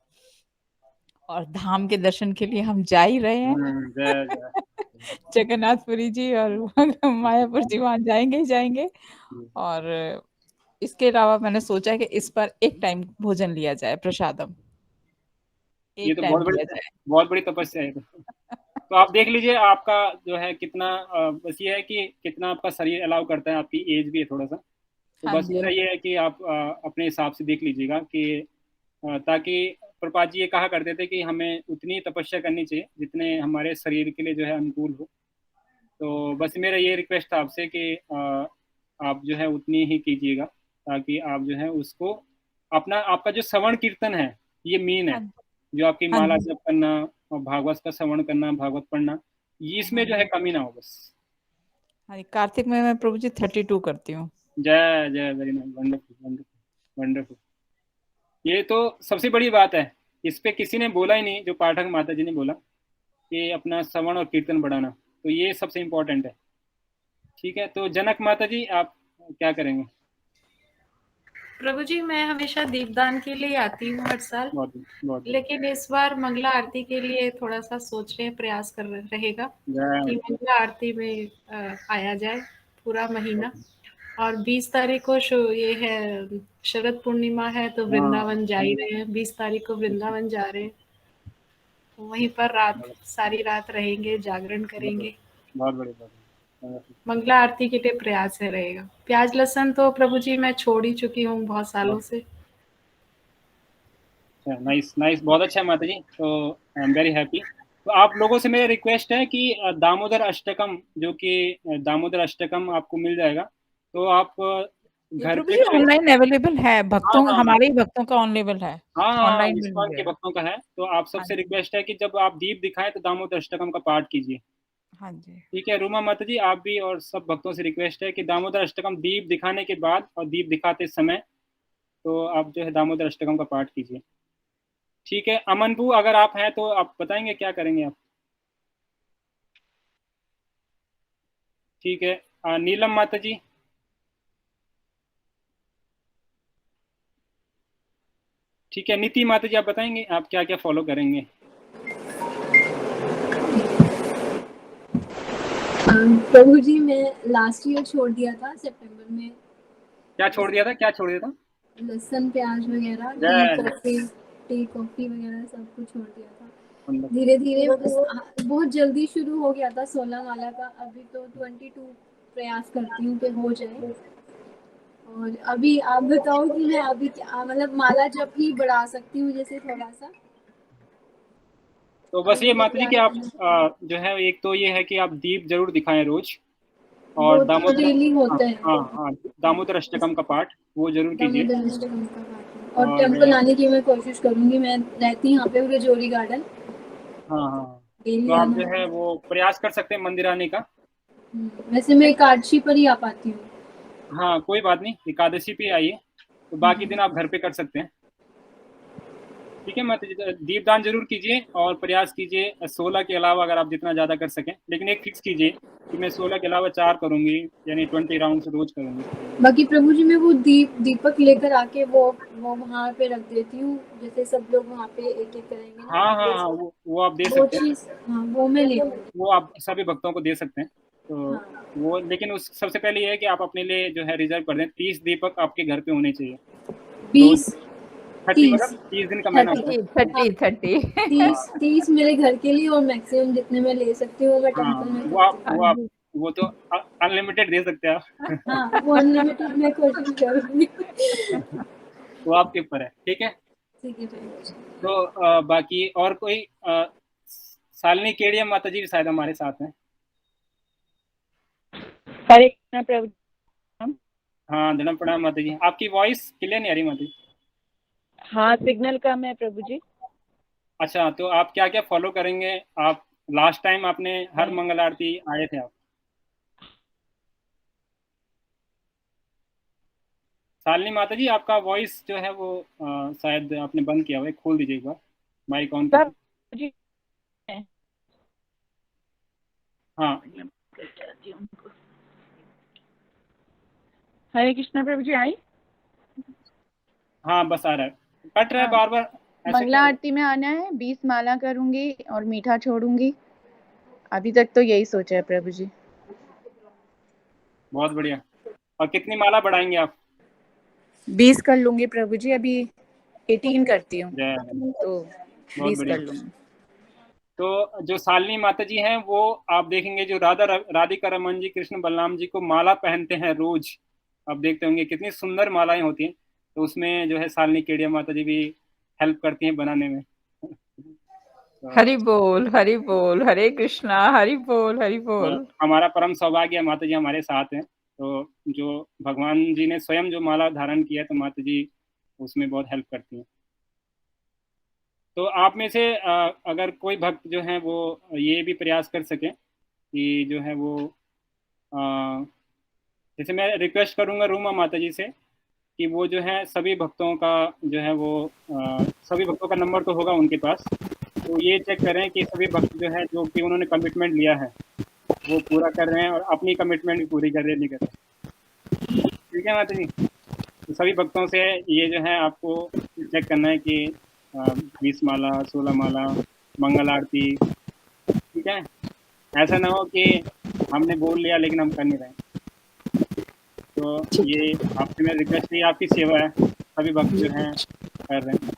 और धाम के दर्शन के लिए हम जा ही रहे हैं। जय जय। जगन्नाथपुरी जी और मायापुर जी, वहां जाएंगे ही जाएंगे। जी। और इसके अलावा मैंने सोचा है कि इस बार एक टाइम भोजन लिया जाए, प्रसादम ये एक तो टाइम लिया जाए। बहुत बड़ी तपस्या है। तो आप देख लीजिए आपका जो है कितना, बस ये है कि कितना आपका शरीर अलाउ करता है, आपकी एज भी है थोड़ा सा, तो हाँ बस जी। मेरा ये है कि आप अपने हिसाब से देख लीजिएगा कि ताकि प्रपात जी ये कहा करते थे कि हमें उतनी तपस्या करनी चाहिए जितने हमारे शरीर के लिए जो है अनुकूल हो। तो बस मेरा ये रिक्वेस्ट था आपसे कि आप जो है उतनी ही कीजिएगा, ताकि आप जो है उसको अपना, आपका जो श्रवण कीर्तन है ये मेन है, हाँ जी। जो आपकी हाँ माला जी। जप करना और भागवत का श्रवण करना, भागवत पढ़ना, ये इसमें हाँ जो है जी। कमी ना हो बस। हाँ जी, कार्तिक में मैं प्रभु जी 32 करती हूँ। जय जय, very nice, wonderful wonderful wonderful. ये तो सबसे बड़ी बात है, इस पे किसी ने बोला ही नहीं, जो पाठक माता जी ने बोला कि अपना श्रवण और कीर्तन बढ़ाना, तो ये सबसे इम्पोर्टेंट है। ठीक है, तो जनक माता जी आप क्या करेंगे? प्रभु जी मैं हमेशा दीपदान के लिए आती हूँ हर साल, बहुत बहुत बहुत। लेकिन इस बार मंगला आरती के लिए थोड़ा सा सोच रहे हैं, प्रयास कर रहेगा कि जय मंगला आरती में आया जाए पूरा महीना। और 20 तारीख को ये है शरद पूर्णिमा है, तो हाँ, वृंदावन जा ही रहे हैं, 20 तारीख को वृंदावन जा रहे हैं, तो वहीं पर सारी रात रहेंगे, जागरण करेंगे। बहुत बड़ी बात है। मंगला आरती के लिए प्रयास है रहेगा। प्याज लहसुन तो प्रभु जी मैं छोड़ ही चुकी हूँ बहुत सालों से। अच्छा, नाइस नाइस, बहुत अच्छा है माता जी, तो आई एम वेरी हैप्पी। तो आप लोगों से मेरा रिक्वेस्ट है कि दामोदर अष्टकम, जो कि दामोदर अष्टकम आपको मिल जाएगा, तो आप ये घर प्रभु पे जी करें। ऑनलाइन अवेलेबल है, हाँ भक्तों हाँ हमारे ही भक्तों का अवेलेबल है, हाँ हाँ, ऑनलाइन मिल इस्कॉन के जाएगा। भक्तों का है, तो आप हाँ सबसे जी। रिक्वेस्ट है कि जब आप दीप दिखाएं तो दामोदर अष्टकम का पाठ कीजिए। हाँ जी। ठीक है रूमा माता जी, आप भी, और सब भक्तों से रिक्वेस्ट है कि दामोदर अष्टकम दीप दिखाने के बाद और दीप दिखाते समय, तो आप जो है दामोदर अष्टकम का पाठ कीजिए। ठीक है, अमनपू अगर आप हैं तो आप बताएंगे क्या करेंगे आप? ठीक है, नीलम माता जी। ठीक है, नीति माता जी आप बताएंगे आप क्या क्या फॉलो करेंगे? प्रभु जी मैं लास्ट ईयर छोड़ दिया था सितंबर में, क्या छोड़ दिया था, क्या छोड़ दिया था? लहसुन प्याज वगैरह, जय टी कॉफी वगैरह सब कुछ छोड़ दिया था। जय। धीरे धीरे बहुत जल्दी शुरू हो गया था 16 वाला का, अभी तो 22 प्रयास करती हूँ कि हो जाए। और अभी आप बताओ कि मैं अभी क्या, मतलब माला जब ही बढ़ा सकती हूँ जैसे थोड़ा सा। तो बस ये आगे माता जी क्या कि आप करना है? जो है, एक तो ये है कि आप दीप जरूर दिखाएं रोज, और वो तो दामोदर डेली हाँ होता है। हाँ हाँ, दामोदर अष्टकम का पाठ वो जरूर कीजिए। दामोदर अष्टकम का पाठ है। और और टेम्पल आने की मैं कोशिश करूंगी। मैं रहती यहाँ पे रजौरी गार्डन, हाँ हाँ हाँ, तो डेली आप आना। जो है वो प्रयास कर सकते हैं मंदिर आने का। वैसे मैं एकादशी पर ही आ पाती हूँ। हाँ कोई बात नहीं, एकादशी पे आइए, तो बाकी दिन आप घर पे कर सकते हैं। ठीक है, मत दीपदान जरूर कीजिए और प्रयास कीजिए 16 के अलावा अगर आप जितना ज़्यादा कर सकें, लेकिन एक फिक्स कीजिए कि मैं 16 के अलावा 4 करूंगी, यानी 20 राउंड रोज करूंगी। बाकी प्रभु जी मैं वो दीपक लेकर आके वो वहाँ पे रख देती हूँ, जैसे सब लोग वहाँ पे एक एक करेंगे ना, हाँ हाँ हाँ, वो आप दे वो सकते हैं। चीज, हाँ वो मैं ले लूंगी। वो आप सभी भक्तों को दे सकते हैं। तो हाँ वो, लेकिन उस सबसे पहले ये है कि आप अपने लिए जो है रिजर्व कर दें, 30 दीपक आपके घर पे होने चाहिए रोज। 20 30 30 मतलब 30 दिन का महीना होता है। 30 30 30 मेरे घर के लिए, और मैक्सिमम जितने मैं ले सकती हूँ मैं हाँ, टेम्पल में वो करती आप हूँ। वो आप वो तो अनलिमिटेड दे सकते हैं आप। हाँ वो अनलिमिटेड मैं कोशिश करूंगी। वो आपके ऊपर है, ठीक है। ठीक है प्रभु जी। तो बाकी और कोई शालिनी केडिया माता जी भी शायद हमारे साथ हैं। हरे कृष्णा प्रभु जी। हाँ दंडम प्रणाम माता जी, आपकी वॉइस क्लियर नहीं आ रही माता जी। हाँ सिग्नल कम है प्रभु जी। अच्छा, तो आप क्या क्या फॉलो करेंगे आप? लास्ट टाइम आपने हर मंगल आरती आए थे आप। शालिनी माता जी आपका वॉइस जो है वो शायद आपने बंद किया हुआ है, खोल दीजिए एक बार, माइक ऑन सब करके। जी हाँ हरे कृष्णा प्रभु जी आई। हाँ बस आ रहा है, कट रहा है हाँ बार बार, ऐसा मंगला क्या है? आरती में आना है, 20 माला करूंगी और मीठा छोड़ूंगी। अभी तक तो यही सोचा है प्रभु जी। बहुत बढ़िया। और कितनी माला बढ़ाएंगे आप? 20 कर लूंगी प्रभु जी, अभी 18 करती हूँ जय, तो बहुत 20 बढ़िया। कर लूंगी। तो जो शालिनी माता जी हैं वो आप देखेंगे, जो राधिका रमन जी कृष्ण बलराम जी को माला पहनते हैं रोज, आप देखते होंगे कितनी सुंदर मालाएं होती हैं। तो उसमें जो है शालिनी केडिया माता जी भी हेल्प करती हैं बनाने में। तो, हरि बोल, हरे कृष्णा, हरि बोल, हरि तो बोल। हमारा परम सौभाग्य है माता जी हमारे साथ हैं। तो जो भगवान जी ने स्वयं जो माला धारण किया है, तो माता जी उसमें बहुत हेल्प करती हैं। तो आप में से अगर कोई भक्त जो है वो ये भी प्रयास कर सके कि जो है वो अ, जैसे मैं रिक्वेस्ट करूंगा रूमा माता जी से कि वो जो है सभी भक्तों का जो है वो सभी भक्तों का नंबर तो होगा उनके पास, तो ये चेक करें कि सभी भक्त जो है जो कि उन्होंने कमिटमेंट लिया है वो पूरा कर रहे हैं और अपनी कमिटमेंट भी पूरी कर रहे हैं, नहीं कर रहे। ठीक है माता जी, तो सभी भक्तों से ये जो है आपको चेक करना है कि 20 माला 16 माला मंगल आरती, ठीक है। ऐसा ना हो कि हमने बोल लिया लेकिन हम कर नहीं रहे। तो ये आपसे मेरा रिक्वेस्ट है, आपकी सेवा है, सभी भक्त जो हैं कर रहे हैं।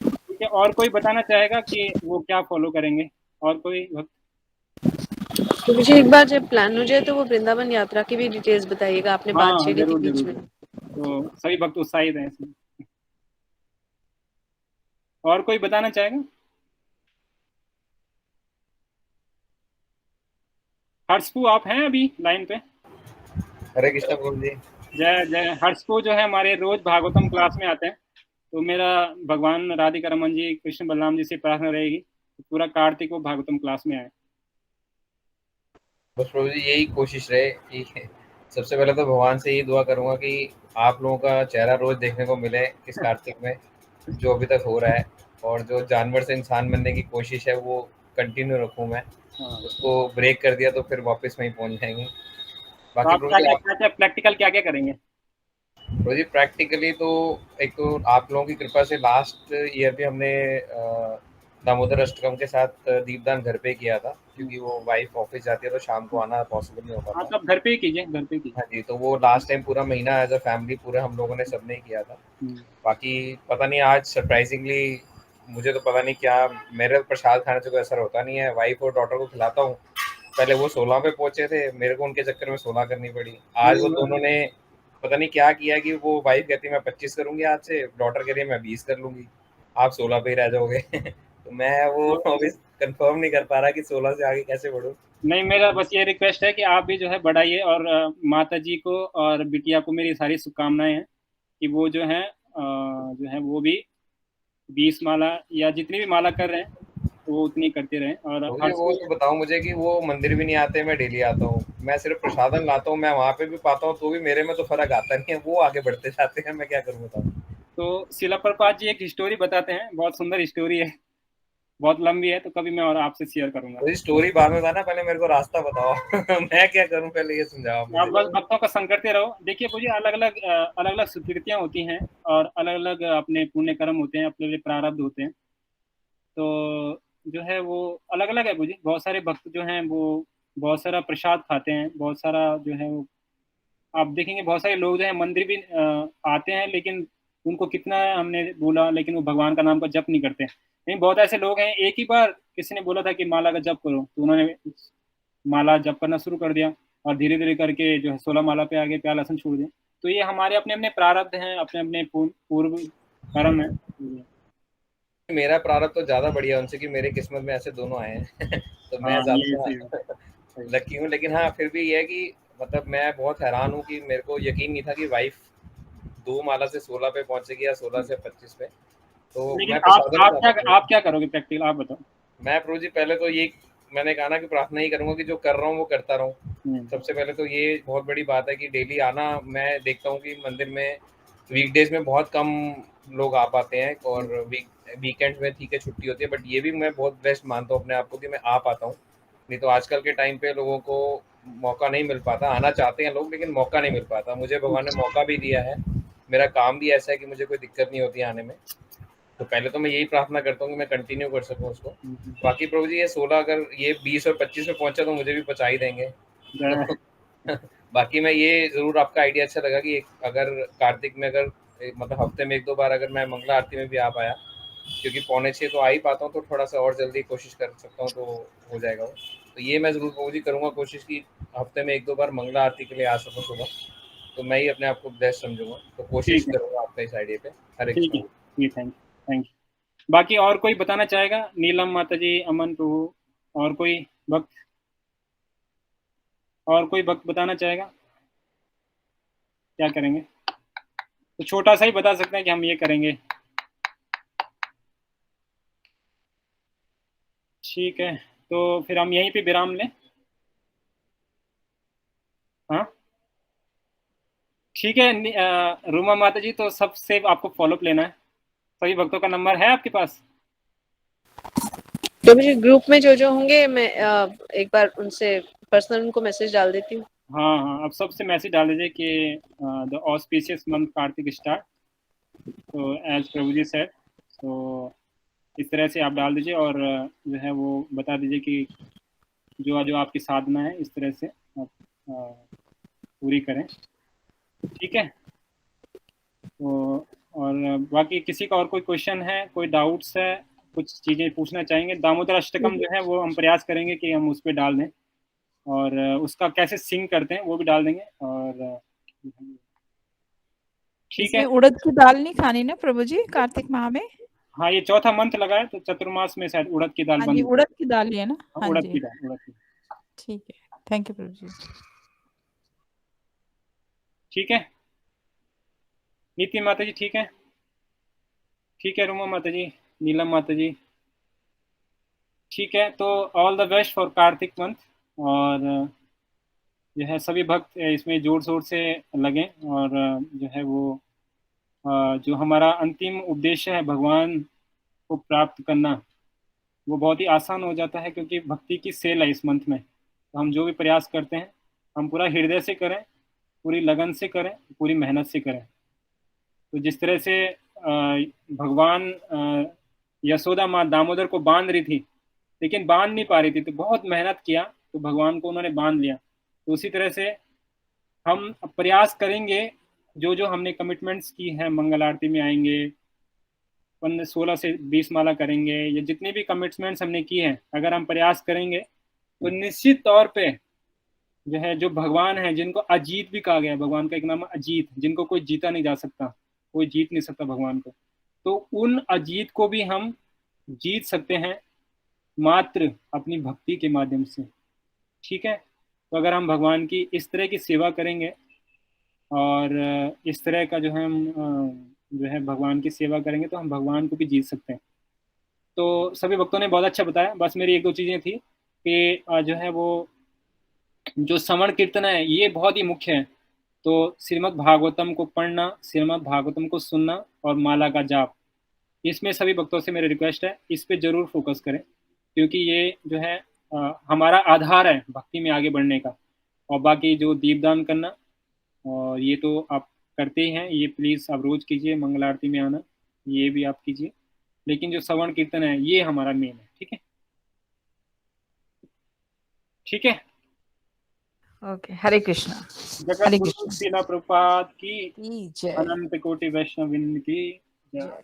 ठीक है, और कोई बताना चाहेगा कि वो क्या फॉलो करेंगे? और कोई भक्त? तो मुझे एक बार जब प्लान हो जाए तो वो वृंदावन यात्रा की भी डिटेल्स बताइएगा, आपने बात हाँ छेड़ी थी जरूर बीच जरूर में। जरूर। तो सभी भक्त उत्साहित हैं इसमें। और कोई बताना चाहेगा? हर्षपू आप हैं अभी लाइन पे? हरे कृष्णा प्रभु जी। जय जय। हर्षपू जो है हमारे रोज भागवतम क्लास में आते हैं, तो मेरा भगवान राधिका रमन जी कृष्ण बलराम जी से प्रार्थना रहेगी पूरा कार्तिक को भागवतम क्लास में आए। बस प्रभु जी यही कोशिश रहे कि सबसे पहले तो भगवान से यही दुआ करूंगा कि आप लोगों का चेहरा रोज देखने को मिले इस कार्तिक में, जो अभी तक हो रहा है, और जो जानवर से इंसान बनने की कोशिश है वो कंटिन्यू रखूं मैं। हाँ, उसको ब्रेक कर दिया तो फिर वापस वहीं पहुंच जाएंगे। तो बाकी आप प्रभु जी प्रैक्टिकल क्या क्या करेंगे? प्रभु जी प्रैक्टिकली तो एक तो आप लोगों की कृपा से लास्ट ईयर भी हमने दामोदर अष्टकम के साथ दीपदान घर पे किया था, क्योंकि वो वाइफ ऑफिस जाती है तो शाम को आना पॉसिबल नहीं हो हाँ पाता। तो आप घर पे ही कीजिए, घर पे ही कीजिए। हाँ जी, तो वो लास्ट टाइम पूरा महीना एज अ फैमिली पूरे हम लोगों ने सबने किया था। बाकी पता नहीं आज सरप्राइजिंगली मुझे तो पता नहीं क्या, मेरे प्रसाद खाने से कोई असर होता नहीं है। वाइफ और डॉटर को खिलाता हूँ, पहले वो 16 पे पहुंचे थे, मेरे को उनके चक्कर में 16 करनी पड़ी। आज वो दोनों ने पता नहीं क्या किया कि वो वाइफ कहती है मैं 25 करूंगी आज से, डॉटर कह रही है मैं 20 कर लूंगी, आप 16 पे ही रह जाओगे। तो मैं वो तो अभी कंफर्म नहीं कर पा रहा कि 16 से आगे कैसे बढ़ूं। नहीं, मेरा बस ये रिक्वेस्ट है कि आप भी जो है बढ़ाइए, और माता जी को और बिटिया को मेरी सारी शुभकामनाएं हैं कि वो जो है वो भी 20 माला या जितनी भी माला कर रहे हैं वो उतनी करते रहें। और मुझे वो तो बताओ मुझे कि वो मंदिर भी नहीं आते, मैं डेली आता हूँ, मैं सिर्फ प्रसादन लाता हूँ, मैं वहाँ पे भी पाता हूँ, तो भी मेरे में तो फर्क आता नहीं है, वो आगे बढ़ते जाते हैं, मैं क्या करूँ बताओ। तो शिला प्रभुपाद जी एक स्टोरी बताते हैं, बहुत सुंदर स्टोरी है, बहुत लंबी है, तो कभी मैं और आपसे शेयर करूंगा। तो स्टोरी बाद में बताना, पहले मेरे को रास्ता बताओ। मैं क्या करूं, पहले ये समझाओ आप मुझे। बस भक्तों का संग करते रहो। देखिए मुझे अलग अलग सुकृतियां होती हैं, और अलग अलग अपने पुण्य कर्म होते हैं, अपने लिए प्रारब्ध होते हैं। तो जो है वो अलग अलग है मुझे। बहुत सारे भक्त जो हैं वो बहुत सारा प्रसाद खाते हैं, बहुत सारा जो है वो आप देखेंगे, बहुत सारे लोग जो है मंदिर भी आते हैं, लेकिन उनको कितना हमने बोला, लेकिन वो भगवान का नाम का जप नहीं करते। नहीं, बहुत ऐसे लोग हैं, एक ही बार किसी ने बोला था कि माला का जप करो, तो उन्होंने माला जप करना शुरू कर दिया, और धीरे धीरे करके जो है 16 माला पे आगे प्यार लहसुन छोड़ दिया। तो ये हमारे अपने अपने प्रारब्ध हैं, अपने अपने पूर्व कर्म है। मेरा प्रारब्ध तो ज्यादा बढ़िया उनसे कि मेरे किस्मत में ऐसे दोनों आए हैं। तो मैं हाँ, ये सही ज्यादा लकी हूँ। लेकिन हाँ, फिर भी ये है कि मतलब मैं बहुत हैरान हूँ कि मेरे को यकीन नहीं था कि वाइफ 2 माला से 16 पे पहुंचेगी या 16 से 25 पे। तो लेकिन मैं प्रसादन आप क्या करोगे प्रैक्टिकल, आप बताओ। मैं प्रभु जी पहले तो ये मैंने कहा ना कि प्रार्थना ही करूंगा कि जो कर रहा हूँ वो करता रहूँ। सबसे पहले तो ये बहुत बड़ी बात है कि डेली आना। मैं देखता हूँ कि मंदिर में वीकडेज में बहुत कम लोग आ पाते हैं, और वीकेंड में ठीक है छुट्टी होती है, बट ये भी मैं बहुत बेस्ट मानता हूँ अपने आप को कि मैं आ पाता हूँ। नहीं तो आजकल के टाइम पे लोगों को मौका नहीं मिल पाता, आना चाहते हैं लोग लेकिन मौका नहीं मिल पाता। मुझे भगवान ने मौका भी दिया है, मेरा काम भी ऐसा है कि मुझे कोई दिक्कत नहीं होती आने में। तो पहले तो मैं यही प्रार्थना करता हूँ कि मैं कंटिन्यू कर सकूँ उसको। बाकी प्रभु जी ये 16 अगर ये 20 और 25 में पहुंचा तो मुझे भी पहुंचा ही देंगे। तो बाकी मैं ये जरूर, आपका आइडिया अच्छा लगा कि अगर कार्तिक में अगर मतलब हफ्ते में 1-2 बार अगर मैं मंगला आरती में भी आ पाया, क्योंकि 5:45 तो आ ही पाता हूँ, तो थोड़ा सा और जल्दी कोशिश कर सकता हूँ तो हो जाएगा वो। तो ये मैं जरूर प्रभु जी करूँगा कोशिश की हफ्ते में 1-2 बार मंगला आरती के लिए आ सकूँ सुबह। तो मैं ही अपने आप को बेस्ट समझूंगा, तो कोशिश ठीक है, करूंगा आपका इस आइडिया पे। हरे ठीक है, कृष्ण। ठीक, थैंक यू। बाकी और कोई बताना चाहेगा? नीलम माता जी, अमन प्रभु, और कोई भक्त, और कोई भक्त बताना चाहेगा? क्या करेंगे? तो छोटा सा ही बता सकते हैं कि हम ये करेंगे। ठीक है, तो फिर हम यहीं पे विराम लें। हाँ, ठीक है। रूमा माता जी, तो सबसे आपको फॉलोअप लेना है, सभी भक्तों का नंबर है आपके पास? तो मुझे ग्रुप में जो होंगे मैं एक बार उनसे पर्सनल उनको मैसेज डाल देती हूँ। हाँ हाँ, अब सबसे मैसेज डाल दीजिए कि the auspicious month Kartik start, तो एज प्रभु जी सेड, तो इस तरह से आप डाल दीजिए, और जो है वो बता दीजिए कि जो जो आपकी साधना है इस तरह से आप पूरी करें। ठीक है, तो और बाकी किसी का और कोई क्वेश्चन है, कोई डाउट्स है, कुछ चीज़ें पूछना चाहेंगे? दामोदर अष्टकम जो है वो हम प्रयास करेंगे कि हम उस पर डाल दें, और उसका कैसे सिंग करते हैं वो भी डाल देंगे। और ठीक है। इसमें उड़द की दाल नहीं खानी ना प्रभु जी कार्तिक माह में? हाँ, ये चौथा मंथ लगा है, तो चतुर्मास में शायद उड़द की दाल हाँ जी, बंद। उड़द की दाल ही है ना? हाँ उड़द जी, की दाल, उड़द की दाल। ठीक है। थैंक यू प्रभु जी। ठीक है, नीति माता जी ठीक है? ठीक है, रुमा माता जी, नीलम माता जी, ठीक है। तो all the best for Kartik month, और जो है सभी भक्त इसमें जोर शोर से लगें, और जो है वो जो हमारा अंतिम उद्देश्य है भगवान को प्राप्त करना, वो बहुत ही आसान हो जाता है, क्योंकि भक्ति की सेल है इस मंथ में। तो हम जो भी प्रयास करते हैं हम पूरा हृदय से करें, पूरी लगन से करें, पूरी मेहनत से करें। तो जिस तरह से भगवान यशोदा माँ दामोदर को बांध रही थी, लेकिन बांध नहीं पा रही थी, तो बहुत मेहनत किया, तो भगवान को उन्होंने बांध लिया। तो उसी तरह से हम प्रयास करेंगे, जो जो हमने कमिटमेंट्स की है, मंगल आरती में आएंगे, 16 से 20 माला करेंगे, या जितने भी कमिटमेंट्स हमने की हैं, अगर हम प्रयास करेंगे तो निश्चित तौर पे जो है, जो भगवान है, जिनको अजीत भी कहा गया है, भगवान का एक नाम है अजीत, जिनको कोई जीता नहीं जा सकता, कोई जीत नहीं सकता भगवान को, तो उन अजीत को भी हम जीत सकते हैं मात्र अपनी भक्ति के माध्यम से। ठीक है। तो अगर हम भगवान की इस तरह की सेवा करेंगे और इस तरह का जो है हम जो है भगवान की सेवा करेंगे तो हम भगवान को भी जीत सकते हैं। तो सभी भक्तों ने बहुत अच्छा बताया। बस मेरी एक दो चीज़ें थी कि जो है वो जो श्रवण कीर्तन है ये बहुत ही मुख्य है। तो श्रीमद् भागवतम को पढ़ना, श्रीमद् भागवतम को सुनना और माला का जाप, इसमें सभी भक्तों से मेरी रिक्वेस्ट है इस पे जरूर फोकस करें, क्योंकि ये जो है हमारा आधार है भक्ति में आगे बढ़ने का। और बाकी जो दीपदान करना और ये तो आप करते ही हैं, ये प्लीज़ आप रोज़ कीजिए, मंगल आरती में आना ये भी आप कीजिए, लेकिन जो श्रवण कीर्तन है ये हमारा मेन है। ठीक है, ठीक है। ओके, हरे कृष्णा। जगत हरे गुरु कृष्णा श्रीला प्रभुपाद की, की जय। अनंत कोटि वैष्णव वृंद की जय।